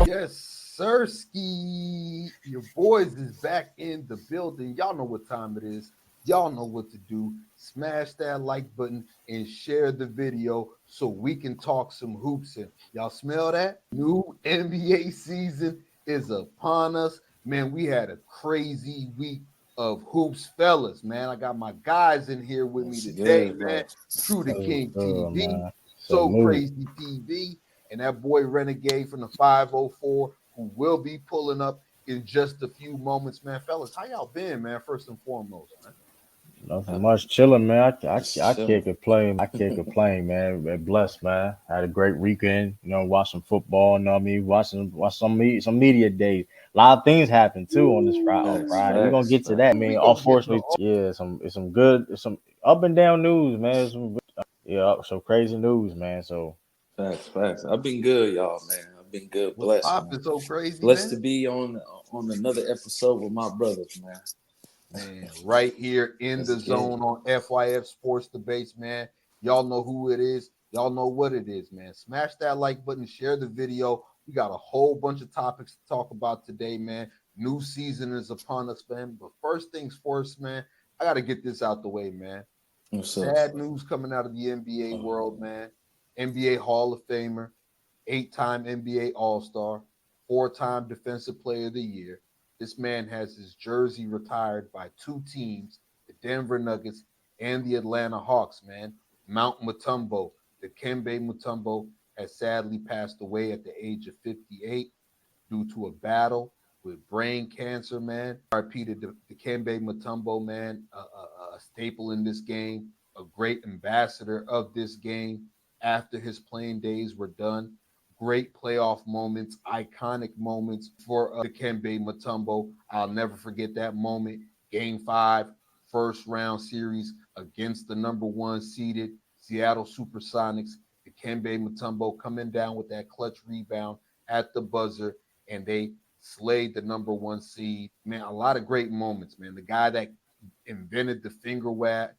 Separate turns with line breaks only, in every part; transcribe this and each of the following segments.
Yes, Sirski. Your boys is back in the building. Y'all know what time it is. Y'all know what to do. Smash that like button and share the video so we can talk some hoops. And y'all smell that? New NBA season is upon us. Man, we had a crazy week of hoops, fellas. Man, I got my guys in here with me today, man. True to King TV.
Man.
So Crazy TV. And that boy Renegade from the 504 who will be pulling up in just a few moments, man. Fellas, how y'all been, man? First and foremost, man.
Nothing much, chilling, man. I can't complain. I can't complain, man. Blessed, man. I had a great weekend. Watch some football. You know what I mean? Watch some media days. A lot of things happened too on this Friday. We're gonna get to that. I mean, unfortunately, some up and down news, man. Some crazy news, man. So
Facts. I've been good, y'all, man. I've been good. Blessed.
It's so crazy.
Blessed to be on another episode with my brothers, man.
Man, right here in the zone on FYF Sports Debates, man. Y'all know who it is. Y'all know what it is, man. Smash that like button, share the video. We got a whole bunch of topics to talk about today, man. New season is upon us, man. But first things first, man, I got to get this out the way, man. Sad news coming out of the NBA world, man. NBA Hall of Famer, 8-time NBA All-Star, 4-time Defensive Player of the Year. This man has his jersey retired by two teams, the Denver Nuggets and the Atlanta Hawks, man. Mount Mutombo, Dikembe Mutombo, has sadly passed away at the age of 58 due to a battle with brain cancer, man. RP to Dikembe Mutombo, man, a staple in this game, a great ambassador of this game after his playing days were done. Great playoff moments, iconic moments for Dikembe Mutombo. I'll never forget that moment. Game 5, first round series against the number 1 seeded Seattle Supersonics. Dikembe Mutombo coming down with that clutch rebound at the buzzer, and they slayed the number 1 seed. Man, a lot of great moments, man. The guy that invented the finger whack.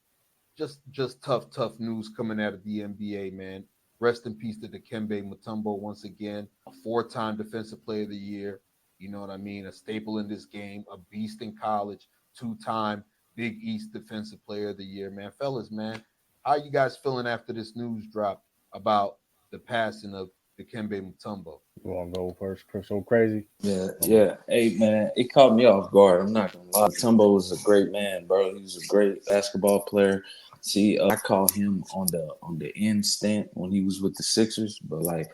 Just tough news coming out of the NBA, man. Rest in peace to Dikembe Mutombo once again, a 4-time Defensive Player of the Year. You know what I mean? A staple in this game, a beast in college, 2-time Big East Defensive Player of the Year, man. Fellas, man, how are you guys feeling after this news drop about the passing of Dikembe Mutombo?
You want to go first, Chris? So Crazy?
Yeah. Hey, man, it caught me off guard. I'm not gonna lie. Mutombo was a great man, bro. He was a great basketball player. See, I call him on the end stint when he was with the Sixers, but like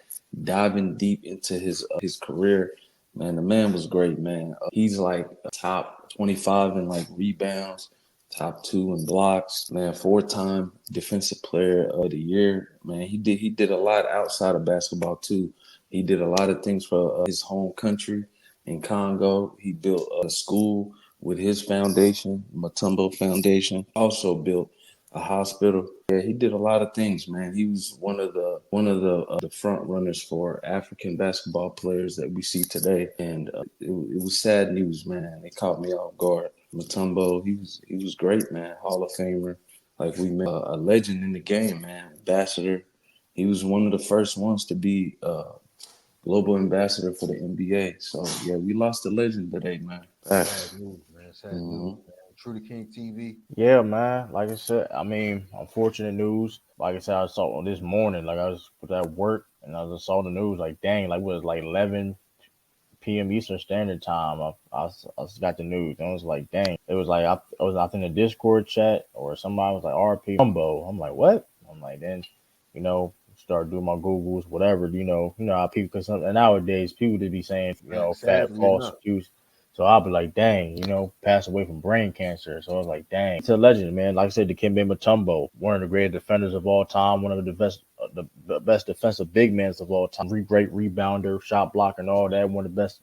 diving deep into his career, man, the man was great, man. He's like a top 25 in like rebounds, top 2 in blocks, man. 4-time Defensive Player of the Year, man. He did a lot outside of basketball too. He did a lot of things for his home country in Congo. He built a school with his foundation, Mutombo Foundation. Also built a hospital. Yeah, he did a lot of things, man. He was one of the front runners for African basketball players that we see today, and it was sad news, man. It caught me off guard. Mutombo, he was great, man. Hall of Famer, like we met, a legend in the game, man. Ambassador. He was one of the first ones to be global ambassador for the NBA. So yeah, we lost a legend today, man.
Sad news, man. Sad news, man. True to King TV.
Yeah, man. Like I said, I mean, unfortunate news. Like I said, I saw on this morning, like I was at work and I just saw the news. Like, dang, like it was like 11 p.m. Eastern Standard Time. I just got the news and I was like, dang. It was like I was in the Discord chat or somebody was like RP Mutombo. I'm like, what? I'm like, then, start doing my Googles, whatever. How people, because nowadays people just be saying, fat, false, abuse. So I'll be like, dang, passed away from brain cancer. So I was like, dang. It's a legend, man. Like I said, Dikembe Mutombo, one of the greatest defenders of all time, one of the best defensive big men of all time. Great rebounder, shot blocker, and all that. One of the best,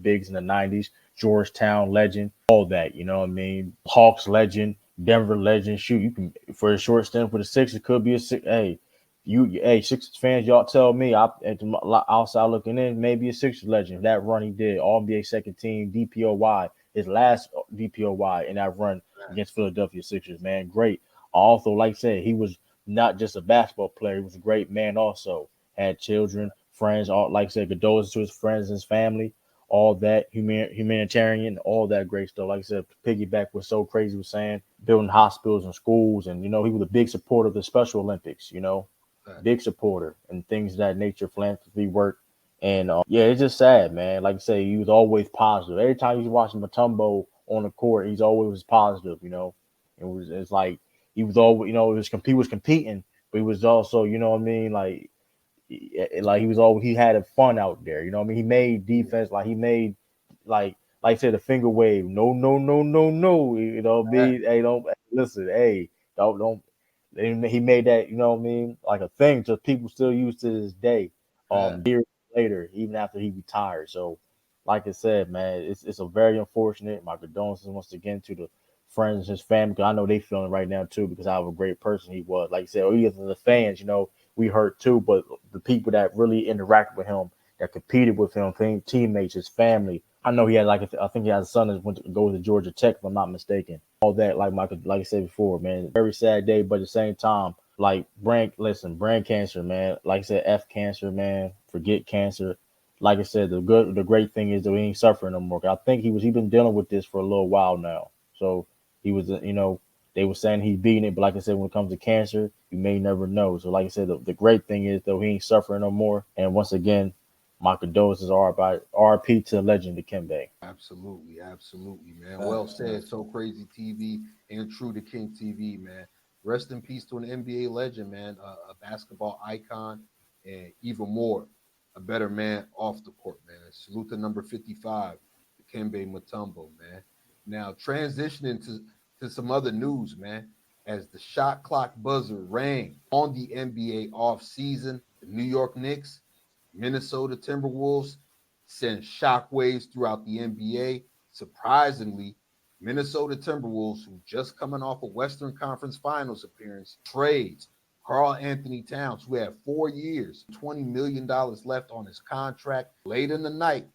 bigs in the 90s. Georgetown legend, all that, you know what I mean? Hawks legend, Denver legend. Shoot, you can, for a short stint for the Sixers, it could be a six. Hey, Sixers fans, y'all tell me, outside looking in, maybe a Sixers legend. That run he did, All-NBA second team, DPOY, his last DPOY in that run against Philadelphia Sixers, man, great. Also, like I said, he was not just a basketball player, he was a great man also. Had children, friends, all like I said, condolences to his friends and his family, all that humanitarian, all that great stuff. Like I said, piggyback was so crazy was saying, building hospitals and schools, and he was a big supporter of the Special Olympics, big supporter and things of that nature, philanthropy work. And yeah, it's just sad, man. Like I say, he was always positive. Every time he's watching Mutombo on the court, he's always positive. It's like he was always, he was competing, but he was also, what I mean, like he was always, he had fun out there. He made defense, like he made like I said, the finger wave, no, no, no, no, no. Hey, don't listen, hey, don't. He made that, like a thing to people still use to this day. Years later, even after he retired. So, like I said, man, it's a very unfortunate. My condolences once again to the friends, his family. Cause I know they feeling right now too, because how of a great person he was. Like I said, even the fans, we hurt too, but the people that really interacted with him, that competed with him, teammates, his family. I know he had I think he has a son that went to go to Georgia Tech, if I'm not mistaken. All that, like I said before, man, very sad day, but at the same time, like brain cancer, man. Like I said, F cancer, man. Forget cancer. Like I said, the great thing is that he ain't suffering no more. I think he been dealing with this for a little while now. So he was, they were saying he's beating it, but like I said, when it comes to cancer, you may never know. So like I said, the great thing is though he ain't suffering no more. And once again, my condolences are by RP to the legend Dikembe.
Absolutely, man. Well said. So Crazy TV and True to King TV, man. Rest in peace to an NBA legend, man, a basketball icon, and even more, a better man off the court, man. Salute to number 55, Dikembe Mutombo, man. Now transitioning to some other news, man. As the shot clock buzzer rang on the NBA offseason, the New York Knicks, Minnesota Timberwolves sent shockwaves throughout the NBA. Surprisingly, Minnesota Timberwolves, who just coming off a Western Conference Finals appearance, trades Karl-Anthony Towns, who had 4 years, $20 million left on his contract, late in the night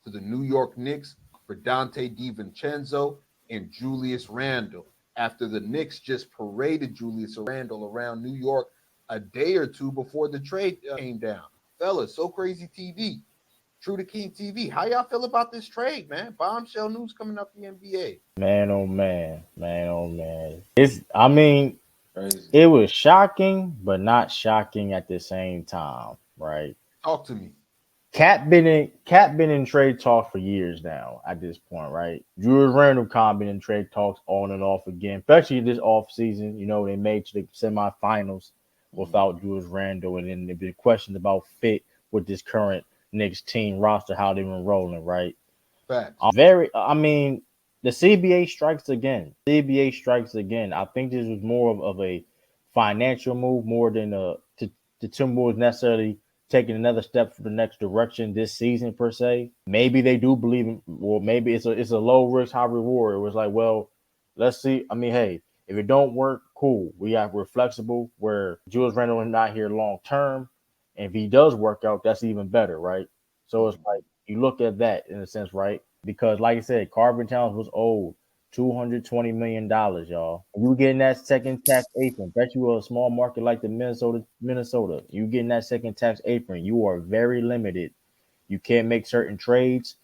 to the New York Knicks for Donte DiVincenzo and Julius Randle. After the Knicks just paraded Julius Randle around New York a day or two before the trade came down. Fellas, So Crazy TV, True to King TV. How y'all feel about this trade, man? Bombshell news coming up the NBA.
Man, oh man, man, oh man. Crazy. It was shocking, but not shocking at the same time, right?
Talk to me.
Cat been in trade talks for years now at this point, right? Julius Randle been in trade talks on and off again, especially this off season. They made to the semifinals without Julius Randle, and then there been questions about fit with this current Knicks team roster, how they've been rolling, right?
Facts.
The CBA strikes again. I think this was more of a financial move more than the Timberwolves necessarily taking another step for the next direction this season per se. Maybe they do believe in, well, maybe it's a low risk, high reward. It was like, well, let's see. Hey, if it don't work, cool. We're flexible where Julius Randle is not here long term. And if he does work out, that's even better, right? So it's like you look at that in a sense, right? Because like I said, Karl-Anthony Towns was old. $220 million, y'all. You getting that second tax apron. Bet you a small market like the Minnesota. You getting that second tax apron. You are very limited. You can't make certain trades.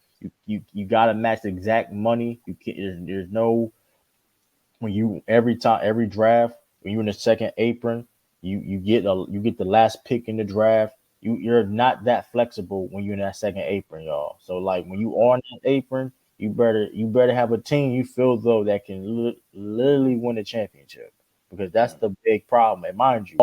You gotta match the exact money. You can't. There's no every draft when you're in the second apron, you get the last pick in the draft. You're not that flexible when you're in that second apron, y'all. So like when you on that apron, you better have a team you feel though that can literally win a championship, because that's the big problem. And mind you,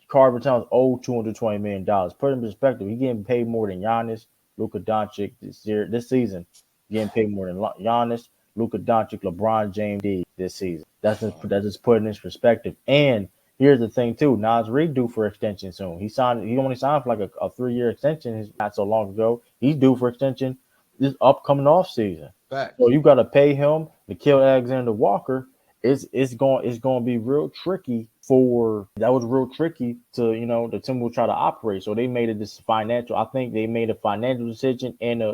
Karl-Anthony Towns owed $220 million. Put in perspective, he getting paid more than Giannis, Luka Doncic this season. Getting paid more than Giannis, Luka Doncic, LeBron James this season. That's just putting in perspective. And here's the thing too, Nas Reed due for extension soon. He only signed for like a 3-year extension not so long ago. He's due for extension this upcoming off season.
Facts.
So you got to pay him to kill Alexander Walker. It's going to be real tricky to the Timberwolves try to operate. So they made this financial. I think they made a financial decision and a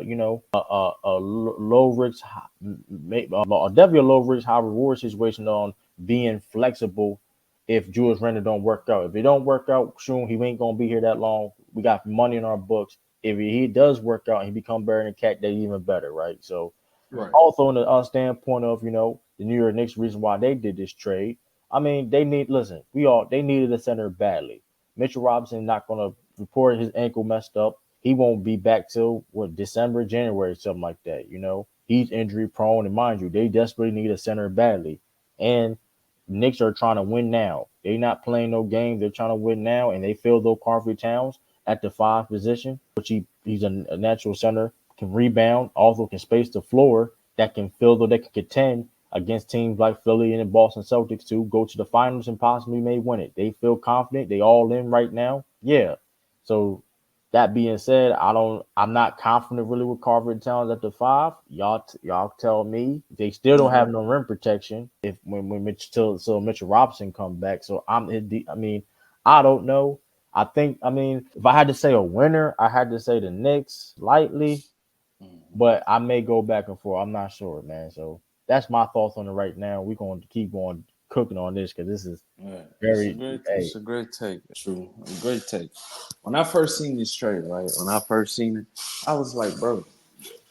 low risk, definitely a low risk, high reward situation on being flexible if Julius Randle don't work out. If it don't work out, soon he ain't gonna be here that long. We got money in our books. If he does work out and he become better than Cat, they even better, right? So
Right.
also in the standpoint of, the New York Knicks, reason why they did this trade. I mean, they needed a center badly. Mitchell Robinson not gonna report his ankle messed up. He won't be back till December, January, something like that. He's injury prone, and mind you, they desperately need a center badly. And Knicks are trying to win now. They're not playing no game. They're trying to win now, and they feel though Karl-Anthony Towns at the 5 position, which he's a natural center, can rebound, also can space the floor, that can fill though they can contend against teams like Philly and the Boston Celtics to go to the finals and possibly may win it. They feel confident. They all in right now. Yeah. So that being said, I'm not confident really with Karl-Anthony Towns at the 5. Y'all tell me. They still don't have no rim protection when Mitchell Robinson come back. So I don't know. If I had to say a winner, I had to say the Knicks lightly, but I may go back and forth. I'm not sure, man. So that's my thoughts on it right now. We're going to keep going cooking on this because this is
it's a great take. True, a great take. When I first seen this trade, right? When I first seen it, I was like, bro,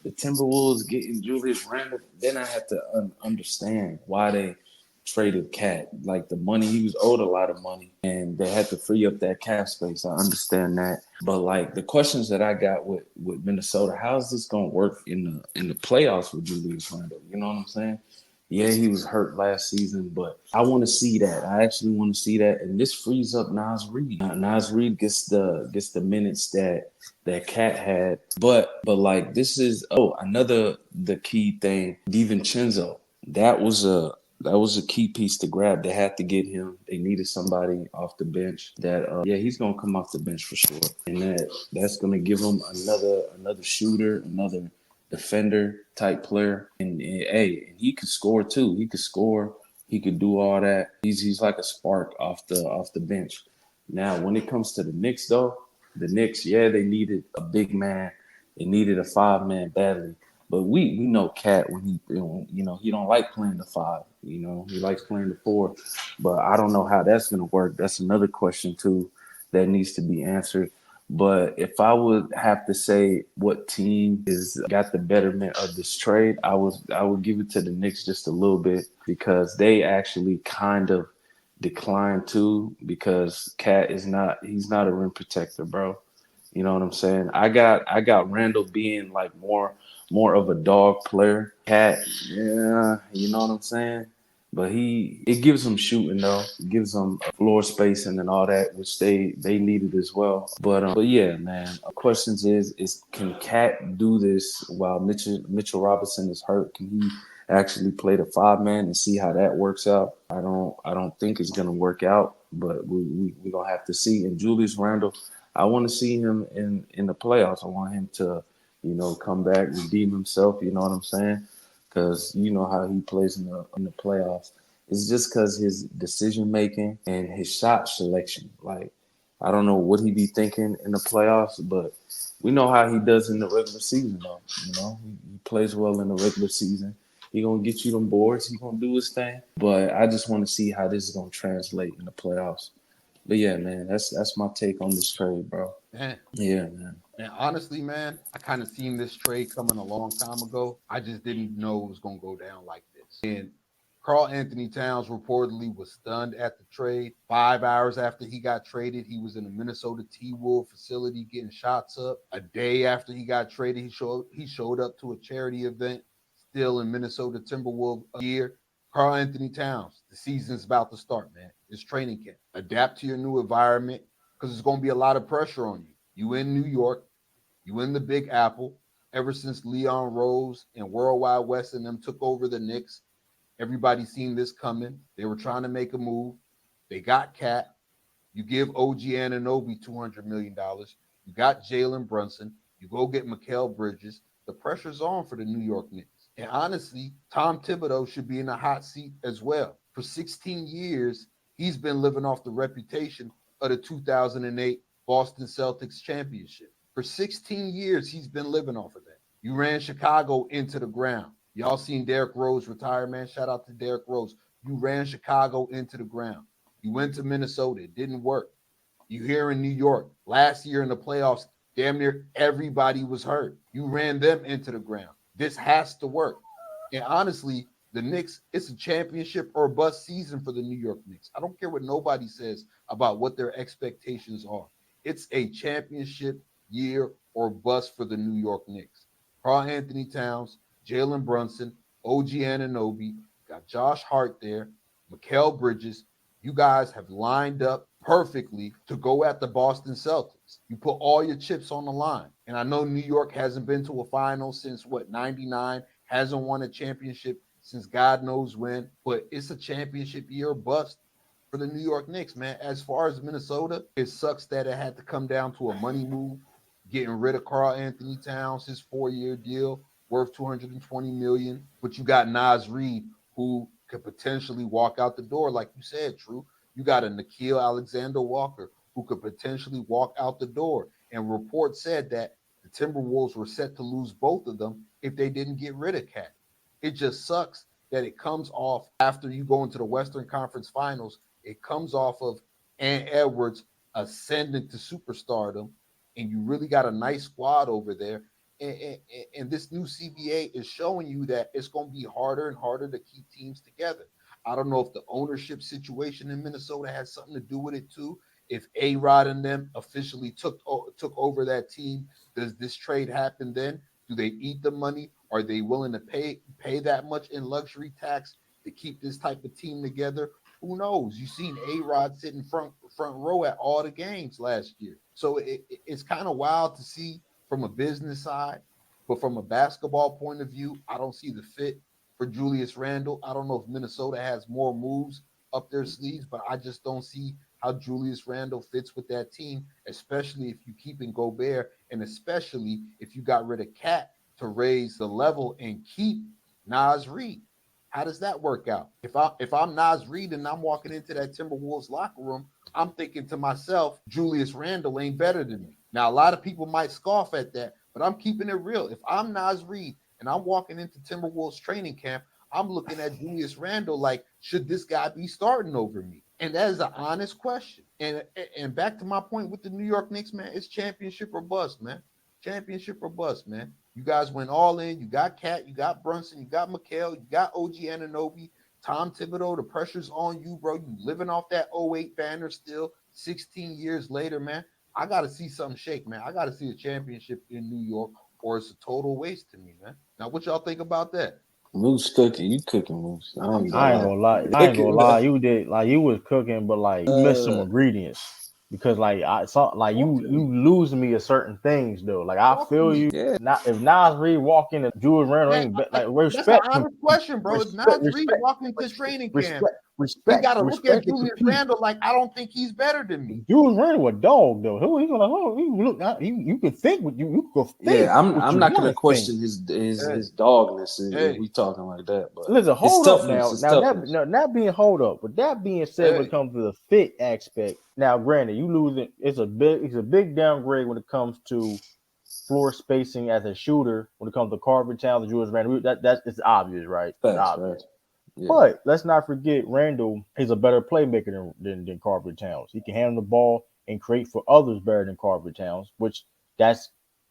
the Timberwolves getting Julius Randle. Then I had to understand why they traded Cat. Like the money, he was owed a lot of money, and they had to free up that cap space. I understand that, but like the questions that I got with Minnesota, how's this gonna work in the playoffs with Julius Randle? You know what I'm saying? Yeah, he was hurt last season, but I want to see that. I actually want to see that, and this frees up Naz Reid. Naz Reid gets the minutes that Cat had, but like this is the key thing. DiVincenzo, that was a key piece to grab. They had to get him. They needed somebody off the bench. He's gonna come off the bench for sure, and that's gonna give him another shooter, another defender type player, and he could score too. He could score. He could do all that. He's like a spark off the bench. Now, when it comes to the Knicks, though, the Knicks, they needed a big man. They needed a 5-man badly. But we know Cat when he don't like playing the 5. He likes playing the 4. But I don't know how that's gonna work. That's another question too that needs to be answered. But if I would have to say what team got the betterment of this trade, I would give it to the Knicks just a little bit because they actually kind of declined too because Cat he's not a rim protector, bro. You know what I'm saying? I got Randle being like more of a dog player. Cat, yeah, you know what I'm saying? But it gives them shooting though. It gives them floor spacing and all that, which they needed as well. But yeah, man. Questions is can Cat do this while Mitchell Robinson is hurt? Can he actually play the 5-man and see how that works out? I don't think it's gonna work out, but we gonna have to see. And Julius Randle, I want to see him in the playoffs. I want him to, come back, redeem himself. You know what I'm saying? Because you know how he plays in the playoffs. It's just because his decision making and his shot selection. Like, I don't know what he be thinking in the playoffs, but we know how he does in the regular season, though. He plays well in the regular season. He gonna get you them boards. He gonna do his thing. But I just want to see how this is gonna translate in the playoffs. But yeah, man, that's my take on this trade, bro.
Man.
Yeah, man.
And honestly, man, I kind of seen this trade coming a long time ago. I just didn't know it was going to go down like this. And Karl-Anthony Towns reportedly was stunned at the trade. 5 hours after he got traded, he was in a Minnesota T-Wolves facility getting shots up. A day after he got traded, he showed up to a charity event still in Minnesota Timberwolves gear. Karl-Anthony Towns, the season's about to start, man. It's training camp. Adapt to your new environment because there's going to be a lot of pressure on you. You in New York, you in the Big Apple. Ever since Leon Rose and Worldwide West and them took over the Knicks, everybody seen this coming. They were trying to make a move. They got Cat. You give OG Anunoby $200 million. You got Jalen Brunson. You go get Mikal Bridges. The pressure's on for the New York Knicks. And honestly, Tom Thibodeau should be in the hot seat as well. For 16 years, he's been living off the reputation of the 2008 Boston Celtics championship. For 16 years, he's been living off of that. You ran Chicago into the ground. Y'all seen Derrick Rose retire, man. Shout out to Derrick Rose. You ran Chicago into the ground. You went to Minnesota. It didn't work. You here in New York. Last year in the playoffs, damn near everybody was hurt. You ran them into the ground. This has to work. And honestly, the Knicks, it's a championship or bust season for the New York Knicks. I don't care what nobody says about what their expectations are. It's a championship year or bust for the New York Knicks. Karl-Anthony Towns, Jalen Brunson, OG Anunoby, got Josh Hart there, Mikal Bridges. You guys have lined up perfectly to go at the Boston Celtics. You put all your chips on the line. And I know New York hasn't been to a final since, 99, hasn't won a championship since God knows when, but it's a championship year or bust for the New York Knicks, man. As far as Minnesota, it sucks that it had to come down to a money move, getting rid of Karl-Anthony Towns, his 4-year deal worth $220 million, but you got Naz Reid, who could potentially walk out the door, like you said, True. You got a Nickeil Alexander-Walker who could potentially walk out the door. And reports said that the Timberwolves were set to lose both of them if they didn't get rid of Cat. It just sucks that it comes off after you go into the Western Conference Finals. It comes off of Ant Edwards ascending to superstardom, and you really got a nice squad over there. And this new CBA is showing you that it's going to be harder and harder to keep teams together. I don't know if the ownership situation in Minnesota has something to do with it too. If A-Rod and them officially took over that team, does this trade happen then? Do they eat the money? Are they willing to pay that much in luxury tax to keep this type of team together? Who knows? You've seen A-Rod sitting front row at all the games last year. So it's kind of wild to see from a business side, but from a basketball point of view, I don't see the fit for Julius Randle. I don't know if Minnesota has more moves up their sleeves, but I just don't see how Julius Randle fits with that team, especially if you keep in Gobert, and especially if you got rid of Cat to raise the level and keep Naz Reid. How does that work out? If I'm Naz Reid and I'm walking into that Timberwolves locker room, I'm thinking to myself, Julius Randle ain't better than me. Now, a lot of people might scoff at that, but I'm keeping it real. If I'm Naz Reid and I'm walking into Timberwolves training camp, I'm looking at Julius Randle like, should this guy be starting over me? And that is an honest question. And back to my point with the New York Knicks, man, it's championship or bust, man. Championship or bust, man. You guys went all in. You got Cat, you got Brunson, you got Mikal, you got OG Anunoby, Tom Thibodeau. The pressure's on you, bro. You living off that 08 banner still 16 years later, man. I got to see something shake, man. I got to see a championship in New York, or it's a total waste to me, man. Now, what y'all think about that?
Moose cooking, you cooking, Moose. I ain't
gonna lie. You did like you was cooking, but like you missed some ingredients because like I saw like you losing me at certain things though. Like I feel you.
Yeah.
Not if Naz Reid walk into Julius Randle ain't like respect.
That's an honest question, bro. If Naz Reid walking into training camp, we got to look at Julius Randle like I don't think he's better than me.
Julius Randle a dog though. Who he gonna you can think what you can think.
Yeah, I'm not gonna question his dogness if we talking like that. But
listen, hold up now. Now that being hold up, but that being said, when it comes to the fit aspect, now granted, you losing it's a big downgrade when it comes to floor spacing as a shooter. When it comes to Karl-Anthony Towns and Julius Randle, that's it's obvious, right? It's obvious. Right. Yeah. But let's not forget, Randle is a better playmaker than Karl-Anthony Towns. He can handle the ball and create for others better than Karl-Anthony Towns, which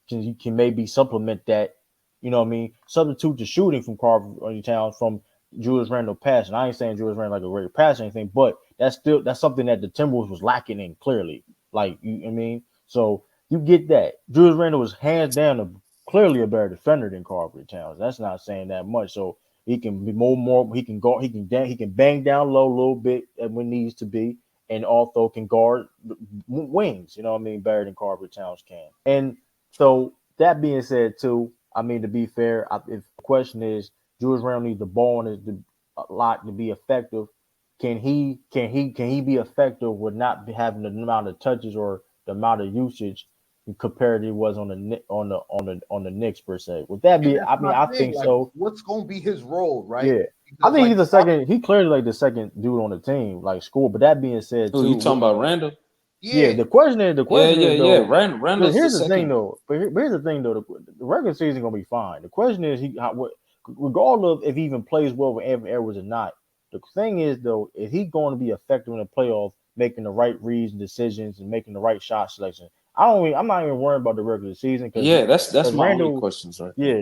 you can maybe supplement that. You know what I mean? Substitute the shooting from Karl-Anthony Towns from Julius Randle passing. I ain't saying Julius Randle like a great passer or anything, but that's something that the Timberwolves was lacking in clearly. Like you know what I mean? So you get that. Julius Randle was hands down clearly a better defender than Karl-Anthony Towns. That's not saying that much. So he can be more. He can go. He can bang down low a little bit when needs to be, and also can guard wings. You know what I mean? Better than Karl-Anthony Towns can. And so that being said, too, I mean to be fair, if the question is Julius Randle needs the ball and a lot to be effective, can he be effective with not having the amount of touches or the amount of usage compared to it was on the Knicks per se? Would that be? I mean, I think like, so.
What's going to be his role, right?
Yeah, because I think he's the second. He clearly like the second dude on the team, like score. But that being said,
too, you talking about Randle?
Yeah. The question is though.
Randle's
here's
the
thing though. But here's the thing though. The regular season gonna be fine. The question is regardless if he even plays well with Anthony Edwards or not, The thing is, though, if he's going to be effective in the playoffs, making the right reads and decisions and making the right shot selection, I'm not even worried about the regular season because
that's my only
Randle,
questions right
yeah,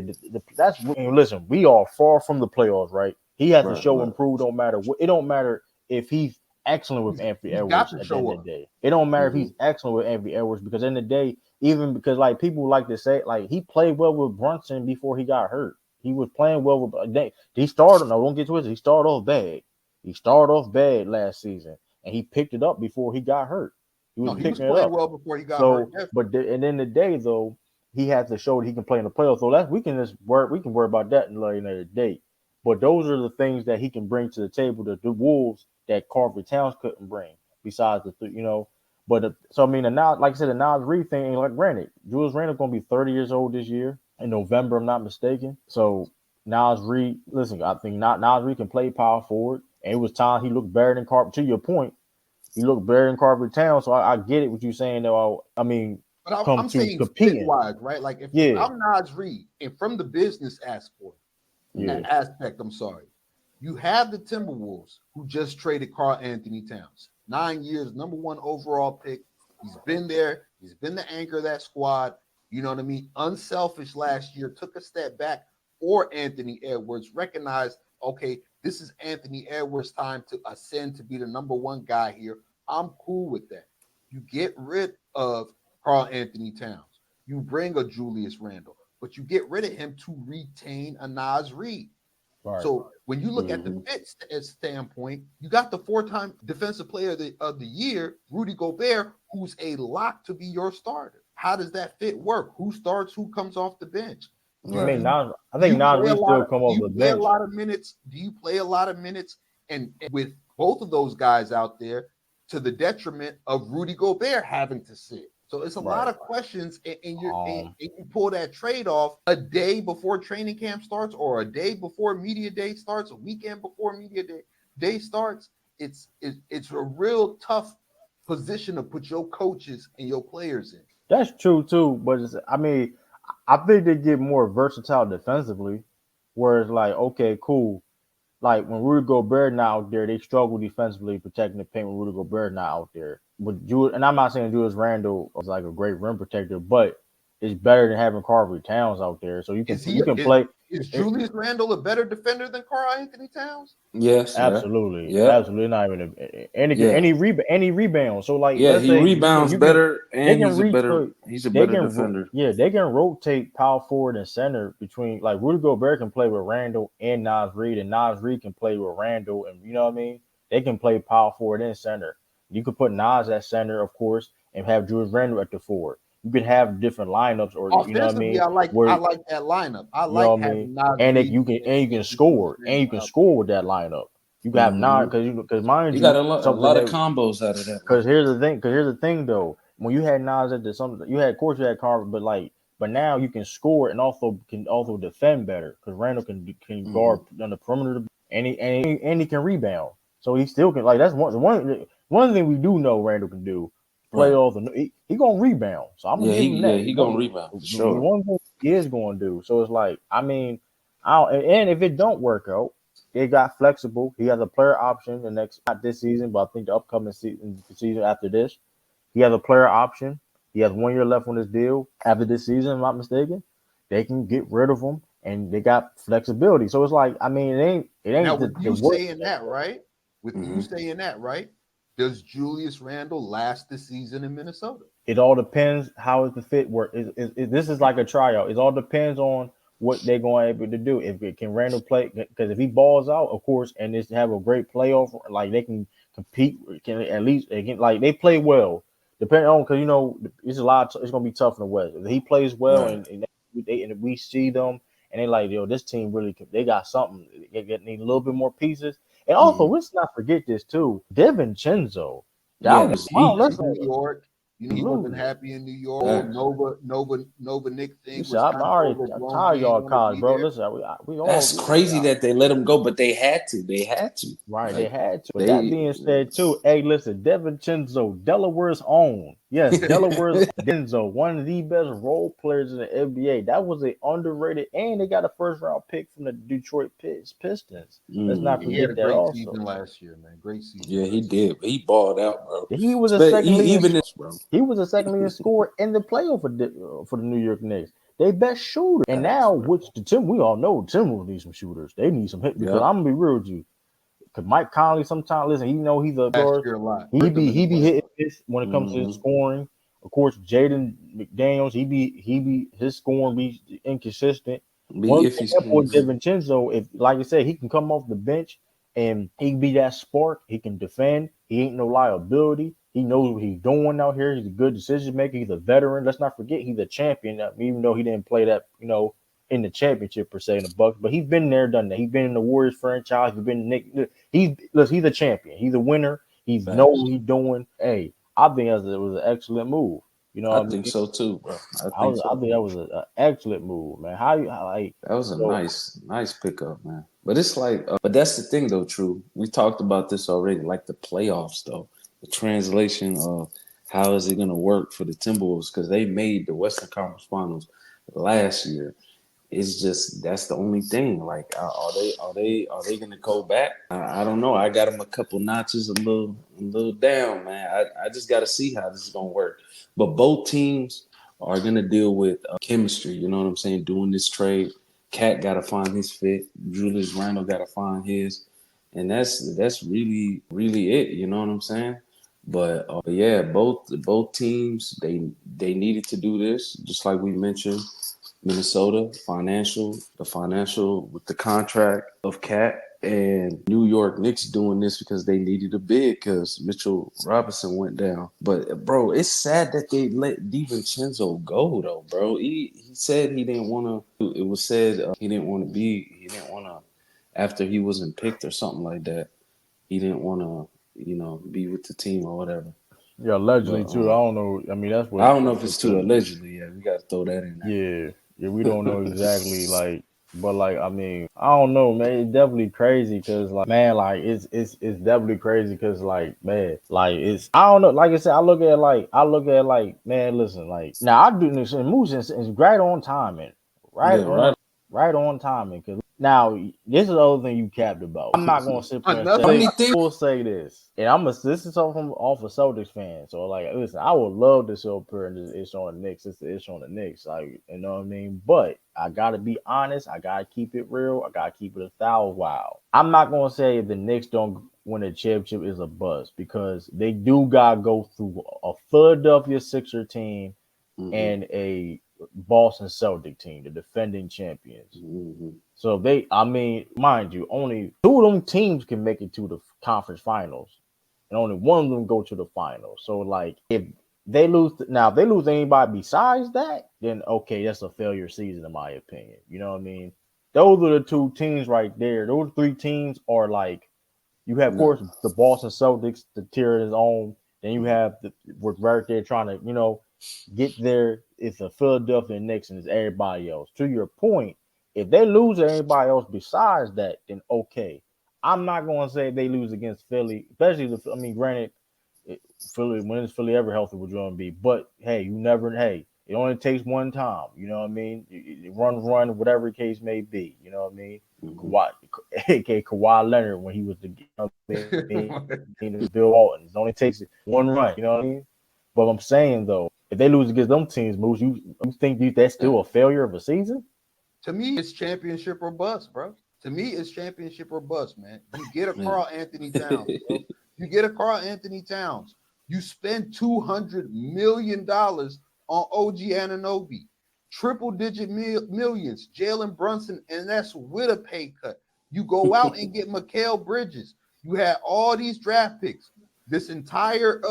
that's listen. We are far from the playoffs, right? He has to
Right,
show
right.
improve. Don't matter what. It don't matter if he's excellent with Anthony
He's got
Edwards
to
at the end
show
of
up.
the day. It don't matter if
Mm-hmm.
he's excellent with Anthony Edwards because in the day, even because like people like to say, like he played well with Brunson before he got hurt. He was playing well with. He started. No, don't get twisted. He started off bad. He started off bad last season, and he picked it up before he got hurt. He was
No, he was
picking it
playing
up.
well before he got
So,
hurt.
but and in the day though, he has to show that he can play in the playoffs. So we can worry about that in another day. But those are the things that he can bring to the table, the Wolves that Karl-Anthony Towns couldn't bring. Besides but so I mean, now like I said, the Nas Reed thing. Like granted, Julius Randle gonna be 30 years old this year in November, I'm not mistaken. So Nas Reed, listen, I think Nas Reed can play power forward, and it was time he looked better than Karl-Anthony. To your point, he looked better than Karl-Anthony Towns. So I get it what you're saying though. I mean,
But
come
I'm
to
saying
competing,
fit-wise, right? Like if
yeah,
I'm Nas Reed, and from the business aspect,
yeah,
I'm sorry, you have the Timberwolves who just traded Karl-Anthony Towns, 9 years, number 1 overall pick. He's been there. He's been the anchor of that squad. You know what I mean? Unselfish last year, took a step back for Anthony Edwards, recognized, okay, this is Anthony Edwards' time to ascend to be the number 1 guy here. I'm cool with that. You get rid of Karl-Anthony Towns. You bring a Julius Randle, but you get rid of him to retain a Nas Reed.
right.
So when you look at the fit standpoint, you got the 4-time defensive player of the year, Rudy Gobert, who's a lock to be your starter. How does that fit work? Who starts? Who comes off the bench?
I mean, I think Nas Reed still come off the bench.
Do you play a lot of minutes? And with both of those guys out there, to the detriment of Rudy Gobert having to sit. So it's a lot of questions, and you pull that trade off a day before training camp starts, or a day before media day starts, a weekend before media day starts. It's a real tough position to put your coaches and your players in.
That's true too, but I mean, I think they get more versatile defensively, where it's like, okay, cool. Like when Rudy Gobert not out there, they struggle defensively protecting the paint when Rudy Gobert not out there. But and I'm not saying Julius Randle is like a great rim protector, but it's better than having Karl-Anthony Towns out there. So you can play.
Is Julius Randle a better defender than Karl-Anthony Towns?
Yes,
absolutely,
yeah.
absolutely not even any rebound. So like,
yeah, he rebounds better, and he's a better defender.
Yeah, they can rotate power forward and center between, like Rudy Gobert can play with Randle and Nas Reed, and Nas Reed can play with Randle, and you know what I mean. They can play power forward and center. You could put Nas at center, of course, and have Julius Randle at the forward. You could have different lineups, or you know what I mean.
I like that lineup. I like having Nas
and
Reed
you can score, and you can score with that lineup. You got nine because mind
you got a lot of combos out of that.
Because here's the thing though. When you had Nas at of course you had Carver, but now you can score and also defend better because Randle can guard on the perimeter, and he can rebound. So he still can, like, that's one thing we do know Randle can do. Play off the he gonna rebound. So I'm gonna give him that.
Yeah, he gonna rebound. Sure.
The one thing he is gonna do. So it's like, I mean, and if it don't work out, they got flexible. He has a player option not this season, but I think the upcoming season after this. He has a player option. He has 1 year left on his deal after this season, if I'm not mistaken. They can get rid of him, and they got flexibility. So it's like, I mean, it ain't.
Now, with you saying that, right? With you saying that, right? Does Julius Randle last the season in Minnesota?
It all depends how the fit work. This is like a tryout. It all depends on what they're going to be able to do. If it can Randle play, because if he balls out, of course, and just have a great playoff, like they can compete, can at least like they play well. Depending on, because it's it's gonna be tough in the West. If he plays well, and we see them, and they like, this team really they got something. They need a little bit more pieces. And also, let's not forget this too. DiVincenzo.
New York. He wasn't happy in New York. Nova Knicks thing.
I'm tired y'all college, bro. Listen, we all.
That's crazy that they let him go, but they had to.
Right, they had to. But that being said, too, hey, listen, DiVincenzo, Delaware's own. Yes, Delaware's DiVincenzo, one of the best role players in the NBA. That was an underrated, and they got a first round pick from the Detroit Pistons. Let's not
He had a
forget that
great
also.
season last year, man. Great season.
Yeah, he did. He balled out, bro.
He was a second leading
bro.
He was a second leading scorer in the playoff for the New York Knicks. They best shooter. And now, which we all know Timberwolves need some shooters. They need some hit because I'm gonna be real with you. Because Mike Conley sometimes listen, he know he's a
last year a lot.
He be hitting this when it comes to his scoring. Of course, Jaden McDaniels, he be his scoring be inconsistent. One thing with DiVincenzo, if like I said, he can come off the bench and he can be that spark. He can defend. He ain't no liability. He knows what he's doing out here. He's a good decision maker. He's a veteran. Let's not forget he's a champion. Even though he didn't play that, in the championship per se in the Bucks, but he's been there, done that. He's been in the Warriors franchise. He's been Nick. He's a champion. He's a winner. He knows what he's doing. Hey, I think it was an excellent move.
I think so too, bro. I
think that was an excellent move, man.
That was a nice pickup, man. But it's like, but that's the thing though, True. We talked about this already, like the playoffs though. The translation of how is it going to work for the Timberwolves because they made the Western Conference Finals last year. It's just that's the only thing. Like, are they going to go back? I don't know. I got them a couple notches, a little down, man. I just got to see how this is going to work. But both teams are going to deal with chemistry. You know what I'm saying? Doing this trade, Cat got to find his fit. Julius Randle got to find his, and that's really it. You know what I'm saying? But yeah, both teams they needed to do this, just like we mentioned. Minnesota, the financial with the contract of Cat, and New York Knicks doing this because they needed a bid because Mitchell Robinson went down. But bro, it's sad that they let DiVincenzo go though, bro. He said he didn't want to. It was said he didn't want to after he wasn't picked or something like that. He didn't want to, be with the team or whatever.
Yeah, allegedly too. I don't know. I mean, that's what
I don't know if it's too allegedly. Yeah, we got to throw that in there.
Yeah, we don't know exactly, but I mean, I don't know, man. It's definitely crazy because, it's definitely crazy because, man, it's I don't know. Like I said, I look at man, listen, now I do this and moves is right on timing, right on timing. Because now this is the other thing you capped about. I'm not gonna sit there and say. I will say this, and this is off a Celtics fan. So listen, I would love to show up here and just issue on the Knicks. It's the issue on the Knicks, you know what I mean. But I gotta be honest. I gotta keep it real. I gotta keep it 1,000 wild. I'm not gonna say if the Knicks don't win a championship is a buzz because they do gotta go through a Philadelphia Sixer team and a Boston Celtic team, the defending champions. So mind you, only 2 of them teams can make it to the conference finals, and only 1 of them go to the finals. So if they lose, if they lose anybody besides that, then okay, that's a failure season in my opinion. You know what I mean? Those are the 2 teams right there. Those 3 teams are you have, of course, the Boston Celtics, the tier of his own. Then you have we're right there trying to, get there. It's a Philadelphia Knicks and it's everybody else. To your point, if they lose to anybody else besides that, then okay. I'm not going to say they lose against Philly, especially granted, Philly, when is Philly ever healthy would you want to be? But hey, it only takes one time. You know what I mean? You run, whatever the case may be. You know what I mean? Kawhi Leonard when he was Bill Walton. It only takes one run. You know what I mean? But I'm saying though, if they lose against them teams, Moose, you think that's still a failure of a season?
To me, it's championship or bust, bro. To me, it's championship or bust, man. You get a Karl-Anthony Towns, bro. You get a Karl-Anthony Towns. You spend $200 million on OG Anunoby. Triple-digit millions. Jalen Brunson, and that's with a pay cut. You go out and get Mikal Bridges. You had all these draft picks. This entire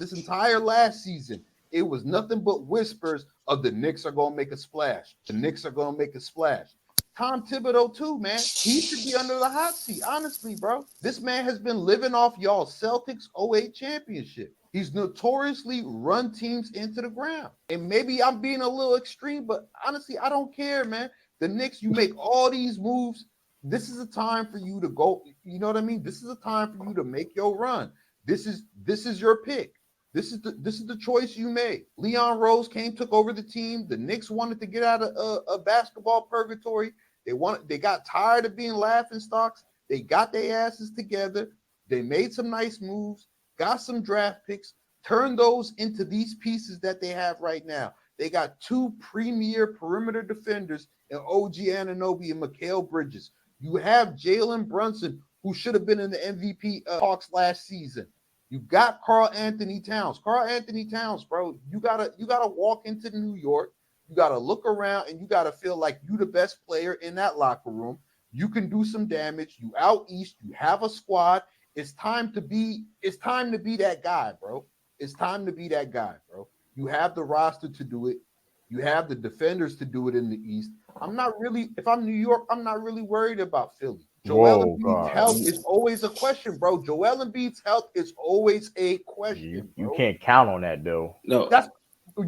last season, it was nothing but whispers of the Knicks are going to make a splash. The Knicks are going to make a splash. Tom Thibodeau too, man. He should be under the hot seat, honestly, bro. This man has been living off y'all Celtics 08 championship. He's notoriously run teams into the ground. And maybe I'm being a little extreme, but honestly, I don't care, man. The Knicks, you make all these moves. This is a time for you to go. You know what I mean? This is a time for you to make your run. This is your pick. This is the choice you made. Leon Rose took over the team. The Knicks wanted to get out of a basketball purgatory. They got tired of being laughing stocks. They got their asses together. They made some nice moves, got some draft picks, turned those into these pieces that they have right now. They got 2 premier perimeter defenders in OG Anunoby and Mikal Bridges. You have Jalen Brunson, who should have been in the MVP talks last season. You got Karl-Anthony Towns. Karl-Anthony Towns, bro, you gotta walk into New York. You gotta look around and you gotta feel like you the best player in that locker room. You can do some damage. You out east. You have a squad. It's time to be that guy, bro. It's time to be that guy, bro. You have the roster to do it. You have the defenders to do it in the East. If I'm New York, I'm not really worried about Philly. Joel Embiid's health is always a question, bro. Joel Embiid's health is always a question.
You can't count on that, though.
No,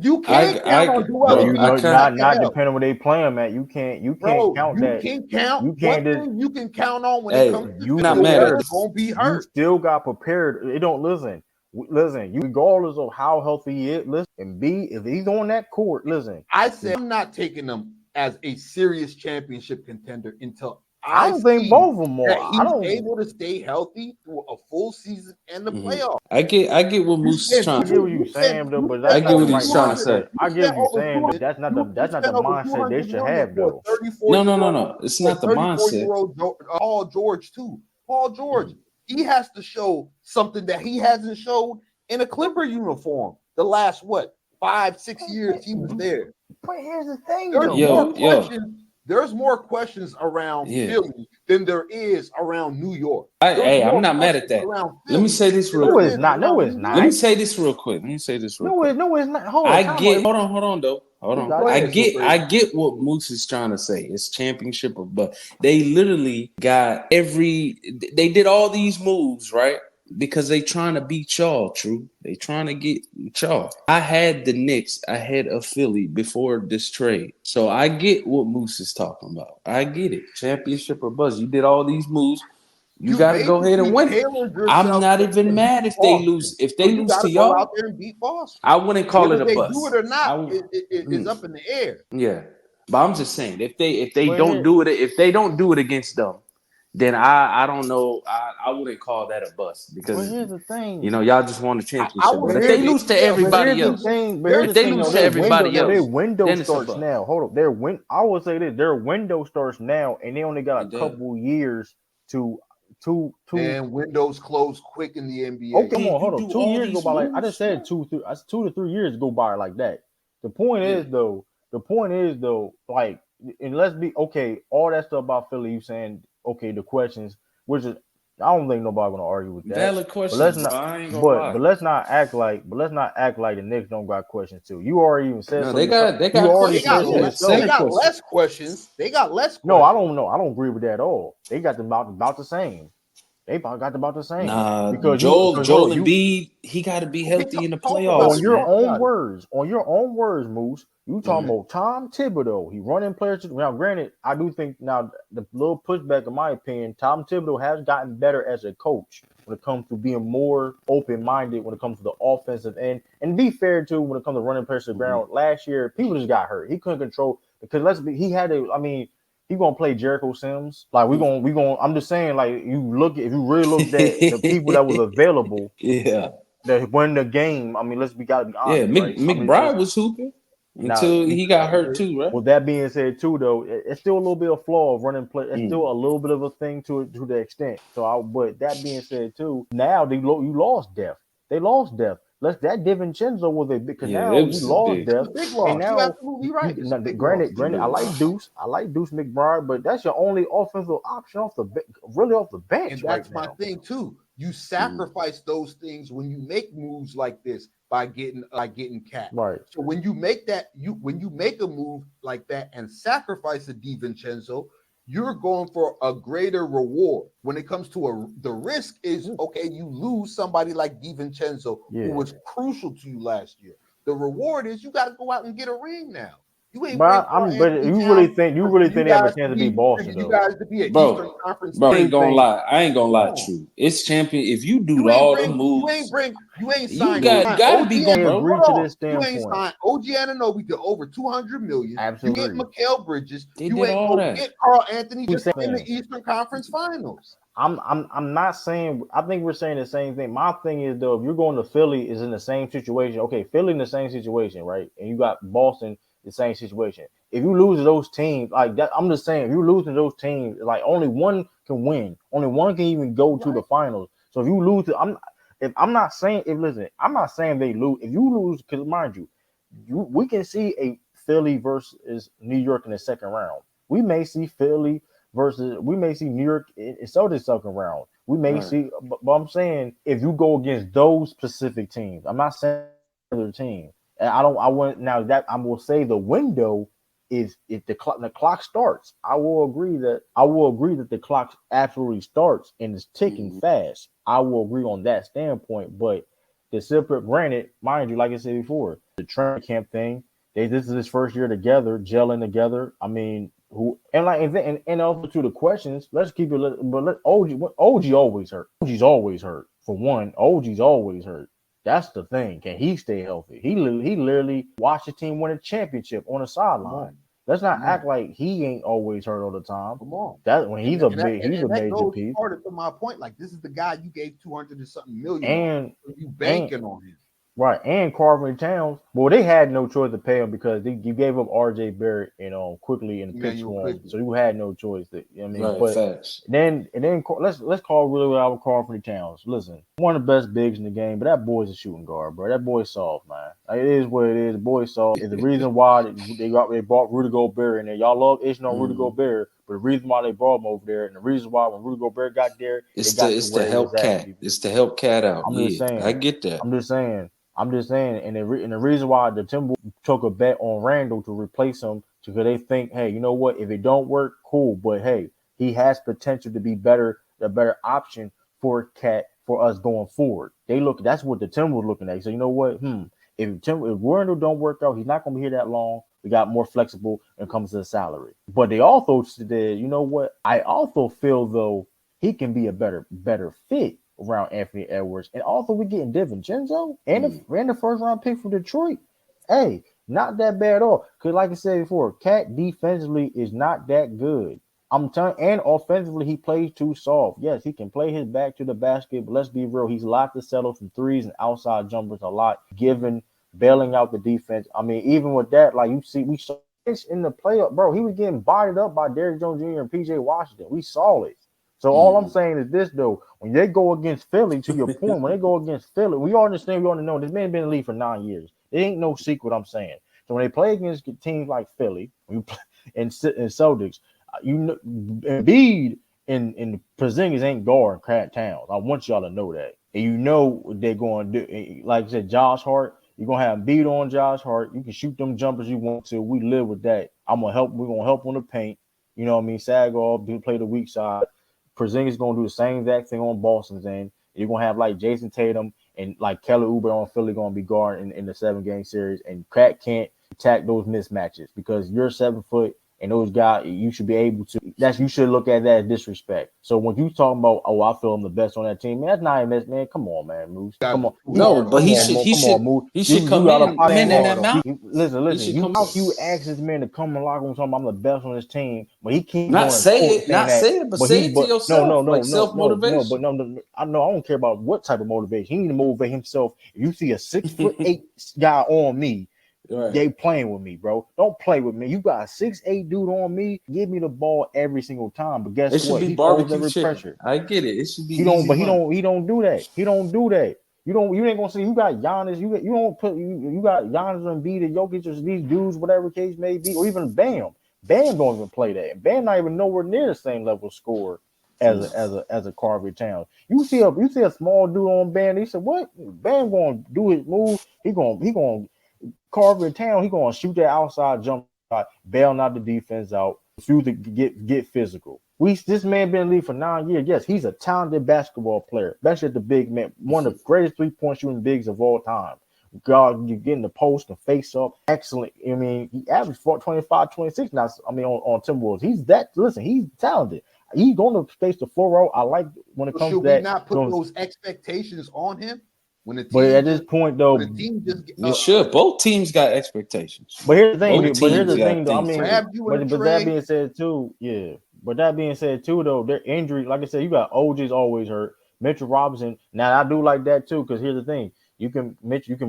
you can't count on Joel Embiid.
Not depending on where they play him at. You can't count that.
You can't count.
You can't.
One thing you can count on when it comes to
you not mad at
gonna be hurt.
You still got prepared. It don't listen. You regardless of how healthy he is. Listen, and B, if he's on that court, listen.
I said I'm not taking him as a serious championship contender until
I don't think both of them are.
He's able to stay healthy through a full season and the playoffs.
I get what Moose is trying to say.
I get what you're saying, though, but
I get what he's trying to say.
I get what you're saying, but that's not the mindset they should have, though.
No. It's not the mindset.
Paul George too. Paul George, he has to show something that he hasn't showed in a Clipper uniform. The last 5-6 years he was there.
But here's the thing,
there's more questions around Philly than there is around New York.
I'm not mad at that. Let me say this real quick.
No, it's not.
Let me say this real quick. No,
it's not. Hold on, though. Hold on. I get what Moose is trying to say. It's championship of, but they literally got they did all these moves, right? Because they trying to beat y'all, true. They trying to get y'all. I had the Knicks ahead of Philly before this trade. So I get what Moose is talking about. I get it. Championship or buzz. You did all these moves. You got to go ahead and win. I'm not even mad if they lose. If they lose to y'all,
go out there and beat Boston.
I wouldn't call it a bust.
Do it or not, it's up in the air.
Yeah. But I'm just saying, if they don't do it against them, then I don't know. I wouldn't call that a bust because
here's the thing.
Y'all just won the championship. But if they lose to everybody else, their window
starts now. Hold up, I would say this: their window starts now, and they only got a couple years to.
And windows close quick in the NBA.
Oh, come on, hold on. 2 years go by like I just said 2 to 3 years go by like that. The point is though, like, and let's be okay. All that stuff about Philly, you saying. Okay, the questions, which is, I don't think nobody gonna argue with that.
Valid questions.
But let's not act like the Knicks don't got questions too. You already even said
they got
less questions. They got less questions.
No, I don't know. I don't agree with that at all. They got about the same. They got about the same.
Nah, because Joel Embiid, he got to be healthy in the playoffs.
On your own words, Moose. You talking about Tom Thibodeau? He running players. Now, granted, I do think now the little pushback, in my opinion, Tom Thibodeau has gotten better as a coach when it comes to being more open-minded when it comes to the offensive end. And be fair too, when it comes to running players to the ground. Last year, people just got hurt. He couldn't control because he had to. I mean. He gonna play Jericho Sims. Like we gonna. I'm just saying, like if you really look at the people that was available, that win the game. I mean, we gotta be honest.
Yeah, McBride was hooping until he got hurt too, right?
With that being said, too, though, it's still a little bit of flaw of running play. It's still a little bit of a thing to the extent. But that being said, too, now you lost depth. They lost depth. That DiVincenzo was a big because now you lost depth.
Big loss. And now, you absolutely right.
Granted, I like Deuce McBride, but that's your only offensive option off the bench.
And that's my thing too. You sacrifice those things when you make moves like this by getting capped.
Right.
So when you make a move like that and sacrifice a DiVincenzo, you're going for a greater reward. When it comes to the risk is, okay, you lose somebody like DiVincenzo, who was crucial to you last year. The reward is you got to go out and get a ring now. You ain't bring
But
Karl-Anthony
you really
Towns
think
for
they have a chance to beat Boston
for you
though?
guys to be an Eastern
Bro,
Conference
bro, I
team.
ain't gonna lie. I ain't gonna
Come
lie,
on.
true. It's champion. If you do
You ain't
all the
bring
moves,
you ain't
you
signed
gotta
OG
be
I
going, bro.
agree
hold
to
on.
this
You ain't
standpoint.
signed OG Anunoby to over 200 million.
Absolutely.
You get Mikal Bridges.
They
You
did
ain't
all
go
that.
get Karl-Anthony
Who's
just in the
saying?
Eastern Conference Finals.
I'm not saying. I think we're saying the same thing. My thing is though, if you're going to Philly, is in the same situation. Okay, Philly in the same situation, right? And you got Boston, the same situation. If you lose to those teams like that, I'm just saying, if you lose to those teams, like only one can win. Only one can even go to the finals. So if you lose to, I'm not saying they lose. If you lose, because mind you, we can see a Philly versus New York in the second round. We may see Philly versus New York in Celtics second round. We may see, but I'm saying if you go against those specific teams, I'm not saying other teams. And I will say the window is if the clock starts. I will agree that the clock absolutely starts and is ticking fast. I will agree on that standpoint, but the separate, granted, mind you, like I said before, the training camp thing. This is his first year together, gelling together. I mean, and also to the questions. Let's keep it. But OG always hurt. OG's always hurt. For one, OG's always hurt. That's the thing. Can he stay healthy? He literally watched the team win a championship on the sideline. Let's not act like he ain't always hurt all the time.
Come on.
That when he's a major
goes
piece.
Part to my point. Like this is the guy you gave 200 and something million
And
on. You banking on him.
Right, and Karl-Anthony Towns. Well, they had no choice to pay him because you gave up R.J. Barrett and quickly in the pitch for him, so you had no choice. Then let's call really out Karl-Anthony Towns. Listen, one of the best bigs in the game, but that boy's a shooting guard, bro. That boy's soft, man. Like, it is what it is. The boy's soft. It's the reason why they brought Rudy Gobert in there. Y'all love itching on Rudy Gobert, but the reason why they brought him over there, and the reason why when Rudy Gobert got there,
it's to help Cat. It's to help Cat out.
I'm just saying.
I get that.
I'm just saying, and the reason why the Timberwolves took a bet on Randle to replace him, because they think, hey, you know what? If it don't work, cool. But hey, he has potential to be a better option for Cat for us going forward. That's what the Timberwolves looking at. So you know what? If Randle don't work out, he's not going to be here that long. We got more flexible when it comes to the salary. But they also said, you know what? I also feel though he can be a better fit around Anthony Edwards, and also we're getting DiVincenzo and the first round pick from Detroit. Hey, not that bad at all. Because like I said before, Cat defensively is not that good. I'm telling, and offensively he plays too soft. Yes, he can play his back to the basket, but let's be real, he's a lot to settle from threes and outside jumpers a lot, given bailing out the defense. I mean, even with that, like we saw this in the playoff, bro. He was getting bodied up by Derrick Jones Jr. and PJ Washington. We saw it. So all I'm saying is this, though. When they go against Philly, to your point, when they go against Philly, we all understand, we all know this man been in the league for 9 years. It ain't no secret I'm saying. So when they play against teams like Philly and Celtics, you know, Embiid and Porzingis ain't guarding Cat Towns. I want y'all to know that. And you know what they're going to do. Like I said, Josh Hart, you're going to have Embiid on Josh Hart. You can shoot them jumpers you want to. We live with that. We're going to help on the paint. You know what I mean? Sag off, play the weak side. Porzingis going to do the same exact thing on Boston's end. You're going to have like Jason Tatum and like Kelly Oubre on Philly going to be guarding in the 7-game series. And Cat can't attack those mismatches because you're 7 foot and those guys, you should be able to. You should look at that as disrespect. So when you talking about, I feel I'm the best on that team, man, that's not even man. Come on, man, Moose. Come on.
No, but he should come in that mountain.
Listen. You ask this man to come and lock on something. I'm the best on this team, but he can't.
Not say it, but say it to yourself. Like self-motivation.
No. I don't care about what type of motivation. He need to motivate himself. If you see a 6'8" guy on me, they playing with me, bro. Don't play with me. You got a 6'8" dude on me. Give me the ball every single time. But guess what?
He follows every pressure. I get it. It should be.
He don't do that. You ain't gonna see. You got Giannis. You got Giannis and Embiid and Jokic or these dudes, whatever case may be, or even Bam. Bam don't even play that. And Bam not even nowhere near the same level of scorer as a Karl-Anthony Towns. You see a small dude on Bam. He said, "What? Bam gonna do his move? He gonna Karl-Anthony Towns. He gonna shoot that outside jump shot, bailing out the defense out, refuse to get physical." This man been in the league for 9 years. Yes, he's a talented basketball player, especially at the big man, one of the greatest 3-point shooting bigs of all time. God, you get in the post and face up. Excellent. I mean, he averaged 25, 26 now. I mean, on Timberwolves. He's talented. He's going to face the floor out. I like when it comes to that.
Should we not put those expectations on him?
But at this point, though,
you should. Both teams got expectations.
But here's the thing. Though. I mean, but that being said, too, yeah. But that being said, too, though, their injury, like I said, you got OG's always hurt. Mitchell Robinson. Now I do like that too, because here's the thing: you can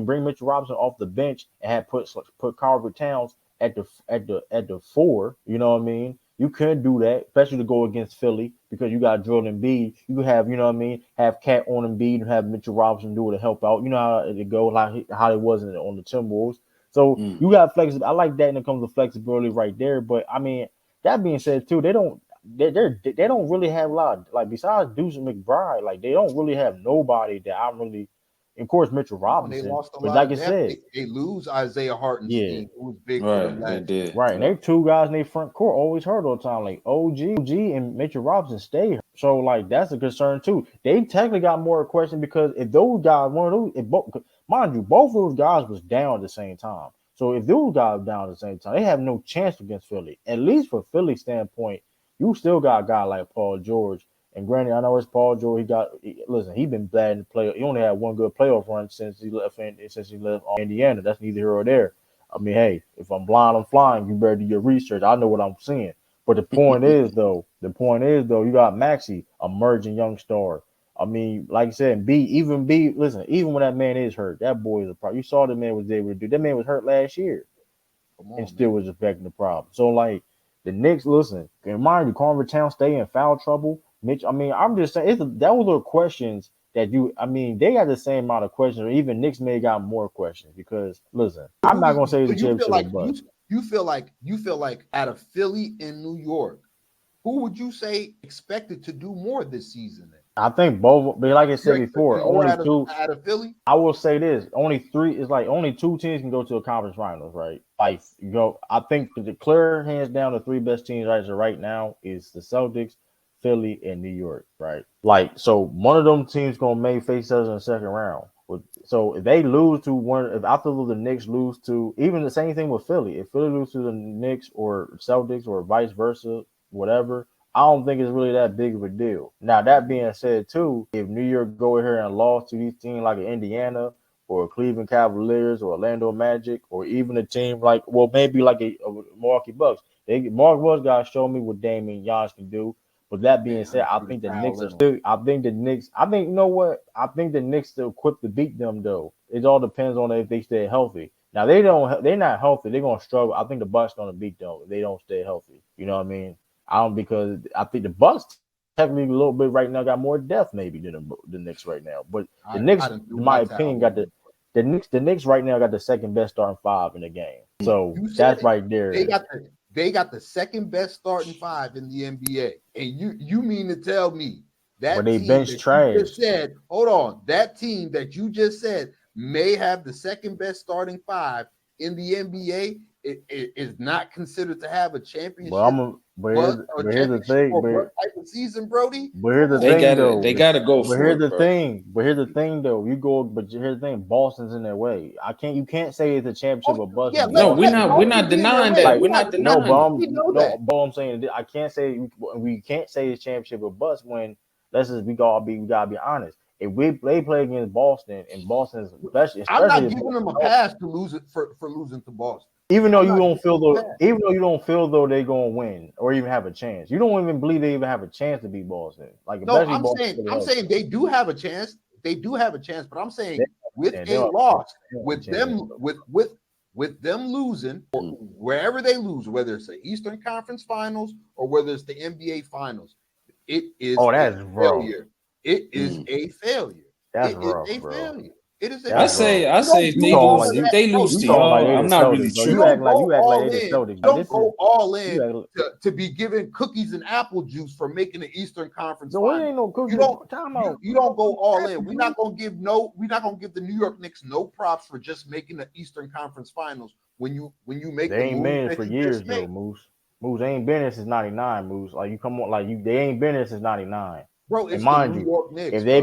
bring Mitchell Robinson off the bench and have put Karl-Anthony Towns at the 4. You know what I mean? You couldn't do that, especially to go against Philly, because you got Joel Embiid. You can have, you know what I mean, have Cat on Embiid and have Mitchell Robinson do it to help out. You know how it goes, how it was on the Timberwolves. So you got flexibility. I like that when it comes to flexibility right there. But I mean, that being said too, they don't really have a lot like, besides Deuce and McBride, like they don't really have nobody that I'm really. Of course, Mitchell Robinson.
They lost a
but
lot
like I said,
they lose Isaiah Hartenstein, who was big for them.
They did.
Right, and they two guys in their front court always hurt all the time. Like OG and Mitchell Robinson stay hurt. So like that's a concern too. They technically got more question because if those guys, mind you, both of those guys was down at the same time. So if those guys were down at the same time, they have no chance against Philly. At least for Philly's standpoint, you still got a guy like Paul George. And granted, I know it's Paul George. He's been bad in the play. He only had one good playoff run since he left Indiana. That's neither here or there. I mean, hey, if I'm blind, I'm flying. You better do your research. I know what I'm seeing. But the point is, though, you got Maxey, emerging young star. I mean, like I said, even when that man is hurt, that boy is a problem. You saw the man was able to do. That man was hurt last year, still was affecting the problem. So, like, the Knicks, listen, mind you, Karl-Anthony Towns stay in foul trouble. Mitch, I mean, I'm just saying, those are questions that they got the same amount of questions, or even Knicks may have got more questions because, listen, I'm not going to say it's a championship, but
you feel like out of Philly and New York, who would you say expected to do more this season? Then?
I think both, but like I said before, only two
out of Philly.
I will say this: only 3 is like only 2 teams can go to a conference finals, right? Like I think the clear hands down the 3 best teams right now is the Celtics, Philly, and New York, right? Like, so one of them teams may face us in the second round. So if they lose to one, if after the Knicks lose to, even the same thing with Philly, if Philly loses to the Knicks or Celtics or vice versa, whatever, I don't think it's really that big of a deal. Now, that being said, too, if New York go here and lost to these teams like Indiana or Cleveland Cavaliers or Orlando Magic or even a team like, well, maybe like a Milwaukee Bucks, Milwaukee Bucks got to show me what Damian Giannis can do. But that being said, I think the Knicks are still. You know what? I think the Knicks still equipped to beat them, though. It all depends on if they stay healthy. Now they're not healthy. They're gonna struggle. I think the Bucks gonna beat them if they don't stay healthy. You know what I mean? Because I think the Bucks technically a little bit right now got more depth maybe than the Knicks right now. But the Knicks, in my opinion, got the Knicks right now got the second best starting 5 in the game. So that's right there.
They got the second best starting 5 in the NBA. And you mean to tell me that
but they
team
bench
that
trash.
You just said, hold on, that team that you just said may have the second best starting 5 in the NBA is not considered to have a championship.
But here's the thing.
Type of season, Brody.
But here's the thing, though.
They gotta go.
But here's the thing, though. But here's the thing. Boston's in their way. You can't say it's a championship of Boston.
Yeah, no, we're not denying that. We're not denying.
But I'm saying I can't say we can't say it's championship of Boston when we gotta be honest. If they play against Boston and Boston is especially
I'm not giving them a pass to lose it for losing to Boston.
Even though you don't feel though they're gonna win or even have a chance. You don't even believe they even have a chance to beat Boston.
I'm saying they do have a chance. They do have a chance, but I'm saying with a loss, with them losing, or wherever they lose, whether it's the Eastern Conference Finals or whether it's the NBA Finals, it is
that's
a
wrong.
failure. It is a failure.
That's
rough,
a failure.
It is.
I say if they lose to y'all, I'm not really sure.
You act like they the Celtics.
Don't go all in to be given cookies and apple juice for making the Eastern Conference.
No, it ain't no cookies.
You don't go all in. We're not gonna give the New York Knicks no props for just making the Eastern Conference Finals when you make.
They ain't been in for years though, Moose. Moose, they ain't been in since '99. Moose, like you come on, they ain't been in since '99.
Bro, it's
mind
the New York Knicks.
If they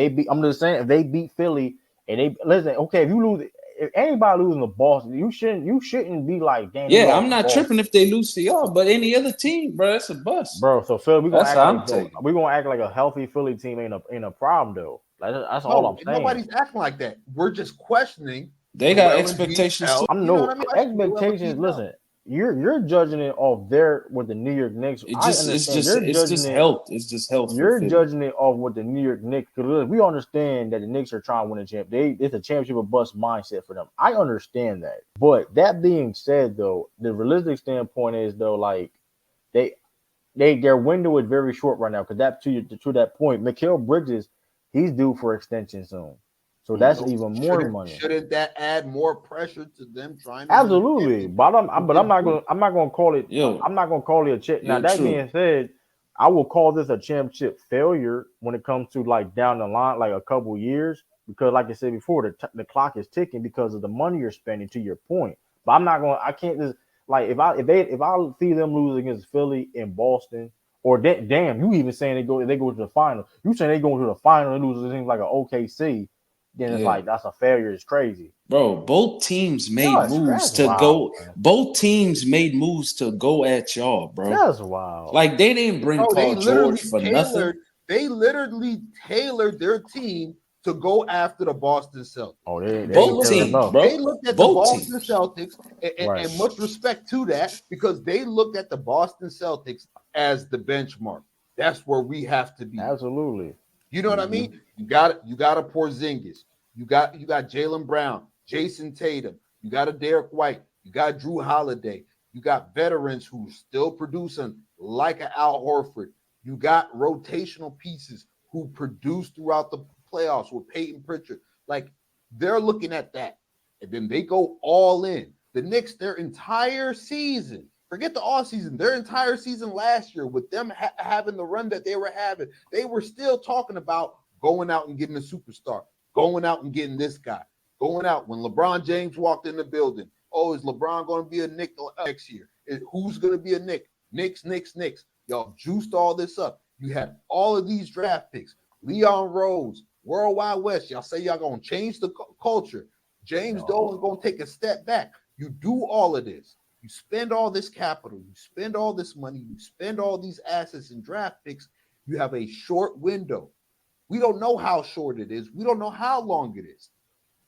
beat, I'm just saying, if they beat Philly And they listen, okay, if anybody losing to Boston, you shouldn't be like, damn.
Yeah, I'm not tripping if they lose to y'all, but any other team, bro, that's a bust,
bro. So Philly,
that's how I'm taking.
we're gonna act like a healthy Philly team ain't a problem though. Like, that's all I'm saying.
Nobody's acting like that. We're just questioning.
They got expectations too.
I'm expectations. Listen, you're judging it off with the New York Knicks.
It's just health. It's just health.
You're judging it off with the New York Knicks because we understand that the Knicks are trying to win a championship. It's a championship or bust mindset for them. I understand that. But that being said, though, the realistic standpoint is though, like their window is very short right now because that to that point, Mikal Bridges, he's due for extension soon. So that's even more money.
Shouldn't that add more pressure to them trying to
absolutely? But I'm not gonna call it. I'm not gonna call it a chip. Now that being said, I will call this a championship failure when it comes to like down the line, like a couple years, because like I said before, the clock is ticking because of the money you're spending. To your point, but I can't just like if I see them lose against Philly in Boston. Or damn, you even saying they go to the final. You saying they go to the final and lose things like an OKC. Then it's like that's a failure. It's crazy,
bro. Both teams made moves to go. Man. Both teams made moves to go at y'all, bro.
That's wild.
Like they didn't bring Paul George for nothing.
They literally tailored their team to go after the Boston Celtics.
Oh,
both teams, bro.
They looked at the Boston Celtics, and much respect to that, because they looked at the Boston Celtics as the benchmark. That's where we have to be.
Absolutely.
You know what I mean? You got a Porzingis. You got Jaylen Brown, Jason Tatum. You got a Derrick White. You got Drew Holiday. You got veterans who still producing like an Al Horford. You got rotational pieces who produce throughout the playoffs with Peyton Pritchard. Like, they're looking at that. And then they go all in. The Knicks, their entire season, forget the offseason, their entire season last year, with them having the run that they were having, they were still talking about going out and getting a superstar, going out and getting this guy, going out. When LeBron James walked in the building, oh, is LeBron going to be a Knick next year? Who's going to be a Knick? Knicks. Y'all juiced all this up. You had all of these draft picks. Leon Rose, Worldwide West. Y'all say y'all going to change the culture. James Dolan's going to take a step back. You do all of this. You spend all this capital, you spend all this money, you spend all these assets and draft picks, you have a short window. We don't know how short it is. We don't know how long it is.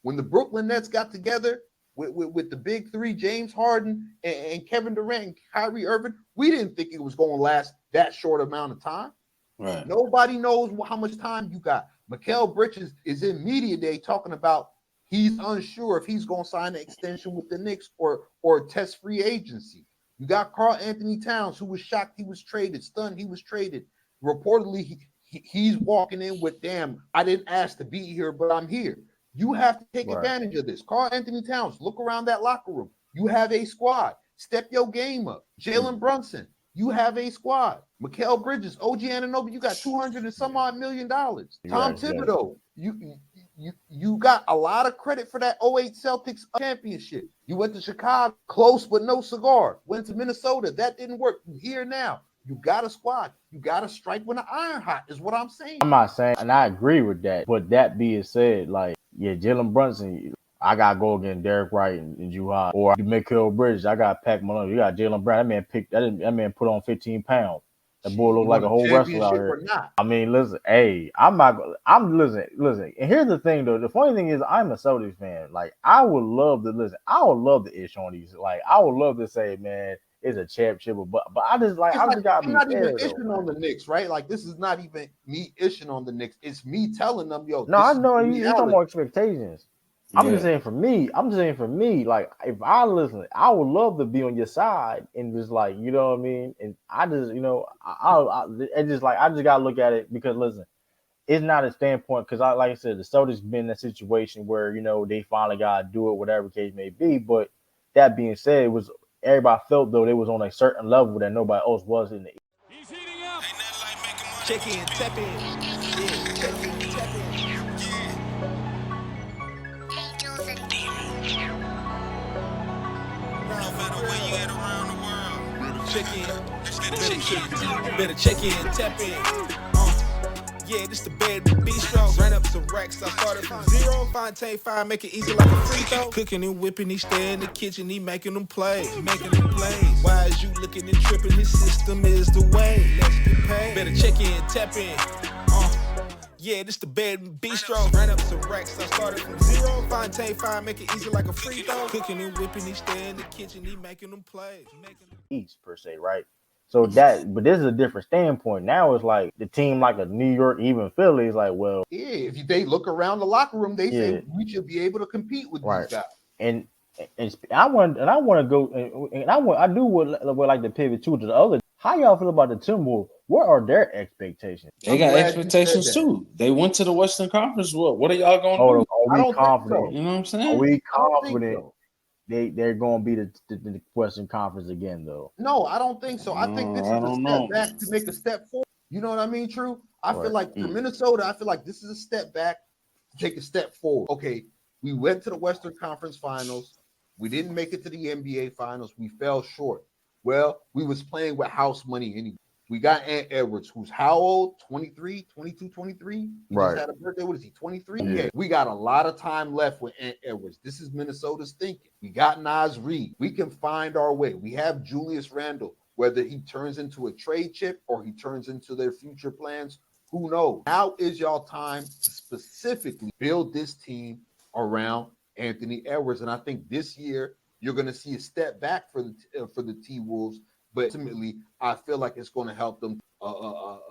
When the Brooklyn Nets got together with the big three, James Harden and Kevin Durant and Kyrie Irving, we didn't think it was going to last that short amount of time.
Right.
Nobody knows how much time you got. Mikal Bridges is in media day talking about he's unsure if he's going to sign an extension with the Knicks or test free agency. You got Karl-Anthony Towns, who was shocked he was traded, stunned he was traded. Reportedly, he's walking in with, damn, I didn't ask to be here, but I'm here. You have to take advantage of this. Karl-Anthony Towns, look around that locker room. You have a squad. Step your game up. Jalen Brunson, you have a squad. Mikal Bridges, OG Anunoby, you got $200 and some odd million. Tom Thibodeau, you got a lot of credit for that 08 Celtics championship. You went to Chicago, close but no cigar. Went to Minnesota, that didn't work. You here now. You got a squad. You got to strike when the iron hot is what I'm saying.
I'm not saying, and I agree with that. But that being said, like, yeah, Jalen Brunson, I got to go against Derrick White and Juha. Or Mikal Bridges, I got Pat Malone. You got Jalen Brown. That man put on 15 pounds. That boy looked like a whole wrestler out here. I mean, listen, hey, listen. And here's the thing, though. The funny thing is, I'm a Celtics fan. Like, I would love to ish on these. Like, I would love to say, man, it's a championship, but I'm not even
ishing on the Knicks, right? Like, this is not even me ishing on the Knicks. It's me telling them, yo.
No, I know you're talking about expectations. I'm just saying for me, like, if I listen, I would love to be on your side and just, like, you know what I mean? And I just, you know, I just got to look at it because, listen, it's not a standpoint because, like I said, the Celtics been in a situation where, you know, they finally got to do it, whatever the case may be. But that being said, everybody felt, though, they was on a certain level that nobody else was in the East.
He's heating up. Ain't nothing like making money. Check in, tap in. Yeah, check in, tap in. No matter where you at around the world, check in. Better check in, tap in. Yeah, this the bed with bistro. Ran up some racks, I started from zero. Fontaine fire, make it easy like a free throw. Cooking and whipping, he stay in the kitchen, he making them plays. Why is you looking and tripping? His system is the way. Let's get paid. Better check in, tap in. Yeah, this the bed and bistro. Ran up some racks, I started from zero. Fontaine fire, make it easy like a free throw. Cooking and whipping, he stay in the kitchen, he making them plays.
East per se, right? So but this is a different standpoint. Now it's like the team like a New York, even Philly is like, well,
yeah, if they look around the locker room, they say we should be able to compete with these guys.
And I want to go and I do would like to pivot to the other. How y'all feel about the Timberwolves? What are their expectations?
They got expectations too. They went to the Western Conference. What are y'all going to do?
Are we confident?
So. You know what I'm saying?
Are we confident they're going to be the Western Conference again, though?
No, I don't think so. I think this is a step back to make a step forward. You know what I mean, True? I feel like for Minnesota, I feel like this is a step back to take a step forward. Okay, we went to the Western Conference Finals. We didn't make it to the NBA Finals. We fell short. Well, we was playing with house money anyway. We got Ant Edwards, who's how old? 23, 22, 23? He just had a birthday. What is he, 23? Yeah. Okay. We got a lot of time left with Ant Edwards. This is Minnesota's thinking. We got Naz Reid. We can find our way. We have Julius Randle. Whether he turns into a trade chip or he turns into their future plans, who knows? Now is y'all time to specifically build this team around Anthony Edwards. And I think this year you're going to see a step back for the T-Wolves. But ultimately, I feel like it's going to help them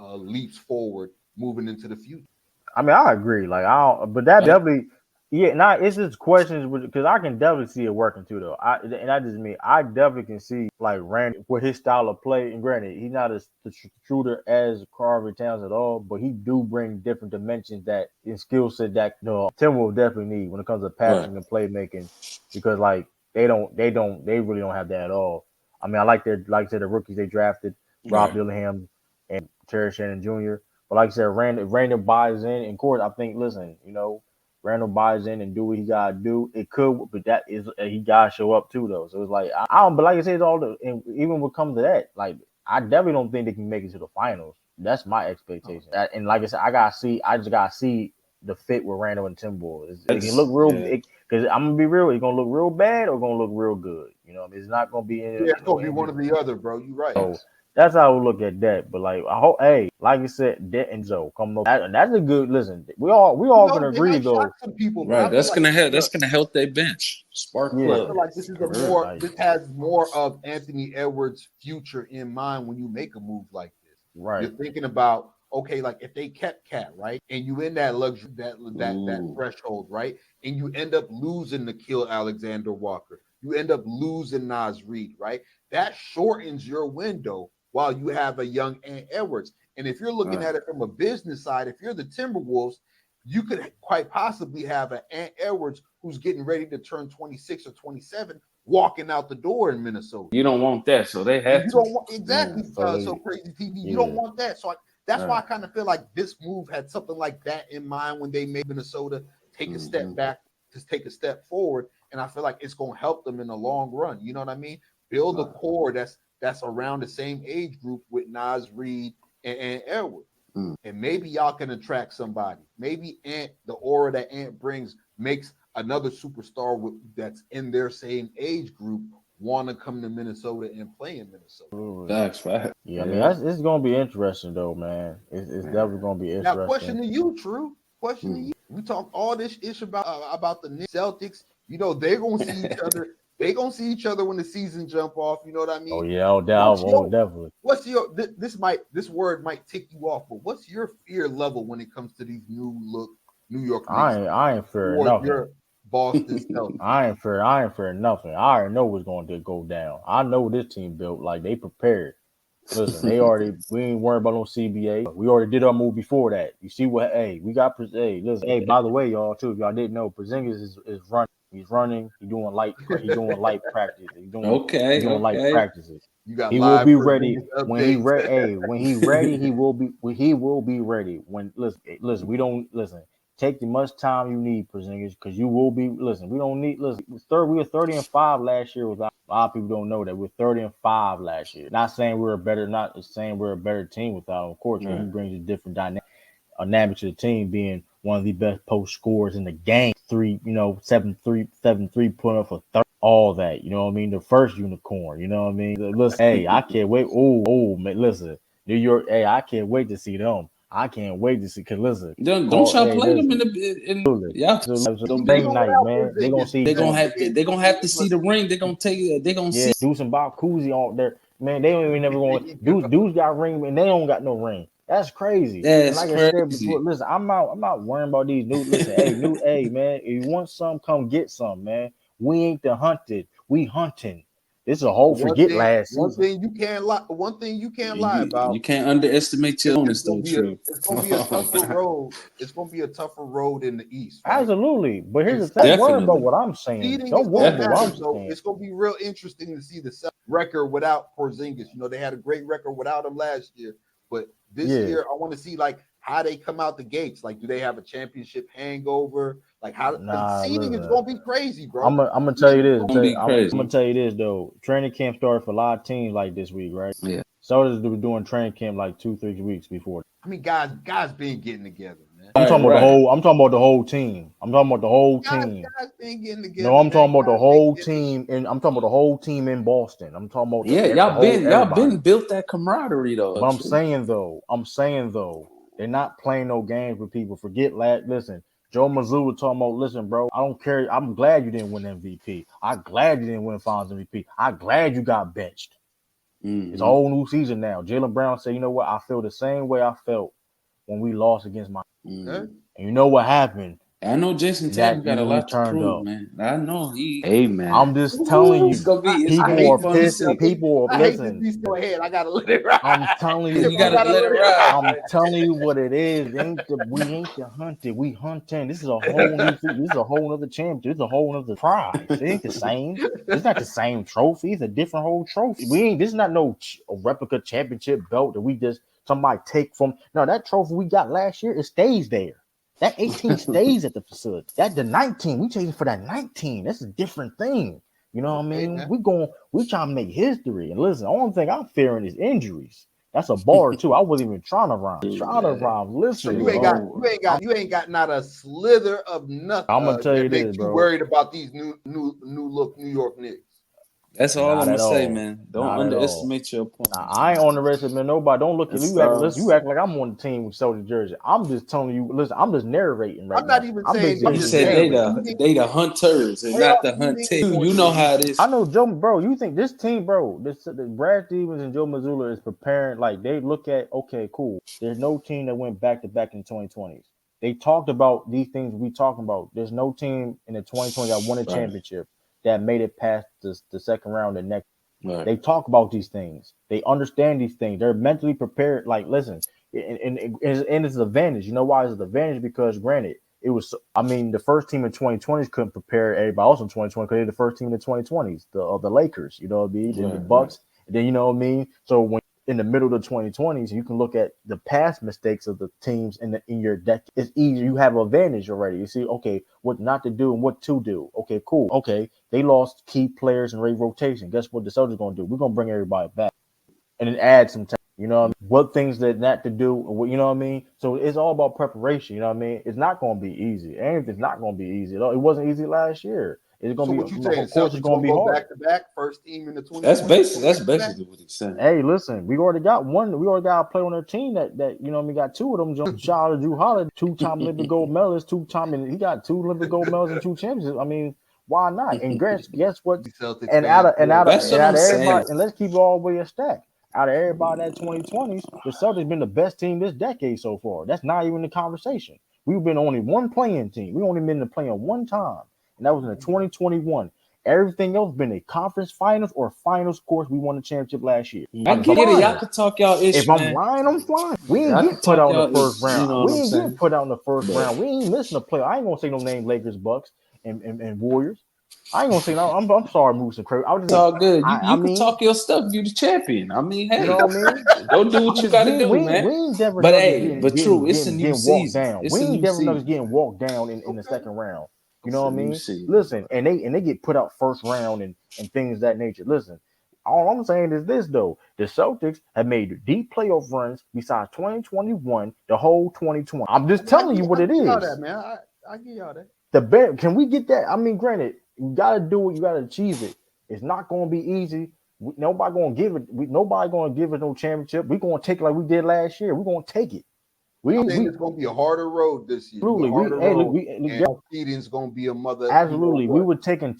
leaps forward moving into the future.
I mean, I agree. Like, but that definitely, it's just questions because I can definitely see it working too, though. I definitely can see like Randy with his style of play. And granted, he's not as the shooter as Karl-Anthony Towns at all, but he do bring different dimensions that in skill set that Tim will definitely need when it comes to passing and playmaking, because like they really don't have that at all. I mean, I said, the rookies they drafted, Rob Dillingham and Terry Shannon Jr. But like I said, Randall buys in. And of course, I think, Randall buys in and do what he got to do. It could, but that is, he got to show up too, though. So it's like, I don't, but like I said, and even when it comes to that, like, I definitely don't think they can make it to the finals. That's my expectation. And like I said, I just got to see the fit with Randall and Timberwolves. It can look real, because I'm going to be real, it's going to look real bad or going to look real good. You know, it's not going to be
it's going to be one or the other, bro. You're right.
So that's how we look at that. But like, I hope, like you said, DiVincenzo come up. That's a good listen. We all gonna agree though.
Some people,
right? That's gonna help. That's gonna help their bench. Spark plug.
I feel like this is this has more of Anthony Edwards' future in mind when you make a move like this.
Right.
You're thinking about, okay, like if they kept Cat, right, and you in that luxury, that threshold, right, and you end up losing Nickeil Alexander-Walker, you end up losing Naz Reid, right? That shortens your window while you have a young Ant Edwards. And if you're looking at it from a business side, if you're the Timberwolves, you could quite possibly have an Ant Edwards who's getting ready to turn 26 or 27 walking out the door in Minnesota.
You don't want that, so they have to.
Don't want, exactly. So Crazy TV, you don't want that. So that's why I kind of feel like this move had something like that in mind when they made Minnesota take a step back to take a step forward. And I feel like it's going to help them in the long run. You know what I mean? Build a core that's around the same age group with Naz Reid and Edwards. And maybe y'all can attract somebody. Maybe the aura that Ant brings makes another superstar that's in their same age group want to come to Minnesota and play in Minnesota.
That's right.
Yeah, I mean, it's going to be interesting, though, man. It's definitely going to be interesting.
Now, question to you, True. Question to you. We talk all this ish about the Knicks, Celtics. You know, they're going to see each other. They're going to see each other when the season jump off. You know what I mean?
Oh, yeah. Definitely.
What's your – this word might tick you off, but what's your fear level when it comes to these new York Knicks?
I ain't fear nothing.
Your Boston Celtics.
I ain't fear nothing. I already know what's going to go down. I know this team built. Like, they prepared. Listen, we ain't worried about no CBA. We already did our move before that. You see what? We got. Listen. By the way, y'all too. If y'all didn't know, Porzingis is running. He's running. He's doing light practice. He's doing light practices.
He
will be ready when he ready. When he ready, he will be ready. When listen, we don't listen. Take the much time you need, Porzingis, because you will be. Listen, we don't need. Listen, we were 30-5 last year. Without a lot of people don't know that we're 30-5 last year. Not saying we're a better team without him. Of course, he brings a different dynamic. dynamic to the team, being one of the best post scorers in the game. 7 3-pointer for 30, all that. You know what I mean? The first unicorn. You know what I mean? Listen, hey, I can't wait. Oh, man, listen, New York. Hey, I can't wait to see them. I can't wait to see. Cause listen,
don't y'all play them in y'all
don't be night, man. They gonna see.
They gonna have to see the ring. They gonna see.
Do some Bob Cousy out there, man. They don't even never going. Dudes got ring and they don't got no ring. That's crazy.
That's
like
crazy.
I said before, listen, I'm not worrying about these dudes. Listen, hey, man, if you want some, come get some, man. We ain't the hunted. We hunting. This is a whole last season.
One thing you can't lie about.
You can't underestimate your opponents, though. True.
It's gonna be a tougher road. It's gonna be a tougher road in the East. Right?
Absolutely. But here's the thing. Don't worry about what I'm saying. Don't worry about what I'm saying.
It's gonna be real interesting to see the Celtics record without Porzingis. You know, they had a great record without him last year, but this year I want to see like how they come out the gates. Like, do they have a championship hangover? Like, how seeding is gonna be crazy, bro.
I'm gonna tell you this. I'm gonna tell you this though. Training camp started for a lot of teams like this week, right?
Yeah.
So they were doing training camp like 2-3 weeks before.
I mean, guys been getting together, man.
I'm talking about the whole team. I'm talking about the whole team.
Guys been getting together.
No, I'm talking about the whole team, and I'm talking about the whole team in Boston. I'm talking about
y'all been built that camaraderie though.
But I'm saying though, they're not playing no games with people. Forget that. Listen, Joe Mazzulla talking about, listen, bro, I don't care. I'm glad you didn't win MVP. I'm glad you didn't win Finals MVP. I'm glad you got benched.
Mm-hmm.
It's a whole new season now. Jaylen Brown said, you know what? I feel the same way I felt when we lost against my.
Mm-hmm.
And you know what happened?
I know Jason Tatum got a lot to prove, man. I know
Hey, man. I'm just telling you. People are pissed. People are listen.
Go ahead. I gotta let it ride.
I'm telling you.
You gotta let it ride.
I'm telling you what it is. We ain't the hunted. We hunting. This is a whole new. This is a whole other championship. This is a whole other prize. It ain't the same. It's not the same trophy. It's a different whole trophy. This is not no replica championship belt that we just somebody take from. No, that trophy we got last year, it stays there. That 18 stays at the facility. That the 19, we chasing for that 19. That's a different thing. You know what I mean? We trying to make history. And listen, the only thing I'm fearing is injuries. That's a bar too. I wasn't even trying to rhyme. Listen,
you ain't got not a slither of nothing.
I'm gonna tell you this, bro.
Worried about these new look New York Knicks.
That's all I'm gonna say, man. Don't underestimate your opponent.
I ain't underestimating nobody. Don't look at you. You act like I'm on the team with Celtics jersey. I'm just telling you. Listen, I'm just narrating right now.
I'm not even saying.
You said they the hunters and not the hunted. You know how it is.
I know, Joe, bro. You think this team, bro? This Brad Stevens and Joe Mazzulla is preparing. Like they look at, okay, cool. There's no team that went back to back in the 2020s. They talked about these things we talking about. There's no team in the 2020 that won a championship that made it past the second round the next. Right. They talk about these things. They understand these things. They're mentally prepared. Like, listen, and it's an advantage. You know why it's an advantage? Because granted, it was. I mean, the first team in 2020s couldn't prepare everybody else in 2020 because they're the first team in the 2020s, the Lakers. You know what I mean? Then the Bucks. And then you know what I mean. So when in the middle of the 2020s, you can look at the past mistakes of the teams in your deck. It's easy. You have an advantage already. You see, okay, what not to do and what to do. Okay, cool. Okay, they lost key players in rotation. Guess what the Celtics going to do? We're going to bring everybody back and then add some time. You know what I mean? What things that not to do, you know what I mean? So it's all about preparation. You know what I mean? It's not going to be easy. And it's not going to be easy at all. It wasn't easy last year. It's going to be, of course, it's going to be hard.
Back to back, first team in the 20.
That's basically what he's saying.
Hey, listen, we already got one. We already got a player on their team that you know what I mean, got two of them. Shout out to Drew Holiday, 2-time Olympic gold medalist, 2-time, and he got 2 Olympic gold medals and 2 championships. I mean, why not? And guess what? And out of everybody, and let's keep it all the way a stack. Out of everybody in that 2020s, the Celtics been the best team this decade so far. That's not even the conversation. We've been only one playing team. We only been in the playing one time, and that was in the 2021. Everything else been a conference finals or finals. Of course, we won the championship last year.
I get it. Y'all can talk y'all issue.
If I'm lying, I'm flying. We ain't get put out in the first round. We ain't get put out in the first round. We ain't missing a play. I ain't gonna say no name Lakers, Bucks, and Warriors. I ain't gonna say no. I'm sorry, Moose and Curry.
It's all good. You can talk your stuff. You the champion. I mean, hey,
you know what I mean?
Go do what you gotta do, man.
We ain't never.
But true, it's a new season.
We ain't never getting walked down in the second round. You know what I mean? Listen, and they get put out first round and things of that nature. Listen, All I'm saying is this, though. The Celtics have made deep playoff runs besides 2021, the whole 2020. I'm just telling you what it is.
That, man. I give y'all that.
Can we get that? I mean, granted, you got to do it. You got to achieve it. It's not going to be easy. Nobody going to give it. Nobody going to give us no championship. We're going to take it like we did last year. We're going to take it.
I think it's going to be a harder road this year.
Absolutely.
Feeding's going to be a mother.
Absolutely. We were taking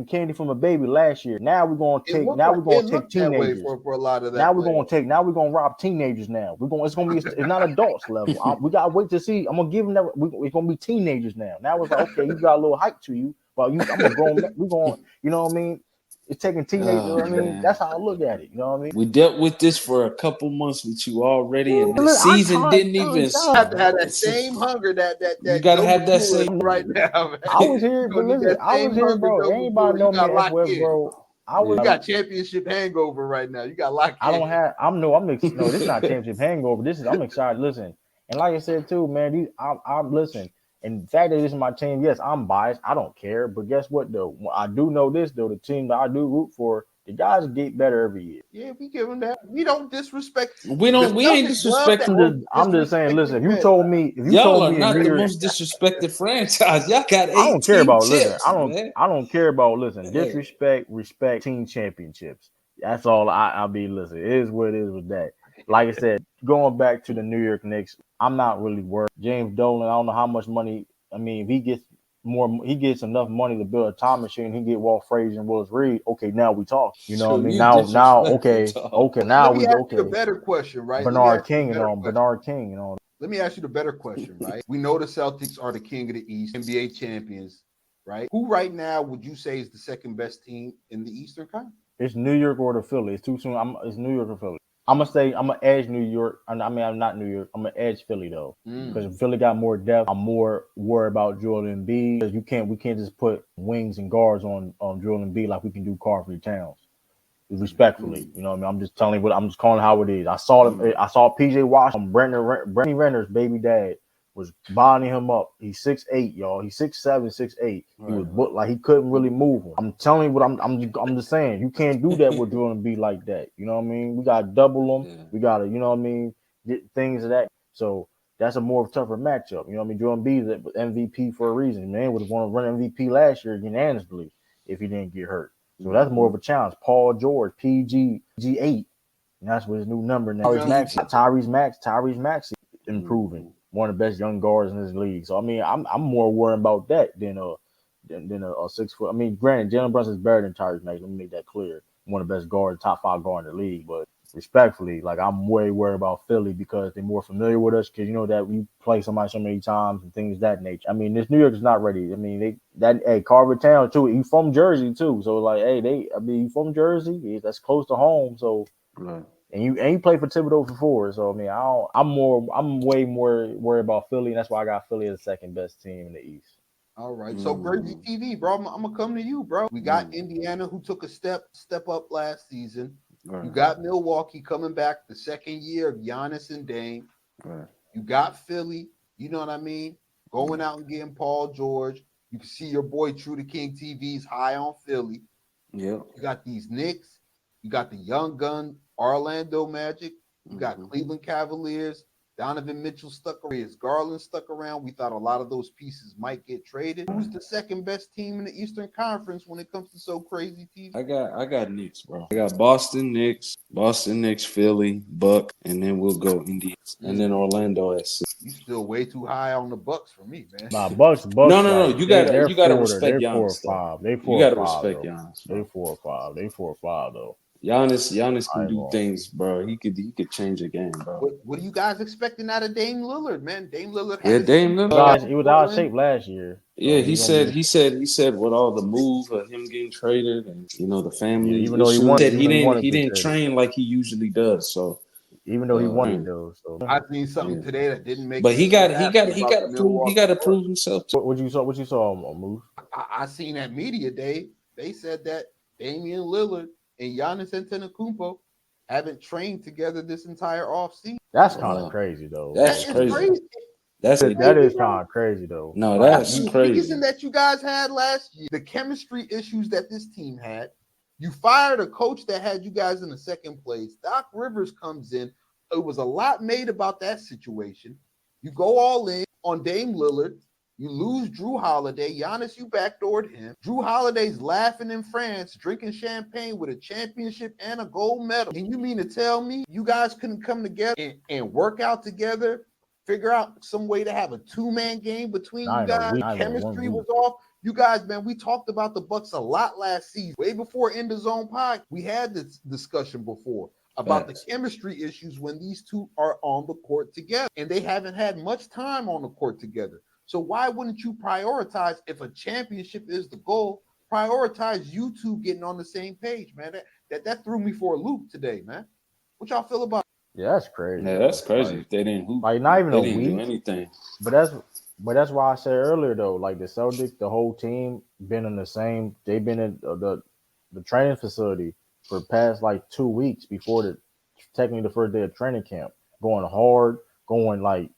candy from a baby last year. Now we're going to take. Now we're going to take teenagers.
For a lot of that.
Now we're going to take. Now we're going to rob teenagers. Now it's going to be. It's not adults level. We got to wait to see. I'm going to give them that. It's going to be teenagers now. Now it's like, okay, you got a little hype to you, but I'm a grown. We're going. You know what I mean? It's taking teenagers. I mean, that's how I look at it. You know what I mean?
We dealt with this for a couple months with you already, and the season didn't even.
You have to have that same hunger that
you gotta have that same
right now. Man.
I was here, but listen, I was here, bro. Anybody know me at FYF, bro?
You got championship hangover right now. You got locked.
I don't have. No, this is not championship hangover. I'm excited. Listen, and like I said too, man. I'm listen. And the fact that this is my team, yes, I'm biased. I don't care. But guess what, though? I do know this, though. The team that I do root for, the guys get better every year.
Yeah, we give them that. We don't disrespect.
We ain't disrespecting.
I'm just saying, listen, if you told me
y'all are not the most disrespected franchise. Y'all got 18
I don't care about
chips,
I don't care about disrespect, respect, team championships. That's all I'll be listening. It is what it is with that. Like I said, going back to the New York Knicks, I'm not really worried. James Dolan, I don't know how much money. I mean, if he gets enough money to build a time machine, he get Walt Frazier and Willis Reed. Okay, now we talk. You know what I mean? Now, okay. Now we okay.
The better question, right?
Bernard King and all.
Let me ask you the better question, right? We know the Celtics are the king of the East, NBA champions, right? Who right now would you say is the second best team in the Eastern Conference?
It's New York or the Philly. It's too soon. It's New York or Philly. I'm gonna edge New York. I mean, I'm not New York. I'm gonna edge Philly though, because if Philly got more depth, I'm more worried about Joel Embiid. Because we can't just put wings and guards on Joel Embiid like we can do Karl-Anthony Towns. Respectfully, you know what I mean. I'm just telling you I'm just calling it how it is. I saw PJ Washington, Brendan Renner's baby dad was bonding him up. He's 6'8", y'all. He's 6'7", 6'8". He was like he couldn't really move him. I'm telling you what I'm just saying. You can't do that with Joel Embiid like that. You know what I mean? We gotta double him. Yeah. We gotta, you know what I mean, get things of that. So that's a more tougher matchup. You know what I mean? Joel Embiid is MVP for a reason. Man would have won MVP last year unanimously if he didn't get hurt. So that's more of a challenge. Paul George, PG, G8. And that's what his new number now. Tyrese Maxey improving. One of the best young guards in this league. So I mean, I'm more worried about that than a 6 foot. I mean, granted, Jalen Brunson is better than Tyrese Maxey. Let me make that clear. One of the best guards, top 5 guard in the league. But respectfully, like I'm way worried about Philly because they're more familiar with us. Because you know that we play somebody so many times and things of that nature. I mean, this New York is not ready. I mean, Carver Town too. He's from Jersey too. So like, he's from Jersey. That's close to home. So. Right. And you play for Thibodeau for 4, so I mean I'm way more worried about Philly, and that's why I got Philly as the second best team in the East.
All right, so Crazy TV, bro, I'm gonna come to you, bro. We got Indiana who took a step up last season. Right. You got Milwaukee coming back the second year of Giannis and Dame. Right. You got Philly, you know what I mean, going out and getting Paul George. You can see your boy True to King TV's high on Philly. Yeah, you got these Knicks. You got the young gun Orlando Magic. You got Cleveland Cavaliers. Donovan Mitchell stuck around. Garland stuck around. We thought a lot of those pieces might get traded. Who's the second best team in the Eastern Conference when it comes to So Crazy TV?
I got Knicks, bro. I got Boston Knicks, Philly, Buck, and then we'll go Indiana, and then Orlando at 6.
You still way too high on the Bucks for me, man.
Nah, Bucks.
No. You gotta respect Giannis.
They're 4 or 5. You gotta respect Giannis. They're 4 or 5. They're 4 or 5 though.
Giannis can do things, bro. He could change a game, bro.
What are you guys expecting out of Dame Lillard, man? Dame Lillard.
He was out of shape last year.
Yeah, he said with all the move of him getting traded and the family.
Even though he
didn't train like he usually does. So
even though he wanted those, so
I seen something today that didn't make.
But he got to prove himself.
What you saw, Moose?
I seen that media day. They said that Damian Lillard and Giannis Antetokounmpo haven't trained together this entire offseason.
That's kind of crazy, though.
That's crazy.
That is kind of crazy, though.
No, that's crazy.
The season that you guys had last year, the chemistry issues that this team had, You fired a coach that had you guys in the second place. Doc Rivers comes in. It was a lot made about that situation. You go all in on Dame Lillard. You lose Drew Holiday. Giannis, you backdoored him. Drew Holiday's laughing in France, drinking champagne with a championship and a gold medal. And you mean to tell me you guys couldn't come together and work out together, figure out some way to have a two-man game between you guys? Chemistry was off. You guys, man, we talked about the Bucks a lot last season. Way before In the Zone Pod, we had this discussion before about the chemistry issues when these two are on the court together. And they haven't had much time on the court together. So why wouldn't you prioritize, if a championship is the goal, prioritize you two getting on the same page, man? That threw me for a loop today, man. What y'all feel about it?
Yeah, that's crazy.
Yeah, that's crazy. Like, they didn't hoop.
Like not even
they
a
didn't
week.
do anything.
But that's why I said earlier though, like the Celtics, the whole team been in the same. They've been in the training facility for the past like 2 weeks before technically the first day of training camp. Going hard, going like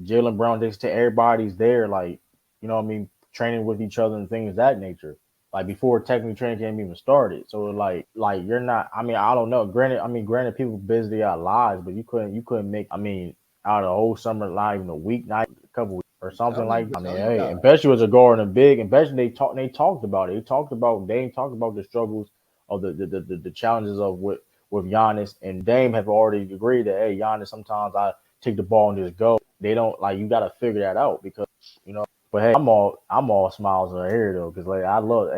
Jaylen Brown, to everybody's there, like, you know what I mean, training with each other and things of that nature. Like before technically training camp even started. So like you're not, I mean, I don't know. Granted people busy their lives, but you couldn't make, I mean, out of the whole summer, not even a week, not a couple weeks or something like that. I mean, hey, especially as a guard and big, especially they talked about it. They talked about the struggles of the challenges of with Giannis, and Dame have already agreed that, hey, Giannis, sometimes I take the ball and just go. They don't, like, you got to figure that out because, you know, but hey, I'm all smiles right here though, because like I love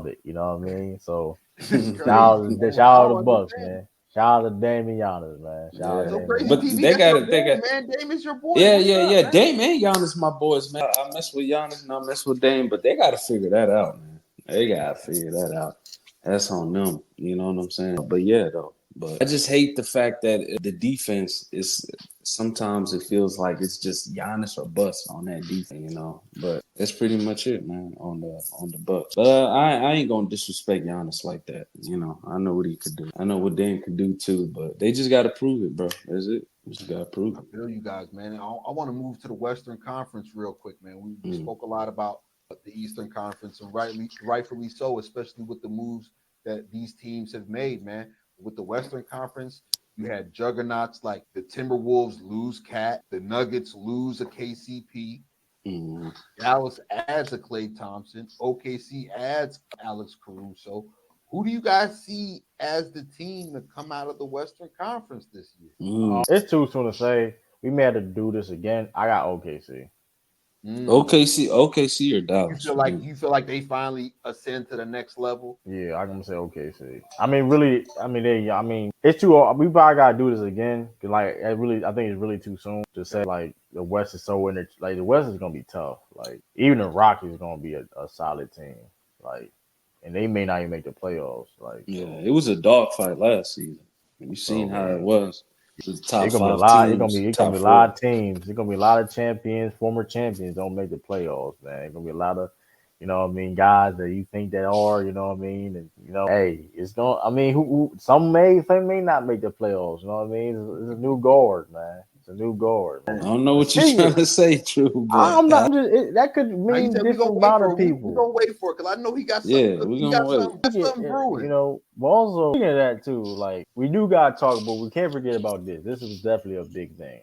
it, you know what I mean? So shout out to the Bucks, man. Shout out to Dame and Giannis, man. Shout out to Dame.
But they got
man. Dame is your boy.
Yeah. Dame and Giannis, my boys, man. I mess with Giannis and I mess with Dame, but they got to figure that out, man. They got to figure that out. That's on them. You know what I'm saying? But yeah, though. But I just hate the fact that the defense is sometimes it feels like it's just Giannis or bust on that defense, you know. But that's pretty much it, man, on the Bucks. But I ain't gonna disrespect Giannis like that. You know, I know what he could do. I know what Dame could do too. But they just got to prove it, bro. That's it. Just got to prove it.
I feel you guys, man. And I want to move to the Western Conference real quick, man. We spoke a lot about the Eastern Conference, and rightfully so, especially with the moves that these teams have made, man. With the Western Conference, you had juggernauts like the Timberwolves lose Cat, the Nuggets lose a KCP, Dallas adds a Klay Thompson, OKC adds Alex Caruso. Who do you guys see as the team to come out of the Western Conference this year?
It's too soon to say. We may have to do this again. I got OKC.
OKC or Dallas?
You feel like they finally ascend to the next level?
Yeah, I'm gonna say OKC. It's too. We probably gotta do this again. Cause like, I think it's really too soon to say like the West is so in it. Like the West is gonna be tough. Like even the Rockies is gonna be a solid team. Like, and they may not even make the playoffs. Like,
it was a dogfight last season. You seen how it was. It's gonna be a
lot of teams. It's gonna be a lot of champions, former champions don't make the playoffs, man. It's gonna be a lot of, you know what I mean, guys that you think that are, you know what I mean, and you know, hey, it's gonna. I mean, some may not make the playoffs. You know what I mean? It's a new guard, man. It's a new guard. Man.
I don't know what you're trying to say, True.
I'm not. That could mean different amount of people.
We're gonna wait for it because I know he got something.
Yeah, we're gonna wait.
Something brewing.
You know, but also speaking of that too, like we do gotta talk, but we can't forget about this. This is definitely a big thing.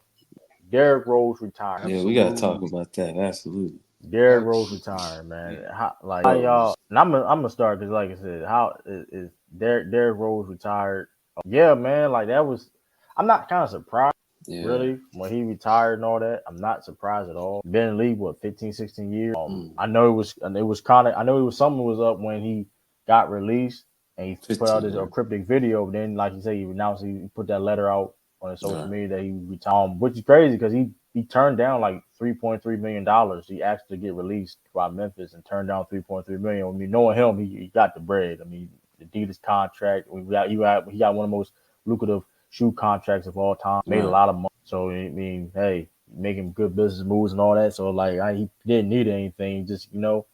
Derrick Rose retired.
Yeah, we gotta talk about that. Absolutely.
Derrick Rose retired, man. How y'all? And I'm gonna start because, like I said, how is Derrick Rose retired? Yeah, man. Like that was. I'm not kind of surprised. Yeah. Really, when he retired and all that, I'm not surprised at all. Been in the league, 15, 16 years. I know it was something was up when he got released and he put out this cryptic video. Then, like you say, he announced he put that letter out on his social media that he retired, which is crazy because he turned down like $3.3 million. He asked to get released by Memphis and turned down $3.3 million. I mean, knowing him, he got the bread. I mean, the Adidas contract. He got one of the most lucrative shoe contracts of all time, made a lot of money. So I mean, hey, making good business moves and all that. So like, he didn't need anything. Just, you know,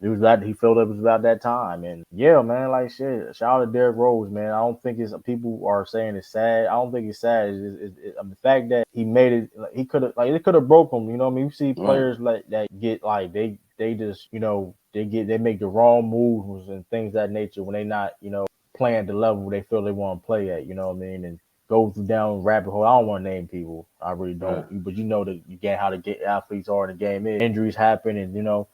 he felt it was about that time. And yeah, man, like shit. Shout out to Derrick Rose, man. I don't think it's people are saying it's sad. I don't think it's sad. The fact that he made it, like, he could have, like, it could have broke him. You know what I mean? You see players like that get like they just, you know, they make the wrong moves and things of that nature when they not, you know, playing at the level they feel they want to play at. You know what I mean? And go down rabbit hole. I don't want to name people. I really don't. But you know that you get how the athletes are in the game. Injuries happen, and you know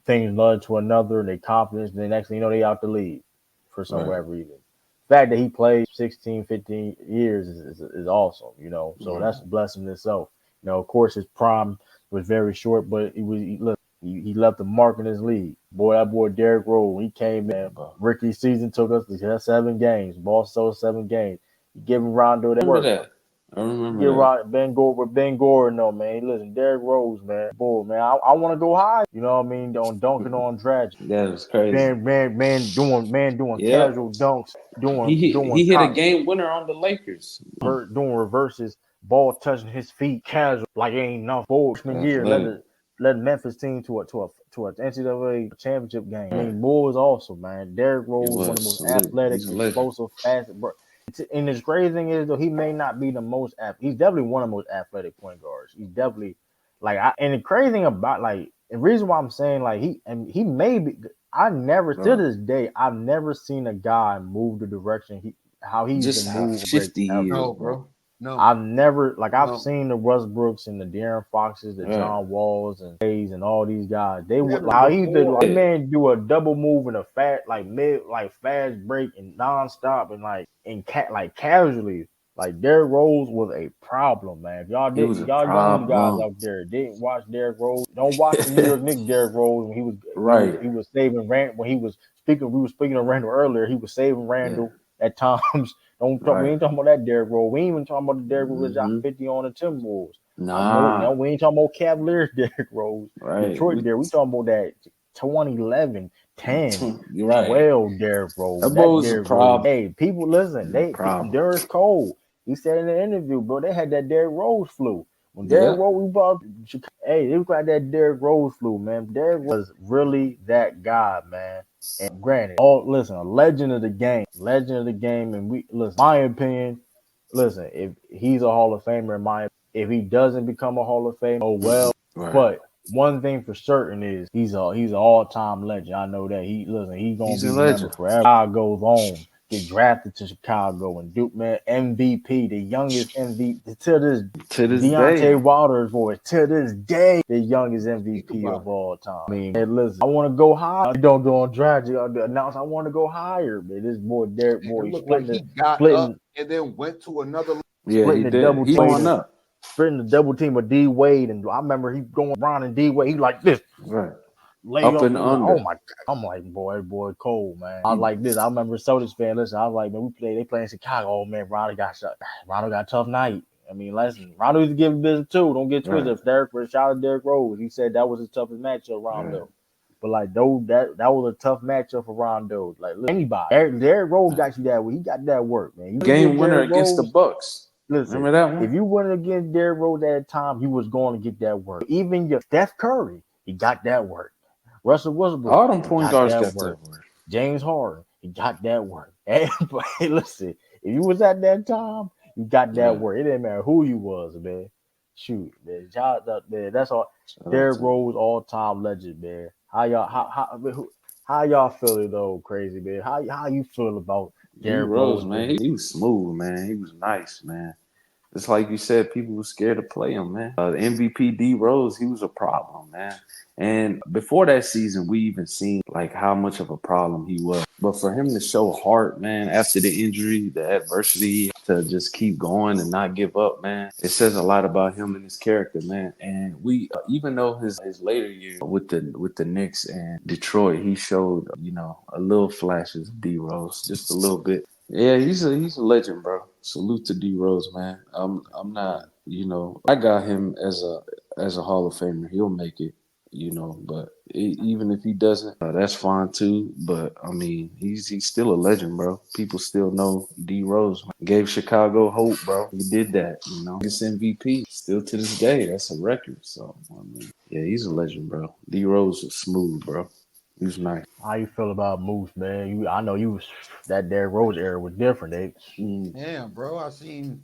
things lead to another. They confidence. And the next thing you know, they out the league for some whatever reason. The fact that he played 16, 15 years is awesome. You know, so that's a blessing in itself. You know, of course, his prime was very short, but he left a mark in his league. Boy, that boy Derrick Rose, when he came in, rookie season took us to 7 games. Boston 7 games. Giving Rondo that work.
I remember that.
Ben Gordon, no, man. Listen, Derrick Rose, man. Boy, man, I want to go high. You know what I mean? On dunking on Dragic.
That was crazy.
Man doing casual dunks.
He hit a game winner on the Lakers.
Doing reverses, ball touching his feet, casual, like it ain't enough. Freshman year, led Memphis team to a NCAA championship game. I mean, boy was awesome, man. Derrick Rose, one of the most athletic, explosive, fast. And the crazy thing is, though, he may not be the most he's definitely one of the most athletic point guards. He's definitely and the crazy thing about the reason why I'm saying he may be. To this day, I've never seen a guy move the direction how he
just
can move.
50 years,
no, bro. No,
I've never I've seen the Westbrooks and the De'Aaron Foxes, the John Walls and Hayes and all these guys. They would man do a double move and a fast fast break and nonstop and casually. Like Derrick Rose was a problem, man. If y'all young guys out there didn't watch Derrick Rose, don't watch the New York Knicks Derrick Rose when he was saving Randle when he was speaking. We were speaking of Randle earlier. He was saving Randle at times. We ain't talking about that Derrick Rose. We ain't even talking about the Derrick Rose that got 50 on the Timberwolves. No, we ain't talking about Cavaliers Derrick Rose. Detroit Derrick. We talking about that 2011, 10, 12 Derrick Rose.
That was a problem.
Hey, people listen. Darius Cole. He said in the interview, bro, they had that Derrick Rose flu. When Derrick Rose, we bought, they got that Derrick Rose flu, man. Derrick was really that guy, man. And granted, a legend of the game, and my opinion, if he's a Hall of Famer, if he doesn't become a Hall of Famer, oh well. But one thing for certain is he's an all-time legend. I know that he's gonna be a legend forever. God goes on. Get drafted to Chicago and Duke, man, MVP, the youngest MVP to this Deontay
day.
Wilder's voice, to this day, the youngest MVP of all time. I mean, listen, I want to go higher. Don't go on Dragic. I announce I want to go higher, man. This boy Derrick,
he got up and then went to another.
Yeah, he did. He going up.
Splitting the double team with D Wade, and I remember he going around and D Wade. He like this.
Right.
Up and under. Oh my God! I'm like, boy, cold, man. I was like this. I remember Celtics fan. Listen, I was like, man, they play in Chicago. Oh man, Rondo got shot. Rondo got a tough night. I mean, listen, Rondo used to give him business too. Don't get twisted. Shout out to Derrick Rose. He said that was his toughest matchup, Rondo. But that was a tough matchup for Rondo. Like anybody, Derrick Rose got you that way. He got that work, man.
Game winner against the Bucks.
Listen,
remember that one?
If you went against Derrick Rose at that time, he was going to get that work. Even your Steph Curry, he got that work. Russell Westbrook,
all them point guards got that work.
James Harden, he got that work. Hey, listen, if you was at that time, you got that work. It didn't matter who you was, man. Shoot, man. Shout out, man. That's all. Derrick Rose, all-time legend, man. How y'all feel it though, crazy man? How you feel about Derrick Rose,
man? He was smooth, man. He was nice, man. It's like you said, people were scared to play him, man. The MVP D Rose, he was a problem, man. And before that season, we even seen like how much of a problem he was. But for him to show heart, man, after the injury, the adversity, to just keep going and not give up, man, it says a lot about him and his character, man. And we, even though his later years with the Knicks and Detroit, he showed, a little flashes of D Rose, just a little bit. Yeah, he's a legend, bro. Salute to D Rose, man. I'm not, I got him as a Hall of Famer. He'll make it. But even if he doesn't, that's fine too. But I mean, he's still a legend, bro. People still know D Rose. Gave Chicago hope, bro. He did that, This MVP still to this day. That's a record. So I mean, yeah, he's a legend, bro. D Rose is smooth, bro. He was nice.
How you feel about Moose, man? I know you was that Derrick Rose era was different.
Damn, bro. I seen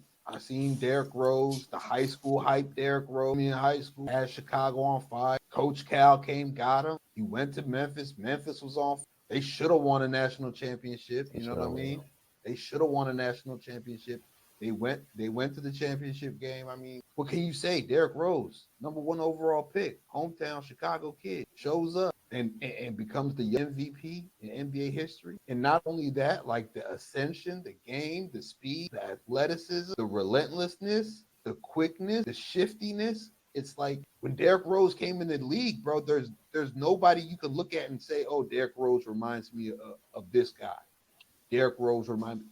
Derrick Rose, the high school hype Derrick Rose in high school, had Chicago on fire. Coach Cal came, got him. He went to Memphis. Memphis was on fire. They should have won a national championship. You know what I mean? They should have won a national championship. They went to the championship game. I mean, what can you say? Derrick Rose, #1 overall pick, hometown Chicago kid, shows up and becomes the MVP in NBA history. And not only that, like the ascension, the game, the speed, the athleticism, the relentlessness, the quickness, the shiftiness. It's like when Derrick Rose came in the league, bro, there's nobody you could look at and say, oh, Derrick Rose reminds me of this guy. Derrick Rose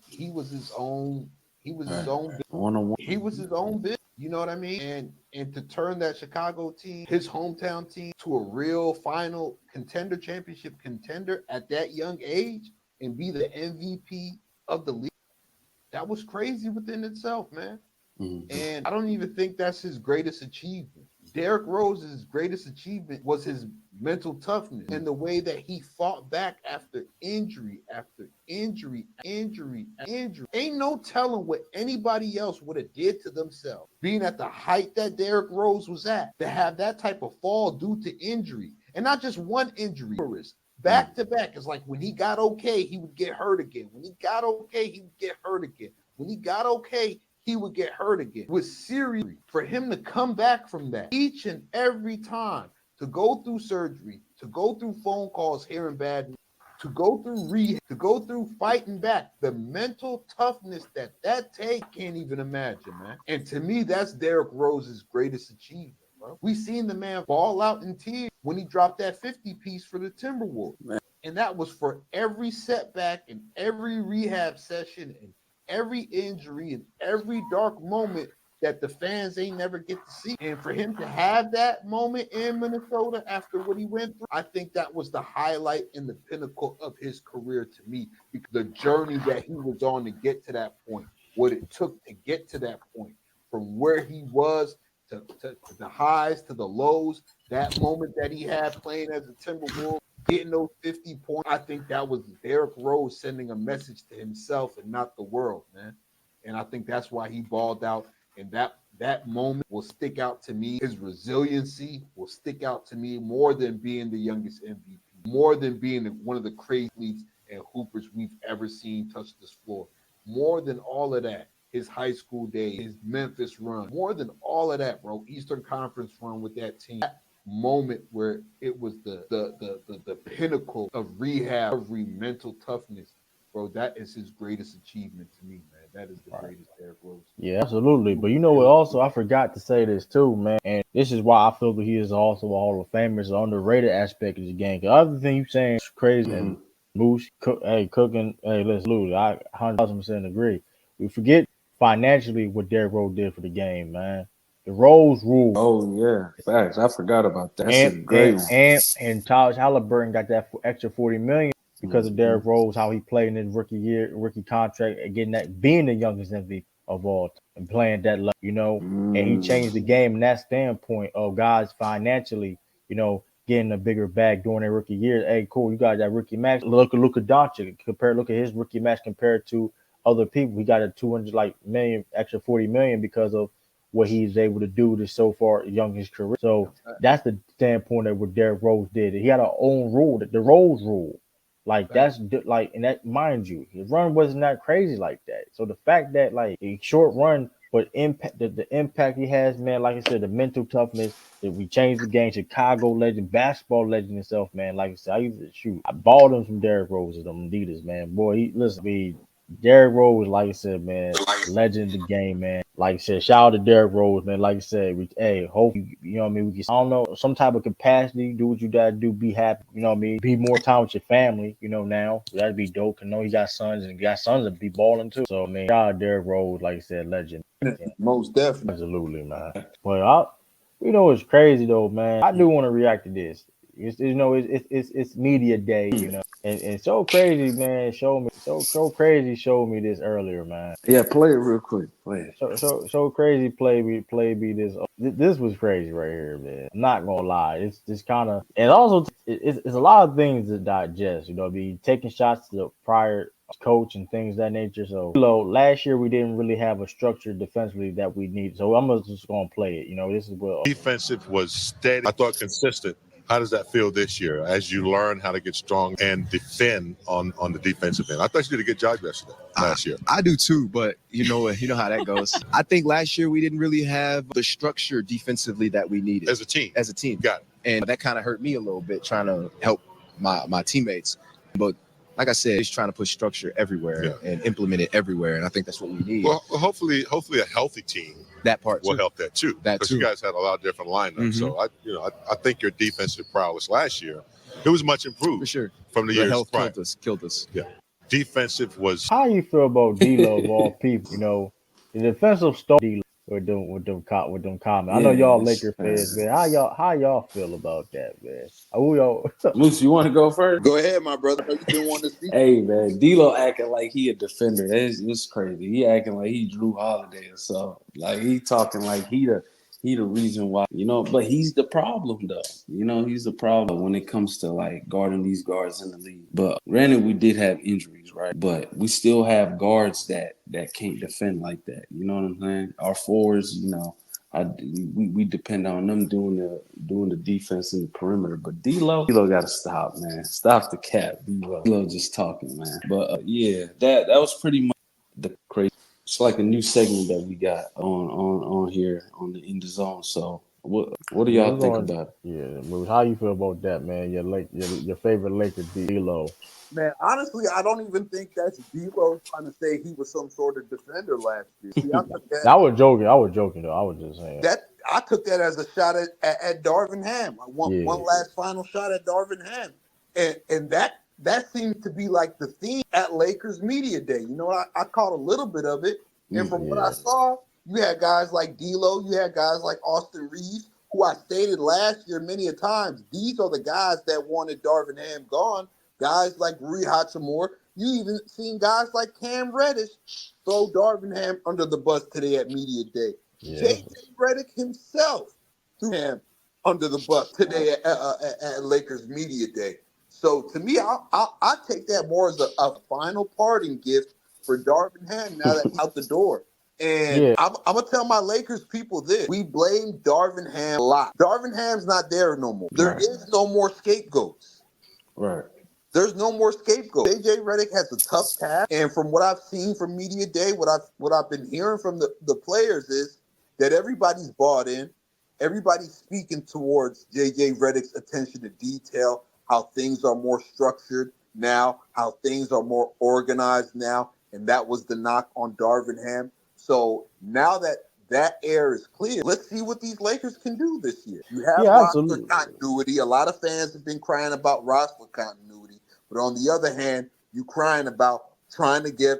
he was his own. He was his own. He was his own business. You know what I mean? And to turn that Chicago team, his hometown team, to a real final contender, championship contender at that young age, and be the MVP of the league, that was crazy within itself, man. Mm-hmm. And I don't even think that's his greatest achievement. Derrick Rose's greatest achievement was his mental toughness and the way that he fought back after injury after injury. Ain't no telling what anybody else would have did to themselves. Being at the height that Derrick Rose was at, to have that type of fall due to injury, and not just one injury, back to back. It's like when he got okay, he would get hurt again. When he got okay, he would get hurt again. When he got okay, he would get hurt again. With serious, for him to come back from that each and every time, to go through surgery, to go through phone calls hearing bad news, to go through rehab, to go through fighting back, the mental toughness that take, can't even imagine, man. And to me, that's Derrick Rose's greatest achievement, bro. We seen the man ball out in tears when he dropped that 50-piece for the Timberwolves. Man. And that was for every setback and every rehab session and every injury and every dark moment that the fans ain't never get to see. And for him to have that moment in Minnesota after what he went through, I think that was the highlight and the pinnacle of his career to me. Because the journey that he was on to get to that point, what it took to get to that point, from where he was to the highs, to the lows, that moment that he had playing as a Timberwolves, getting those 50 points, I think that was Derrick Rose sending a message to himself and not the world, man. And I think that's why he balled out. And that moment will stick out to me. His resiliency will stick out to me more than being the youngest MVP, more than being one of the craziest and hoopers we've ever seen touch this floor. More than all of that, his high school days, his Memphis run, more than all of that, bro, Eastern Conference run with that team. That moment where it was the pinnacle of rehab, of mental toughness, bro, that is his greatest achievement to me, man. That is the greatest Derrick Rose.
Yeah, absolutely. But you know what? Also, I forgot to say this too, man. And this is why I feel that he is also a Hall of Famer. It's an underrated aspect of the game. The other thing you saying is crazy. And Moose, cooking. Hey, let's lose. I 100% agree. We forget financially what Derrick Rose did for the game, man. The Rose rule.
Oh yeah, facts. I forgot about that. That's a great one.
And Taj Halliburton got that extra $40 million. Because of Derrick Rose, how he played in his rookie contract, and getting that, being the youngest MVP of all time, and playing that level, you know, and he changed the game in that standpoint of guys financially, you know, getting a bigger bag during their rookie years. Hey, cool, you got that rookie max. Look at Donte. Look at his rookie max compared to other people. He got a 200 million, extra $40 million because of what he's able to do to so far young his career. So that's the standpoint of what Derrick Rose did. He had an own rule, the Rose rule. Like that's like, and that, mind you, his run wasn't that crazy like that. So the fact that like a short run, but impact the impact he has, man, like I said, the mental toughness that we changed the game, Chicago legend, basketball legend himself, man. Like I said, I used to shoot. I bought him from Derrick Rose, them Adidas, man. Boy, Derrick Rose, like I said, man, legend of the game, man. Like I said, shout out to Derrick Rose, man. Like I said, hopefully, you know what I mean, we can, I don't know, some type of capacity, do what you gotta do, be happy, you know what I mean, be more time with your family, you know, now. That'd be dope. I know you got sons, and you got sons that be balling too. So, I mean, shout out to Derrick Rose, like I said, legend.
Yeah. Most definitely.
Absolutely, man. But you know, it's crazy though, man. I do want to react to this. It's media day, you know. And so crazy, man. Showed me so crazy. Showed me this earlier, man.
Yeah, play it real quick. Play it.
So crazy. Play me this. This was crazy right here, man. I'm not gonna lie. It's just kind of, and also it's a lot of things to digest. You know, be taking shots to the prior coach and things of that nature. So, last year we didn't really have a structure defensively that we need. So I'm just gonna play it. You know, this is what
defensive was steady. I thought consistent. How does that feel this year as you learn how to get strong and defend on the defensive end? I thought you did a good job last year.
I do too, but you know how that goes. I think last year we didn't really have the structure defensively that we needed
As a team.
Got it. And that kind of hurt me a little bit trying to help my teammates. But like I said, he's trying to put structure everywhere and implement it everywhere, and I think that's what we need.
Well, hopefully a healthy team
that part
will help that too. Because you guys had a lot of different lineups. So I think your defensive prowess last year, it was much improved
for sure
from the years
health
prior.
killed us.
Yeah, defensive was.
How you feel about D-Lo of all people? You know, the defensive star D-Lo with them comments. I know y'all Lakers fans, man. How y'all feel about that, man? Who y'all?
Moose, you want to go first?
Go ahead, my brother. You been wanting to speak.
Hey man, D'Lo acting like he a defender. It's crazy. He acting like he Drew Holiday or something. Like he talking like he the reason why, but he's the problem though. He's the problem when it comes to like guarding these guards in the league. But granted, we did have injuries, right? But we still have guards that can't defend like that. You know what I'm saying? Our forwards, we depend on them doing the defense in the perimeter. But D'Lo got to stop, man. Stop the cap, D'Lo just talking, man. But that was pretty much the crazy. It's like a new segment that we got on here on the In the Zone. So what do y'all think about it?
Yeah, how you feel about that, man? Your favorite Laker D-Lo.
Man, honestly, I don't even think that's D-Lo trying to say he was some sort of defender last year. See,
I was joking though. I was just saying
that I took that as a shot at Darvin Ham. I want one last final shot at Darvin Ham, and that seemed to be like the theme at Lakers Media Day. I caught a little bit of it, and from what I saw, you had guys like D'Lo, you had guys like Austin Reeves, who I stated last year many a times. These are the guys that wanted Darvin Ham gone. Guys like Rui Hachimura. You even seen guys like Cam Reddish throw Darvin Ham under the bus today at Media Day. JJ Redick himself threw him under the bus today at Lakers Media Day. So to me, I take that more as a final parting gift for Darvin Ham now that's out the door. And I'm going to tell my Lakers people this. We blame Darvin Ham a lot. Darvin Ham's not there no more. There is no more scapegoats.
Right.
There's no more scapegoat. JJ Redick has a tough task, and from what I've seen from Media Day, what I've been hearing from the players is that everybody's bought in. Everybody's speaking towards JJ Redick's attention to detail, how things are more structured now, how things are more organized now, and that was the knock on Darvin Ham. So now that air is clear, let's see what these Lakers can do this year. You have roster continuity. A lot of fans have been crying about roster continuity. But on the other hand, you crying about trying to get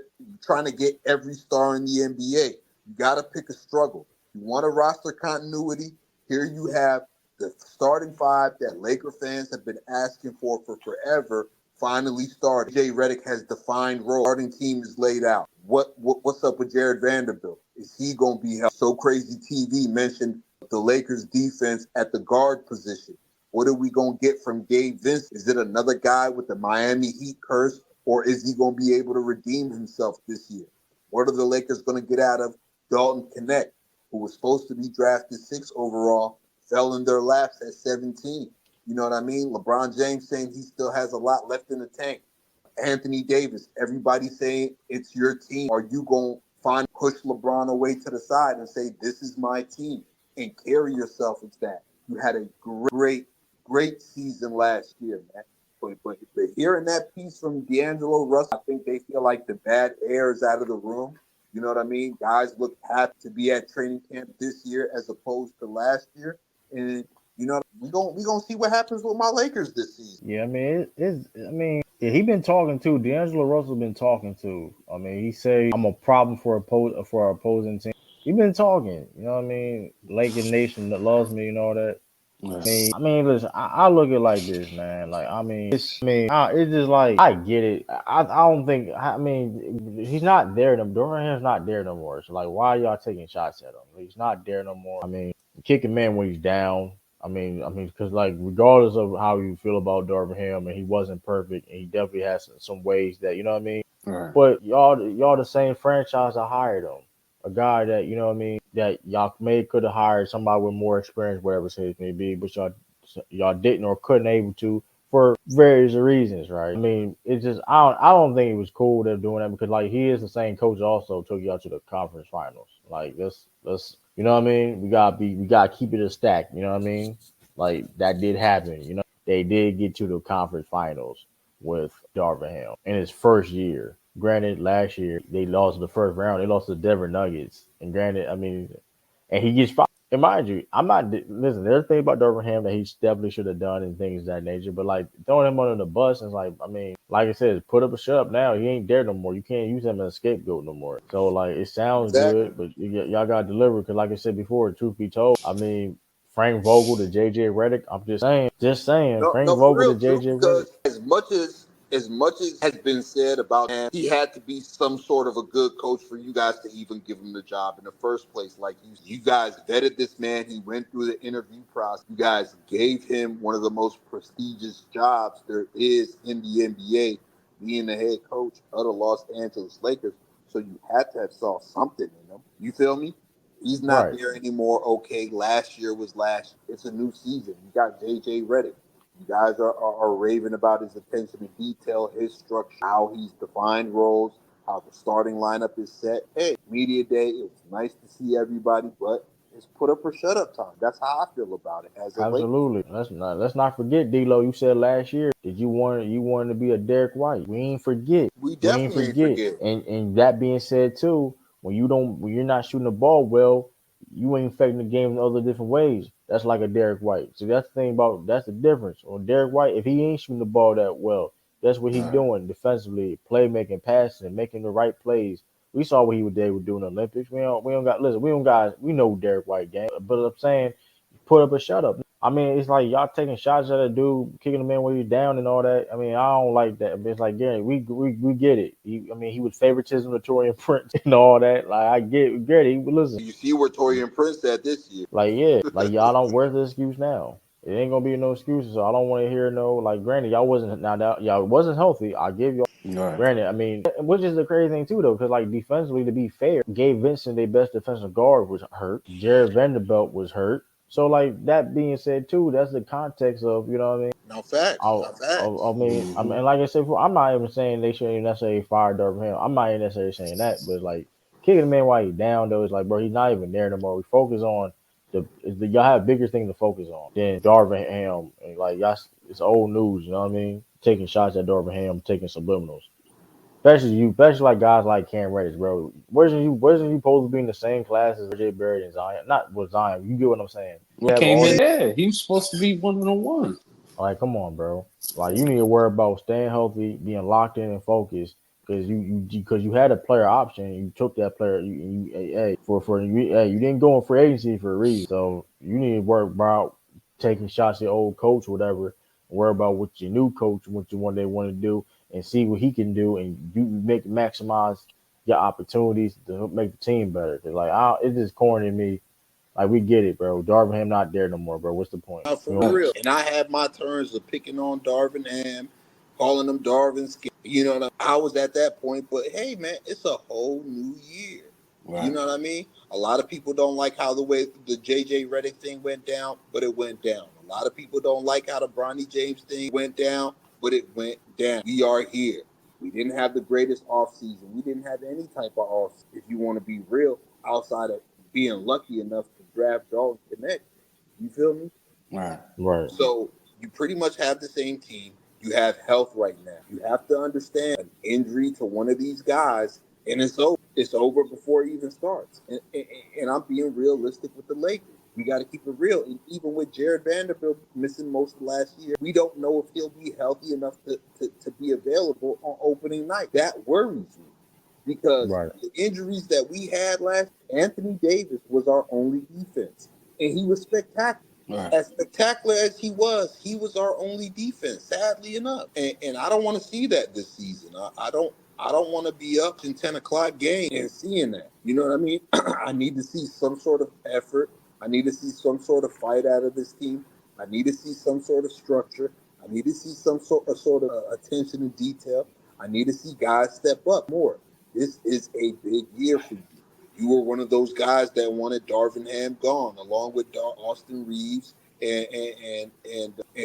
every star in the NBA. You got to pick a struggle. You want a roster continuity. Here you have the starting five that Laker fans have been asking for forever. Finally started. Jay Redick has defined role. Starting team is laid out. What's up with Jared Vanderbilt? Is he going to be held? So Crazy TV mentioned the Lakers defense at the guard position. What are we going to get from Gabe Vincent? Is it another guy with the Miami Heat curse, or is he going to be able to redeem himself this year? What are the Lakers going to get out of Dalton Knecht, who was supposed to be drafted 6th overall, fell in their laps at 17? You know what I mean? LeBron James saying he still has a lot left in the tank. Anthony Davis, everybody saying it's your team. Are you going to push LeBron away to the side and say, this is my team, and carry yourself as that? You had a great season last year, man. But hearing that piece from D'Angelo Russell, I think they feel like the bad air is out of the room. You know what I mean? Guys look happy to be at training camp this year as opposed to last year. And, we're gonna see what happens with my Lakers this season.
Yeah, I mean, he been talking too. D'Angelo Russell been talking too. I mean, he say I'm a problem for our opposing team. He been talking. You know what I mean? Laker Nation that loves me and all that. Listen, I look at it like this, man. Like, it's just like I get it. I don't think. He's not there. Durham's not there no more. So, like, why are y'all taking shots at him? He's not there no more. Kick a man when he's down. Because like, regardless of how you feel about Darvin and he wasn't perfect, and he definitely has some ways that
Right.
But y'all the same franchise that hired him, a guy that that y'all may could have hired somebody with more experience, whatever the case may be, but y'all didn't or couldn't able to for various reasons, right? It's just I don't think it was cool they're doing that because like he is the same coach also took y'all to the conference finals. Like let's we gotta keep it a stack. Like that did happen. They did get to the conference finals with Darvin Ham in his first year. Granted, last year they lost the first round. They lost to the Denver Nuggets. And granted, and he gets fired. And mind you, I'm not listen. There's a thing about Darvin Ham that he definitely should have done and things of that nature. But like throwing him under the bus is like, like I said, put up a shut up now. He ain't there no more. You can't use him as a scapegoat no more. So like it sounds good, but y'all got to deliver because like I said before, truth be told, Frank Vogel to JJ Redick. I'm just saying, Frank
No, for
Vogel to
real too,
JJ Redick.
because as much as has been said about him, he had to be some sort of a good coach for you guys to even give him the job in the first place. Like you guys vetted this man. He went through the interview process. You guys gave him one of the most prestigious jobs there is in the NBA, being the head coach of the Los Angeles Lakers. So you had to have saw something in him. You feel me? He's not
Right.
there anymore. Okay, last year was last year. It's a new season. You got JJ Redick. You guys are raving about his attention to detail, his structure, how he's defined roles, how the starting lineup is set. Hey, media day, it was nice to see everybody, but it's put up or shut up time. That's how I feel about it as a Lakers.
Absolutely. Let's not forget, D-Lo, you said last year that you wanted to be a Derrick White. We ain't forget.
We definitely ain't forget.
And that being said too, when you're not shooting the ball well, you ain't affecting the game in other different ways. That's like a Derrick White. So that's the difference. On Derrick White, if he ain't shooting the ball that well, that's what he's doing defensively, playmaking, passing, making the right plays. We saw what he was there with doing the Olympics. We know Derrick White game. But I'm saying put up a shut up. It's like y'all taking shots at a dude, kicking him in when he's down and all that. I don't like that. But it's like, Gary, we get it. He was favoritism to Torian Prince and all that. Like, I get it. But listen.
You see where Torian Prince at this year.
Like, yeah. Like, y'all don't worth the excuse now. It ain't going to be no excuses. So I don't want to hear granted, y'all wasn't healthy. I give y'all.
Right.
Granted, which is the crazy thing, too, though, because, like, defensively, to be fair, Gabe Vincent, their best defensive guard, was hurt. Jared Vanderbilt was hurt. So, like, that being said, too, that's the context of, you know what I mean?
No facts.
Like I said before, I'm not even saying they shouldn't necessarily fire Darvin Ham. I'm not even necessarily saying that, but, like, kicking the man while he's down, though, it's like, bro, he's not even there no more. We focus on y'all have bigger things to focus on than Darvin Ham. And, like, y'all, it's old news, you know what I mean? Taking shots at Darvin Ham, taking subliminals. Especially like guys like Cam Reddish, bro. Wasn't you supposed to be in the same class as Jay Barrett and Zion? Not with Zion. You get what I'm saying?
He was supposed to be one of the ones.
Like, come on, bro. Like, you need to worry about staying healthy, being locked in and focused. Because you had a player option, you took that player. You didn't go in free agency for a reason. So you need to worry about taking shots at your old coach, or whatever. Worry about what your new coach, what you want they want to do, and see what he can do, and you maximize your opportunities to make the team better. Cause like it's just corny to me. Like, we get it, bro. Darvin Ham not there no more, bro. What's the point?
For real. And I had my turns of picking on Darvin Ham, calling him Darvin. You know what I mean? I was at that point, but hey, man, it's a whole new year. Right. You know what I mean? A lot of people don't like how the way the JJ Redick thing went down, but it went down. A lot of people don't like how the Bronny James thing went down, but it went down. We are here. We didn't have the greatest offseason. We didn't have any type of off, if you want to be real, outside of being lucky enough to draft Dalton Connect. You feel me?
Right.
So you pretty much have the same team. You have health right now. You have to understand an injury to one of these guys, and it's over. It's over before it even starts. And I'm being realistic with the Lakers. We got to keep it real. And even with Jared Vanderbilt missing most of last year, we don't know if he'll be healthy enough to be available on opening night. That worries me. Because the injuries that we had last, Anthony Davis was our only defense. And he was spectacular.
Right.
As spectacular as he was our only defense, sadly enough. And I don't want to see that this season. I don't want to be up in 10 o'clock game and seeing that. You know what I mean? I need to see some sort of effort. I need to see some sort of fight out of this team. I need to see some sort of structure. I need to see some sort of attention to detail. I need to see guys step up more. This is a big year for you. You were one of those guys that wanted Darvin Ham gone, along with Austin Reeves and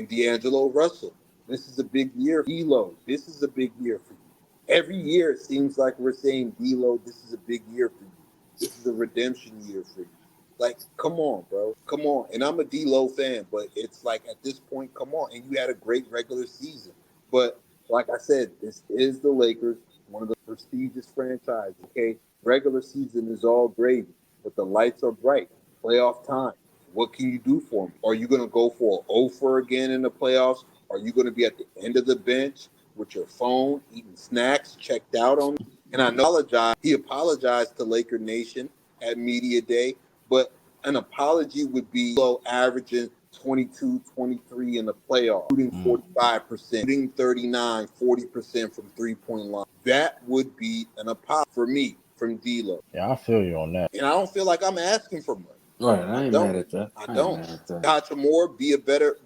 D'Angelo Russell. This is a big year for D'Lo. This is a big year for you. Every year it seems like we're saying, D'Lo, this is a big year for you. This is a redemption year for you. Like, come on, bro. Come on. And I'm a D'Lo fan, but it's like at this point, come on. And you had a great regular season. But like I said, this is the Lakers, one of the prestigious franchises, okay? Regular season is all gravy, but the lights are bright. Playoff time. What can you do for them? Are you going to go for an offer again in the playoffs? Are you going to be at the end of the bench with your phone, eating snacks, checked out on? And I know he apologized to Laker Nation at Media Day, but an apology would be low, averaging 22, 23 in the playoffs, shooting 45%, shooting 39, 40% from three-point line. That would be an apology for me from D'Lo.
Yeah, I feel you on that.
And I don't feel like I'm asking for much.
Right, I ain't mad at that.
I don't. Gotcha more, be a better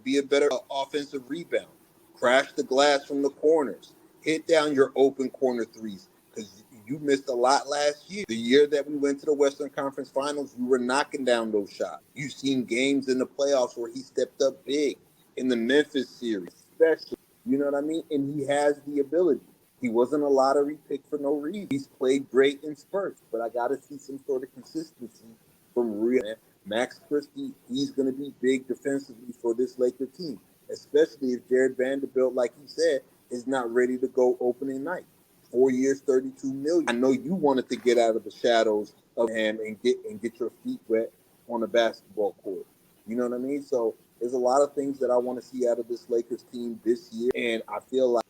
offensive rebound. Crash the glass from the corners. Hit down your open corner threes. Because you missed a lot last year. The year that we went to the Western Conference Finals, you were knocking down those shots. You've seen games in the playoffs where he stepped up big. In the Memphis series, especially. You know what I mean? And he has the ability. He wasn't a lottery pick for no reason. He's played great in spurts, but I got to see some sort of consistency from real. Max Christie, he's going to be big defensively for this Laker team, especially if Jared Vanderbilt, like he said, is not ready to go opening night. 4 years, $32 million. I know you wanted to get out of the shadows of him and get your feet wet on the basketball court. You know what I mean? So there's a lot of things that I want to see out of this Lakers team this year, and I feel like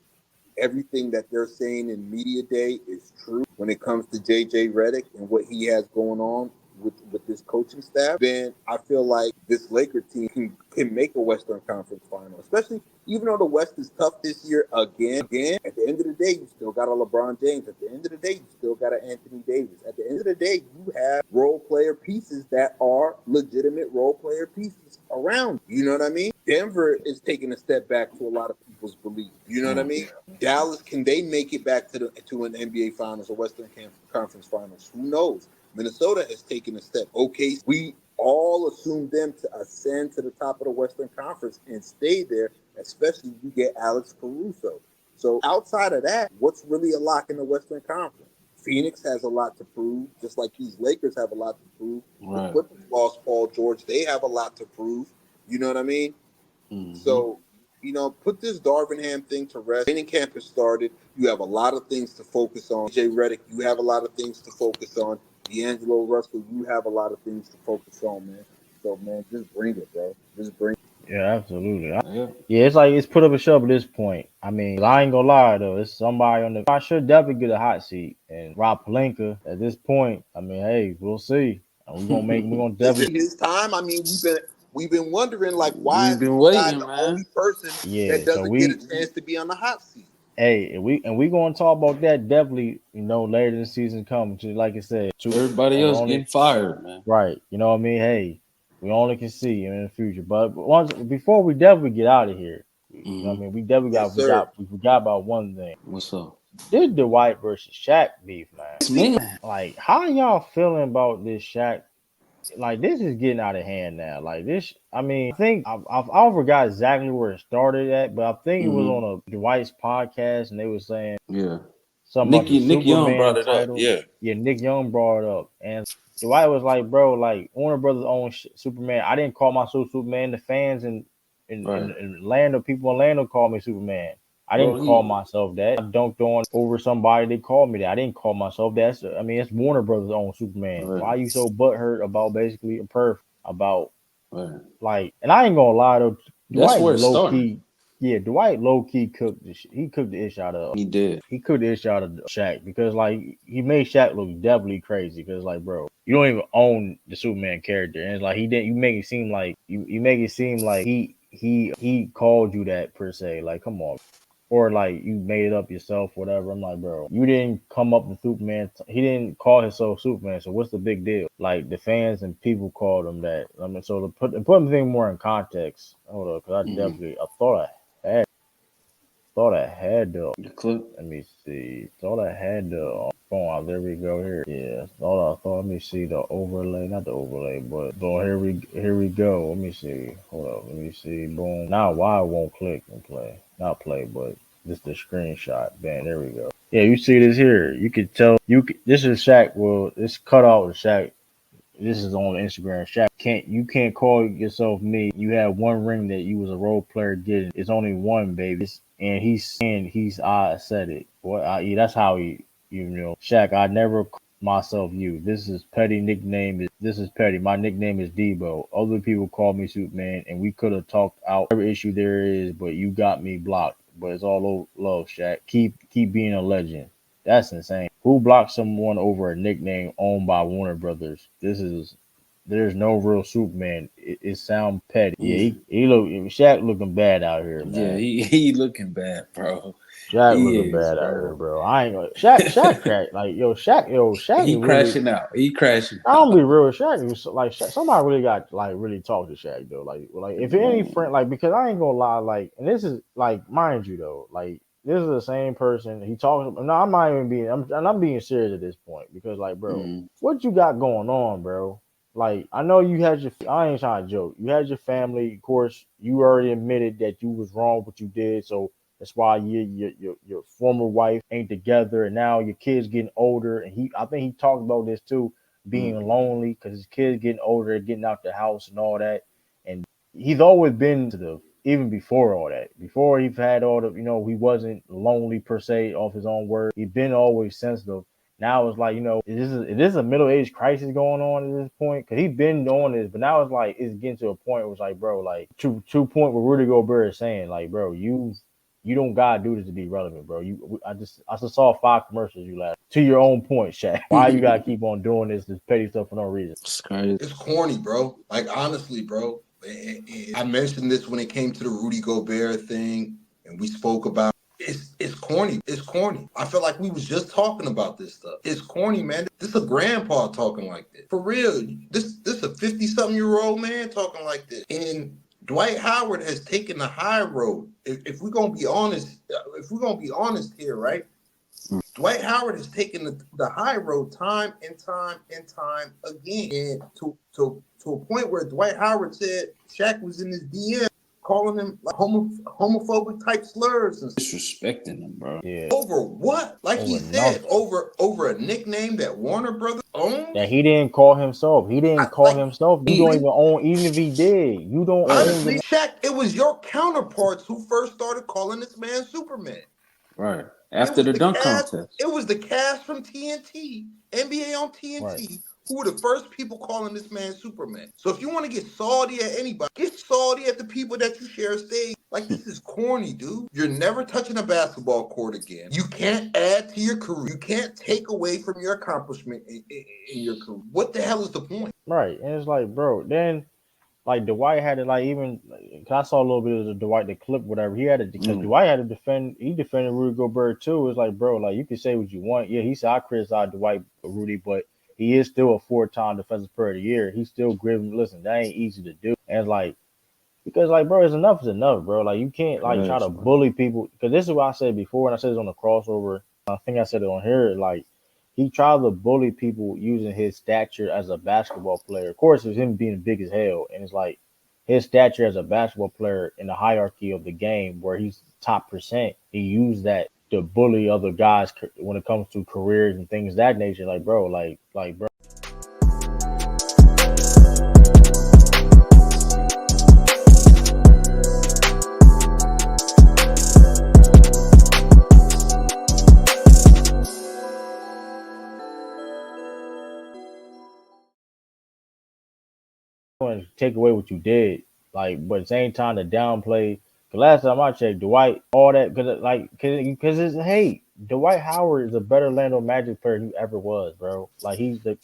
everything that they're saying in Media Day is true when it comes to JJ Redick and what he has going on with this coaching staff. Then I feel like this Laker team can make a Western Conference final, especially even though the West is tough this year again. At the end of the day, you still got a LeBron James. At the end of the day, you still got an Anthony Davis. At the end of the day, you have role player pieces that are legitimate role player pieces around. You know what I mean? Denver is taking a step back to a lot of people's belief. You know what I mean? Dallas, can they make it back to an NBA Finals or Western Conference Finals? Who knows? Minnesota has taken a step. Okay, we all assumed them to ascend to the top of the Western Conference and stay there, especially if you get Alex Caruso. So outside of that, what's really a lock in the Western Conference? Phoenix has a lot to prove, just like these Lakers have a lot to prove. Right. The Clippers lost Paul George. They have a lot to prove. You know what I mean? Mm-hmm. So, put this Darvin Ham thing to rest. Training camp has started. You have a lot of things to focus on. Jay Redick, you have a lot of things to focus on. D'Angelo Russell, you have a lot of things to focus on, man. So, man, just bring it, bro. Just bring it.
Yeah, absolutely. Yeah, it's like it's put up a shove at this point. I mean, I ain't gonna lie, though. It's somebody on the... I should definitely get a hot seat. And Rob Pelinka, at this point, I mean, hey, we'll see. We're gonna definitely...
His time, I mean, we've been wondering, like, why
we've been waiting,
the only person that doesn't get a chance to be on the hot seat.
Hey, and we gonna talk about that definitely, later in the season coming. Just like I said,
everybody else getting fired, man.
Right? You know what I mean? Hey, we only can see in the future. But before we definitely get out of here, you know what I mean? We definitely we forgot about one thing.
What's up?
This Dwight versus Shaq beef, man. Like, how y'all feeling about this Shaq? Like, this is getting out of hand now. Like, this, I mean, I think I forgot exactly where it started at, but I think it was on a Dwight's podcast, and they were saying, something about Nick Young brought it up. Yeah, Nick Young brought it up, and Dwight was like, bro, like, Warner Brothers own Superman. I didn't call myself Superman. The fans in Orlando, people in Orlando call me Superman. I didn't call myself that. I dunked on over somebody. They called me that. I didn't call myself that. It's Warner Brothers own Superman. Right. Why are you so butthurt about basically a perf? About like, and I ain't gonna lie though.
That's where it started.
Yeah, Dwight low key cooked he cooked the ish out of
He did.
he cooked the ish out of Shaq because like he made Shaq look definitely crazy because like bro, you don't even own the Superman character and it's like he didn't. You make it seem like you make it seem like he called you that per se. Like come on. Or like you made it up yourself, whatever. I'm like, bro, you didn't come up with Superman. He didn't call himself Superman. So what's the big deal? Like the fans and people called him that. I mean, so to put the thing more in context. Hold on, because I thought I had the
clip.
let me see. Thought I had the phone out. There we go. Here, yeah. Thought. Let me see the overlay. Not the overlay, but here we go. Let me see. Hold up. Let me see. Boom. Now why it won't click and play? Not play, but just the screenshot. Bam. There we go. Yeah, you see this here. You could tell. This is Shaq. Well, it's cut out with Shaq. This is on Instagram. Shaq, you can't call yourself me. You had one ring that you was a role player getting. It's only one, baby. And he's saying I said it. Boy, that's how you know. Shaq, I never call myself you. This is petty nickname. This is petty. My nickname is Debo. Other people call me Superman, and we could have talked out every issue there is, but you got me blocked. But it's all love, Shaq. Keep being a legend. That's insane. Who blocked someone over a nickname owned by Warner Brothers? There's no real Superman. It sounds petty. Yeah, Shaq looking bad out here, man.
Yeah, he looking bad, bro.
Shaq looking bad out here, bro. I ain't gonna Shaq crack like Shaq.
He crashing out. He crashing.
I'm gonna be real. Shaq was like somebody really got like really talk to Shaq though. Like if any friend like because I ain't gonna lie like and this is like mind you though like. This is the same person. He talks. No, I'm not even being. I'm being serious at this point because, like, bro, what you got going on, bro? Like, I know you had your. I ain't trying to joke. You had your family. Of course, you already admitted that you was wrong what you did. So that's why your former wife ain't together, and now your kids getting older. And I think he talked about this too, being lonely because his kids getting older, getting out the house and all that. And he's always been to the. Even before all that, before he's had all the, he wasn't lonely per se off his own word. He's been always sensitive. Now it's like, it is a middle-aged crisis going on at this point? Because he's been doing this, but now it's like, it's getting to a point where it's like, bro, like, to point where Rudy Gobert is saying, like, bro, you don't gotta do this to be relevant, bro. I just saw 5 commercials you last. To your own point, Shaq. Why you gotta keep on doing this petty stuff for no reason?
It's corny, bro. Like, honestly, bro. I mentioned this when it came to the Rudy Gobert thing, and we spoke about it's corny. It's corny. I feel like we was just talking about this stuff. It's corny, man. This is a grandpa talking like this. For real. This a 50-something-year-old man talking like this. And Dwight Howard has taken the high road. If we're gonna be honest, here, right? Dwight Howard has taken the high road time and time again. And to a point where Dwight Howard said Shaq was in his DM calling him like homophobic type slurs and
disrespecting him, bro.
Yeah.
Over what? Like he said, over a nickname that Warner Brothers owns?
That he didn't call himself. He didn't call himself. You don't even own, even if he did. You don't
honestly,
own
Shaq, it was your counterparts who first started calling this man Superman.
Right. After the dunk contest.
It was the cast from TNT, NBA on TNT, right, who were the first people calling this man Superman. So if you want to get salty at anybody, get salty at the people that you share a stage. Like, this is corny, dude. You're never touching a basketball court again. You can't add to your career. You can't take away from your accomplishment in your career. What the hell is the point?
Right. And it's like, bro, then like Dwight had to like even I saw a little bit of the Dwight the clip, whatever. He had to because Dwight had to defend. He defended Rudy Gobert too. It's like, bro, like you can say what you want. Yeah, he said I criticize Dwight Rudy, but he is still a 4-time defensive player of the year. He's still giving. Listen, that ain't easy to do. And it's like because like, bro, it's enough is enough, bro. Like you can't like try to bully people because this is what I said before, and I said this on the crossover. I think I said it on here. Like he tried to bully people using his stature as a basketball player. Of course, it was him being big as hell. And it's like his stature as a basketball player in the hierarchy of the game where he's top percent. He used that to bully other guys when it comes to careers and things of that nature. Like, bro, like, bro. To take away what you did, like, but at the same time to downplay The last time I checked, Dwight, all that, because it's hate. Dwight Howard is a better Orlando Magic player than he ever was, bro. Like he's the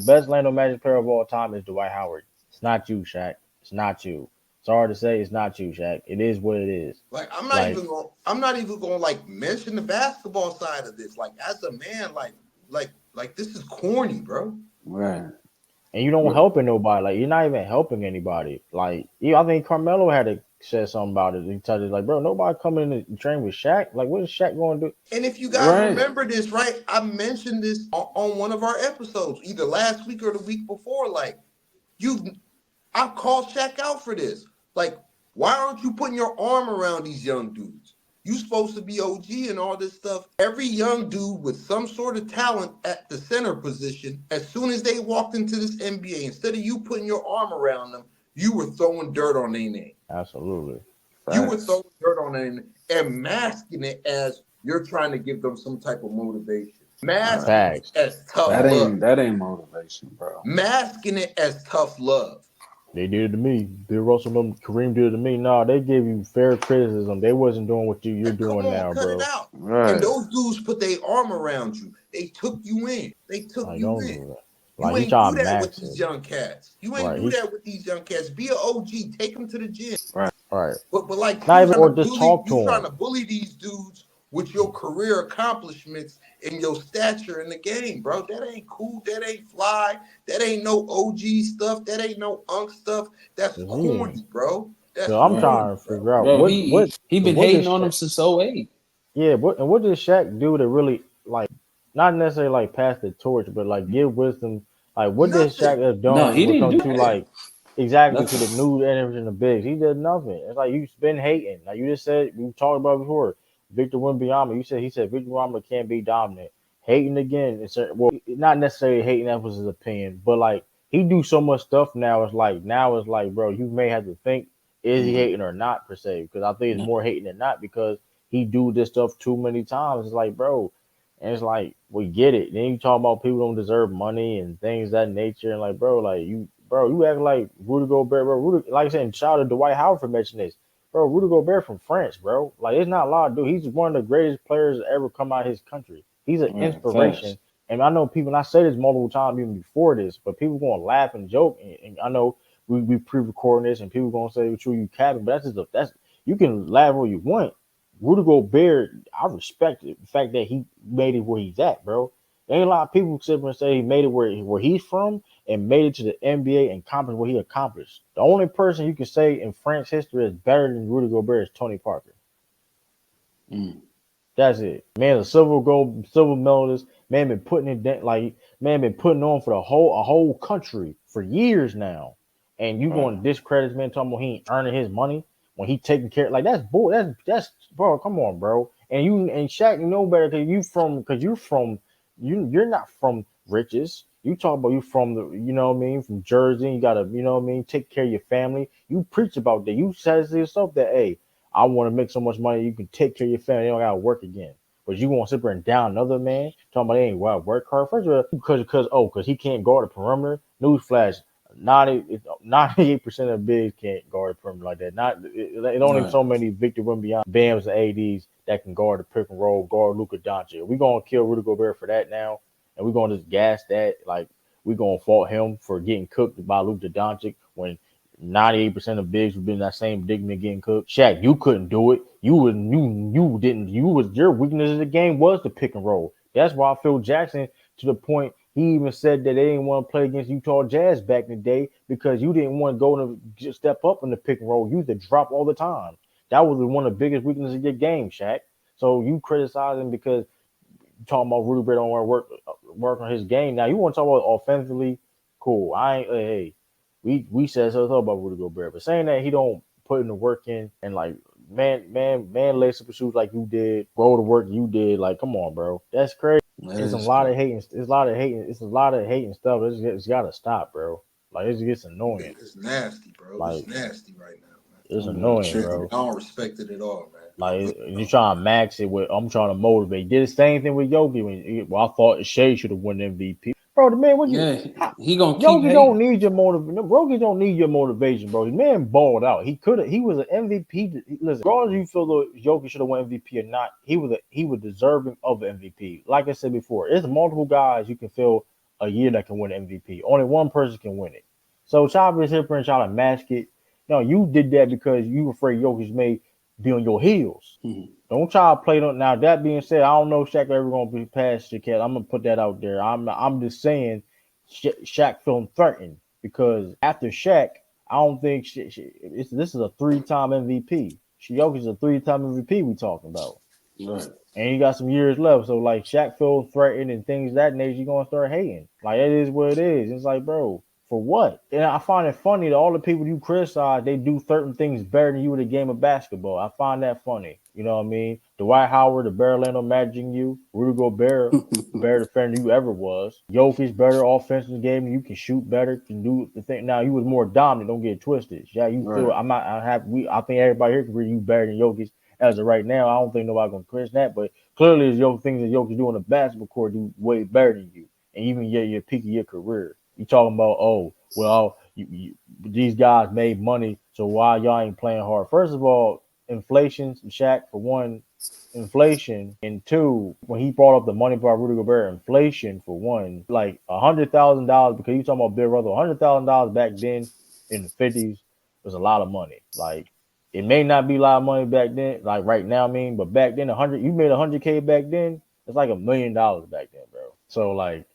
best Orlando Magic player of all time is Dwight Howard. It's not you, Shaq. It's not you. Sorry to say, it's not you, Shaq. It is what it is.
Like I'm not even going like mention the basketball side of this. Like as a man, like this is corny, bro.
Right.
And you don't helping nobody. Like you're not even helping anybody. Like I think Carmelo had to say something about it. He told us like, bro, nobody coming in to train with Shaq. Like, what is Shaq going to do?
And if you guys remember this, right? I mentioned this on one of our episodes, either last week or the week before. Like, I called Shaq out for this. Like, why aren't you putting your arm around these young dudes? You supposed to be OG and all this stuff. Every young dude with some sort of talent at the center position, as soon as they walked into this NBA, instead of you putting your arm around them, you were throwing dirt on their name.
Absolutely.
You were throwing dirt on them and masking it as you're trying to give them some type of motivation. Masking it as tough love.
That ain't motivation, bro.
Masking it as tough love.
They did it to me. Bill Russell and Kareem did it to me. No, they gave you fair criticism. They wasn't doing what you're doing now,
cut
bro.
It out.
Right.
And those dudes put their arm around you. They took you in. They took you in.
Like,
you ain't do that with these young cats. You ain't do that with these young cats. Be an OG. Take them to the gym.
Right.
But like,
not even or just talk to them.
You're trying to bully these dudes with your career accomplishments and your stature in the game, bro. That ain't cool. That ain't fly. That ain't no OG stuff. That ain't no unk stuff. That's corny, bro. That's
so I'm trying to figure out
bro,
what
he been hating on him since 08.
Yeah, what did Shaq do to really like not necessarily like pass the torch, but like give wisdom? Like what did Shaq have done?
No, he didn't do that.
Like exactly to the new energy and the bigs. He did nothing. It's like you've been hating. Like you just said, we talked about before. Victor Wembanyama, he said Victor Wembanyama can't be dominant. Hating again, well, not necessarily hating, that was his opinion, but like he do so much stuff now. It's like, bro, you may have to think, is he hating or not per se? Because I think it's more hating than not because he do this stuff too many times. It's like, bro, and it's like we get it. Then you talk about people don't deserve money and things of that nature, and like, bro, you act like Rudy Gobert, bro. Like I said, shout out to Dwight Howard for mentioning this. Bro, Rudy Gobert from France, bro. Like, it's not a lot of dude. He's one of the greatest players to ever come out of his country. He's an inspiration. Thanks. And I know people, and I say this multiple times even before this, but people going to laugh and joke. And I know we pre-recording this and people going to say, well, you capping, but that's you can laugh what you want. Rudy Gobert, I respect it. The fact that he made it where he's at, bro. There ain't a lot of people sit and say he made it where he's from and made it to the NBA and accomplished what he accomplished. The only person you can say in France history is better than Rudy Gobert is Tony Parker. That's it. Man, a silver medalist. Man been putting it down, been putting on for a whole country for years now. And you going to discredit this man talking about he ain't earning his money when he taking care like that's bull. That's bro, come on, bro. And you and Shaq, you know better because you're not from riches. You talk about you from the, you know what I mean, from Jersey. You gotta, you know what I mean, take care of your family. You preach about that. You said to yourself that, hey, I want to make so much money you can take care of your family. You don't gotta work again. But you want to sit there and down another man talking about they ain't wild work hard. First of all, because he can't guard the perimeter. Newsflash: 98% of bigs can't guard the perimeter like that. It only so many Victor Wembanyama, Bams, and ADs that can guard the pick and roll, guard Luka Donte. We're gonna kill Rudy Gobert for that now. And we're going to just gas that. Like, we're going to fault him for getting cooked by Luka Doncic when 98% of bigs would be in that same predicament getting cooked. Shaq, you couldn't do it. Your weakness of the game was the pick and roll. That's why Phil Jackson, to the point, he even said that they didn't want to play against Utah Jazz back in the day because you didn't want to go to step up in the pick and roll. You used to drop all the time. That was one of the biggest weaknesses of your game, Shaq. So you criticize him because talking about Rudy Gobert don't want to work on his game. Now you want to talk about offensively, cool. We said so about Rudy Gobert, but saying that he don't put in the work in and like man lace up his shoes like you did, roll the work you did, like come on, bro, that's crazy. It's a lot of hating. It's a lot of hating stuff. It's got to stop, bro. Like it gets annoying.
It's nasty, bro. Like, it's nasty right now, man.
It's annoying, bro.
I don't respect it at all, man.
Like you trying to max it with, I'm trying to motivate. Did the same thing with Yogi. I thought Shea should have won MVP, bro. The man, what
Yeah,
you?
he gonna keep
Jokic don't
hating.
need your motivation. Jokic don't need your motivation, bro. The man balled out. He could have. He was an MVP. Listen, regardless if you feel the Jokic should have won MVP or not, he was deserving of an MVP. Like I said before, there's multiple guys you can feel a year that can win MVP. Only one person can win it. So Chop is here and try to mask it. No, you did that because you were afraid Jokic may be on your heels.
Mhm.
Don't try to play on. Now that being said, I don't know if Shaq ever gonna be past Shaquille. I'm gonna put that out there. I'm just saying, Shaq feeling threatened because after Shaq, I don't think this is a 3-time MVP. Jokic is a 3-time MVP we talking about,
Right.
and he got some years left. So like Shaq feels threatened and things of that nature, you gonna start hating. Like it is what it is. It's like, bro, for what? And I find it funny that all the people you criticize, they do certain things better than you in the game of basketball. I find that funny. You know what I mean? Dwight Howard, the better Orlando Magic you. Rudy Gobert, better defender you ever was. Jokic, better offensive game. You can shoot better, can do the thing. Now you was more dominant. Don't get it twisted. Yeah, you feel.
Right.
I'm not. I think everybody here can agree you better than Jokic as of right now. I don't think nobody gonna question that. But clearly, there's things that Jokic do on the basketball court do way better than you, and even your peak of your career. You talking about, oh, well, these guys made money, so why y'all ain't playing hard? First of all, inflation, Shaq, for one, inflation, and two, when he brought up the money about Rudy Gobert, inflation, for one, like $100,000, because you talking about Bill Russell, $100,000 back then in the 50s was a lot of money. Like, it may not be a lot of money back then, like right now, I mean, but back then, you made $100K back then, it's like $1 million back then, bro. So, like,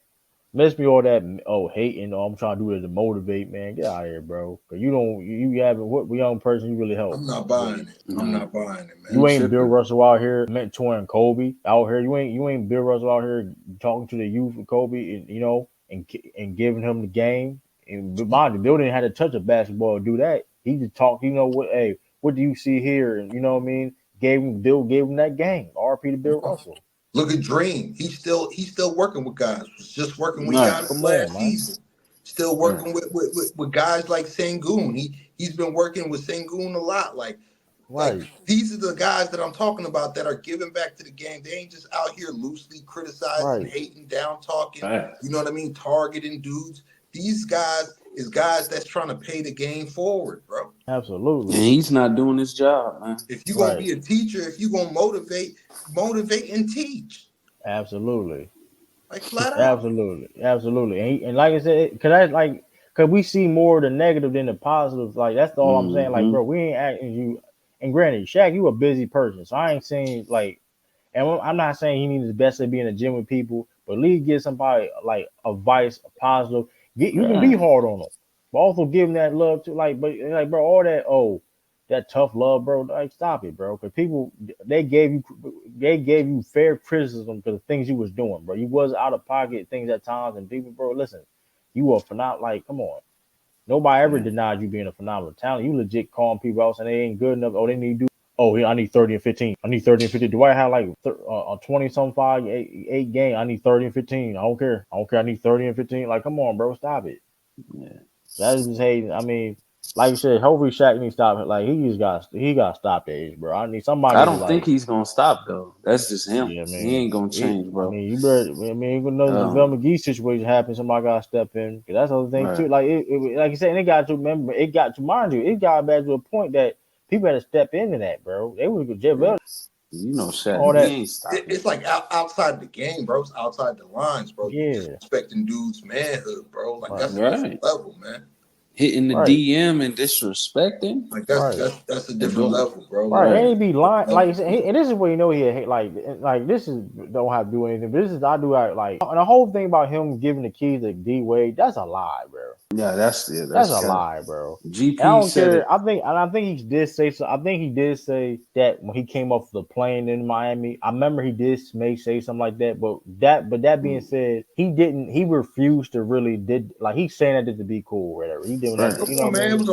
miss me all that hating. I'm trying to do it to motivate, man. Get out of here, bro. Cause you haven't what young person you really help.
I'm not buying it. I'm not buying it, man.
You ain't Bill Russell out here mentoring Kobe out here. You ain't Bill Russell out here talking to the youth of Kobe and and giving him the game. And mind you, Bill didn't have to touch a basketball to do that. He just talked. What do you see here? And you know what I mean. Bill gave him that game. RP to Bill Russell.
Look at Dream. He's still working with guys. Was just working with
Nice.
Giannis last season. Still working with guys like Sengun. He's been working with Sengun a lot. Like these are the guys that I'm talking about that are giving back to the game. They ain't just out here loosely criticizing, hating, down talking. You know what I mean? Targeting dudes. These guys is guys that's trying to pay the game forward, bro.
Absolutely.
And he's not doing his job, man.
If you're gonna be a teacher, if you're gonna motivate and teach.
Absolutely.
Like flat out.
Absolutely. And like I said, cause we see more of the negative than the positive. Like that's all I'm saying. Like, bro, we ain't acting you. And granted, Shaq, you a busy person, so I ain't saying like, and I'm not saying he needs the best to be in the gym with people, but at least give somebody like advice, a positive. You can be hard on them, but also give them that love too. Like, bro, all that tough love, bro. Like, stop it, bro. Because people they gave you fair criticism for the things you was doing, bro. You was out of pocket things at times, and people, bro, listen, you were phenomenal. Like, come on, nobody ever denied you being a phenomenal talent. You legit calling people out saying they ain't good enough. Oh, they need to do. Oh, yeah, I need 30 and 15. I need 30 and 15. Do I have like a 20-some 8 game? I need 30 and 15. I don't care. I need 30 and 15. Like, come on, bro, stop it. Yeah, that is just hating. I mean, like you said, hopefully Shaq needs to stop. Like he got to stop that age, bro. I need somebody.
I don't think he's gonna stop though. That's just him.
Yeah, man.
He ain't gonna change, bro.
I mean, you better. I mean, even though the JaVale McGee situation happened, somebody got to step in. Because that's the other thing too. Like like you said, and it got to remember. It got to mind you. It got back to a point that people had to step into that, bro. They was JaVale.
You know, Shaq.
All that.
It's like outside the game, bro. It's outside the lines, bro. Yeah. You're disrespecting dudes' manhood, bro. Like that's a different level, man.
Hitting the DM and disrespecting,
like that's a different level, bro.
Right, ain't be lying. Like, and this is where you know he hate. Like this is don't have to do anything. But this is and the whole thing about him giving the keys to D Wade. That's a lie, bro.
Yeah, that's a
lie, bro.
GP
I don't
said
care.
it.
I think he did say so. I think he did say that when he came off the plane in Miami. I remember he did say something like that. But that being said, he refused to really he's saying that to be cool or whatever. He did that. You know,
man. It was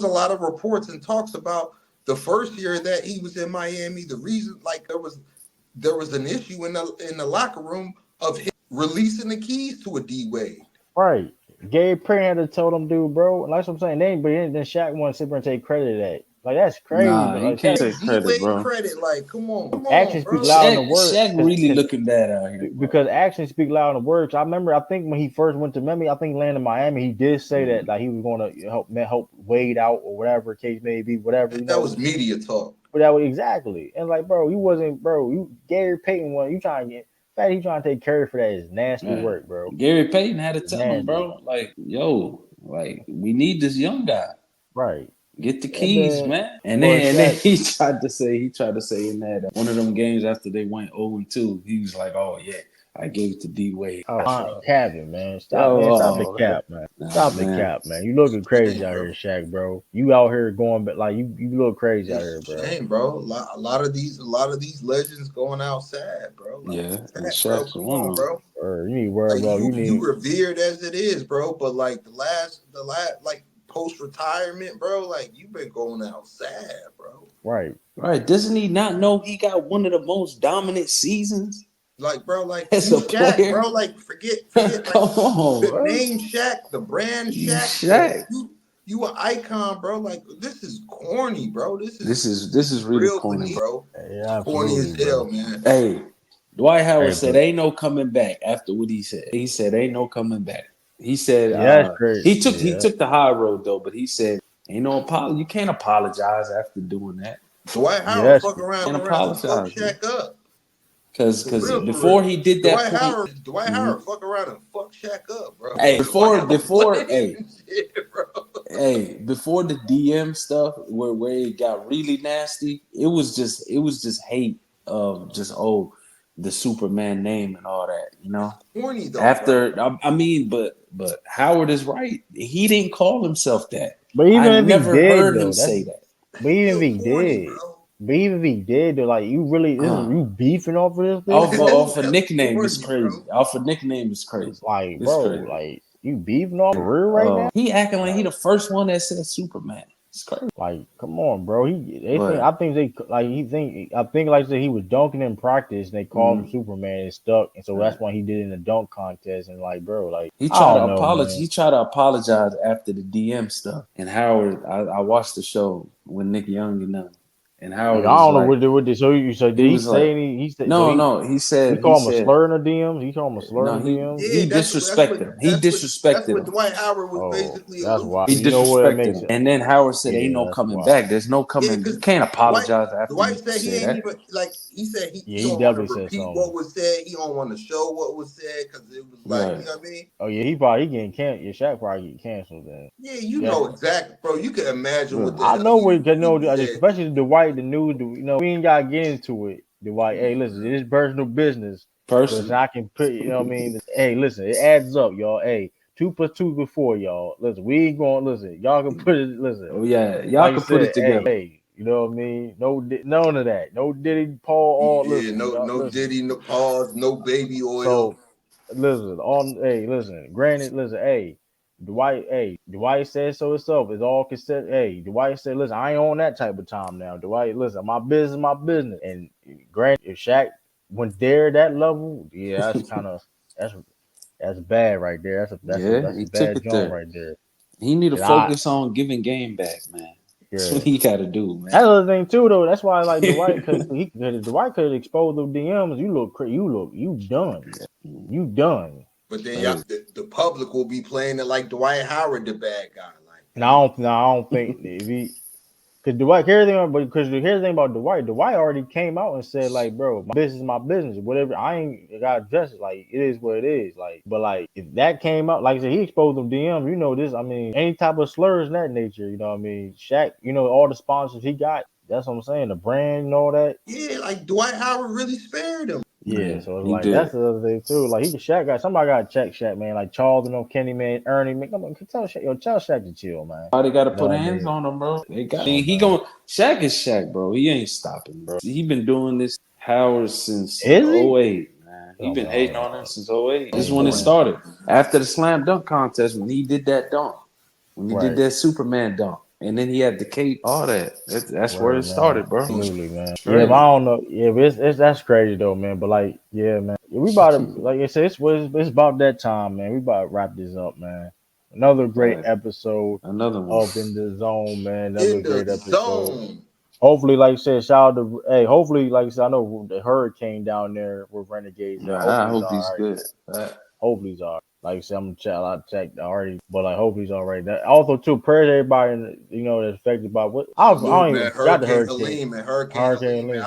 a lot of reports and talks about the first year that he was in Miami. The reason, like there was an issue in the locker room of him releasing the keys to a D Wade.
Right. Gabe Perry had to tell them, dude, bro. And that's what I'm saying. Then Shaq wanted to sit there and take credit of that. Like that's crazy.
Nah,
But
he
like
can't
Shaq,
take credit,
D-Wade
bro.
credit. Like, come on,
actions
bro.
speak louder than
Shaq,
the words.
Shaq really looking bad out here, bro.
Because actions speak louder than words. I remember, I think when he first went to Miami, I think he landed in Miami. He did say that like he was going to help Wade out or whatever case may be, whatever.
That was media talk.
But that was exactly. And like, bro, you wasn't, bro. You Gary Payton one. You trying to get. In fact, he trying to take credit for that is nasty work, bro.
Gary Payton had to
It's
tell him,
nasty.
bro, like, yo, like we need this young guy.
Right.
Get the keys, man. And
boy,
then he tried to say in that one of them games after they went 0-2, he was like, oh yeah, I gave it to D-Wade.
Oh, capping, man. Stop the cap, man. Stop the cap, man. You looking crazy out here, Shaq, bro. You out here going, but like you look crazy out here, bro.
Shame, bro. A lot of these legends going out sad, bro. Like,
yeah,
bro. Come on, bro.
You need to worry about
you revered as it is, bro. But like the last like post-retirement, bro, like you've been going out sad, bro.
Right. Doesn't he not know he got one of the most dominant seasons?
Like, bro, like
as a
Shaq,
player,
bro, like forget
Come
like,
on,
the
bro.
name Shaq, the brand Shaq.
Shaq.
You an icon, bro. Like this is corny, bro. This
is really corny,
bro.
Yeah,
corny as hell, man.
Hey, Dwight Howard said, "Ain't no coming back." After what he said, "Ain't no coming back." He said, he took the high road though, but he said, "Ain't no apology. You can't apologize after doing that."
Dwight Howard fuck around and
apologize,
fuck Shaq up.
Because before he did that,
Dwight Howard fuck around and fuck Shaq up, bro.
Hey, before the DM stuff where it got really nasty, it was just hate of just the Superman name and all that, you know.
Corny though.
After but Howard is right. He didn't call himself that.
But even
I
if
never
he did,
heard
though,
him say that.
But even if he did. But even if he did, like you really, you beefing off of this?
Off a nickname is crazy. Off a nickname is crazy.
Like, bro, like you beefing off for real right now?
He acting like he the first one that said Superman. It's crazy.
Like, come on, bro. I think like I said, he was dunking in practice, and they called him Superman and stuck, and so that's why he did in the dunk contest. And like, bro, like
he tried to apologize. He tried to apologize after the DM stuff. And Howard, I watched the show with Nick Young and them. And Howard,
I don't know what did. So did he say any? He said
no. He said
he called him a slur in the DMs. He called him a slur in the DMs.
He disrespected him. He disrespected him.
That's what Dwight Howard was basically.
That's why
he disrespected him. And then Howard said, "Ain't no coming back. There's no coming. You can't apologize after."
Dwight said he ain't even like. He said he don't want to repeat what was said. He don't want to show what was said because it was like, you know what I mean?
Oh yeah, he getting canceled. Your Shaq probably get canceled then.
Yeah, you know exactly, bro. You can imagine what.
I know what you know, especially Dwight, the news. You know, we ain't gotta get into it. Dwight, hey, listen, it is personal business. Listen, I can put, you know what I mean? Hey, listen, it adds up, y'all. Hey, 2 + 2 = 4, y'all. Listen, we ain't going. Listen, y'all can put it. Listen.
Oh yeah, y'all can put it together.
Hey, you know what I mean? None of that. No Diddy, Paul. All listen.
No Diddy, no Paul, no baby oil.
So listen. Granted, listen. Hey, Dwight said so himself. It's all considered. Hey, Dwight said, listen, I ain't on that type of time now. Dwight, listen, my business is my business. And granted, if Shaq went there that level, yeah, that's kind of that's bad right there. That's a bad joint right there.
He need to focus on giving game back, man. That's what he got to do, man.
That's the other thing too, though. That's why I like Dwight, because Dwight could expose the DMs. You done. You done.
But then the public will be playing it like Dwight Howard, the bad guy. Like,
I don't think because Dwight. Here's the thing about Dwight. Dwight already came out and said, like, bro, my business is my business. Whatever, I ain't got to address it. Like, it is what it is. Like, but like if that came out, like I said, he exposed them DMs. You know this. I mean, any type of slurs in that nature. You know what I mean? Shaq. You know all the sponsors he got. That's what I'm saying. The brand and all that.
Yeah, like Dwight Howard really spared him.
Yeah, so it's like that's the other thing too. Like somebody got to check Shaq, man. Like Charles and Kenny, man, Ernie, man. Come on, tell Shaq to chill, man.
They got to put hands on him, bro. Shaq is Shaq, bro. He ain't stopping, bro. He been doing this Howard since 08, man. He been hating on him since 08. This is when it started. After the slam dunk contest, when he did that dunk, when he did that Superman dunk. And then he had the cape, all that. That's where it started, bro.
Absolutely, man. Yeah, but I don't know. Yeah, but that's crazy though, man. But like, yeah, man. We about to, like I said, it's about that time, man. We about to wrap this up, man. Another great
Right.
episode
Another one.
of In the Zone, man. Another
In
great
the
episode.
zone.
Hopefully, like I said, shout out to hopefully, like I said, I know the hurricane down there with Renegades.
Yeah,
Hopefully
I hope
all
he's
right.
good.
Hopefully he's all right. Like I said, I'm gonna check already, but I hope he's all right. That also too, prayers to everybody that's affected by what I don't
Salute,
even
man.
forgot the
Hurricane
hurricane.
Helene, man. Hurricane Helene, man.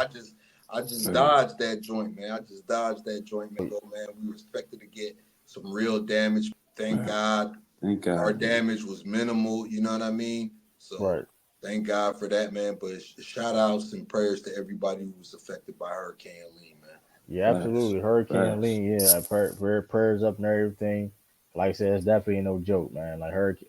I just dodged that joint, man. I just dodged that joint, man. Man, we were expected to get some real damage. Thank God.
Thank God.
Our damage was minimal. You know what I mean? So
Right.
thank God for that, man. But shout outs and prayers to everybody who was affected by Hurricane Helene, man.
Yeah, absolutely. Hurricane Helene, yeah. Prayers up and everything. Like I said, it's definitely no joke, man. Like hurricane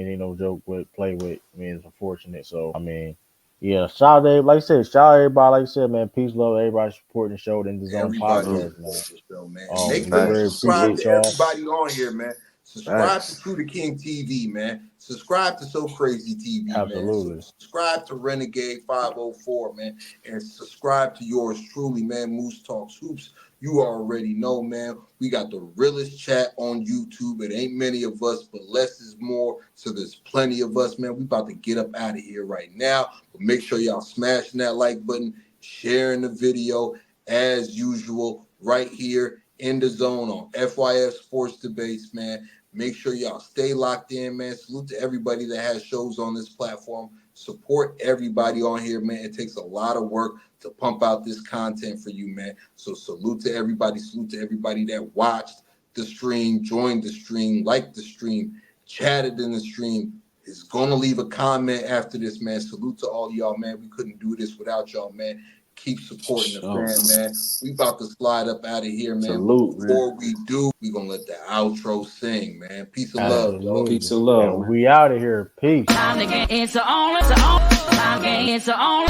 ain't no joke with play with. I mean, it's unfortunate. So I mean, yeah, shout out, like I said, shout out everybody. Like I said, man, peace, love, everybody supporting the show, the In the Zone
Everybody
podcast, man.
support the show, man.
we
Make sure you
very
subscribe
appreciate
to
y'all.
everybody on here, man. Subscribe to True the King TV, man. Subscribe to So Crazy TV,
Absolutely.
man. Subscribe to Renegade 504, man. And subscribe to yours truly, man. Moose Talks Hoops. You already know, man. We got the realest chat on YouTube. It ain't many of us, but less is more. So there's plenty of us, man. We about to get up out of here right now. But make sure y'all smashing that like button, sharing the video as usual right here in the zone on FYF Sports Debates, man. Make sure y'all stay locked in, man. Salute to everybody that has shows on this platform. Support everybody on here, man. It takes a lot of work to pump out this content for you, man. So salute to everybody. Salute to everybody that watched the stream, joined the stream, liked the stream, chatted in the stream, is going to leave a comment after this, man. Salute to all y'all, man. We couldn't do this without y'all, man. Keep supporting the fan, man. We about to slide up out of here, man.
Salute,
Before we do, we going to let the outro sing, man. Peace and love, y'all.
Peace and love, man.
We out of here. Peace.
Time to get into only, it's the only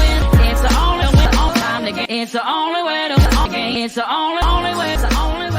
way to, it's the only way, it's the only way.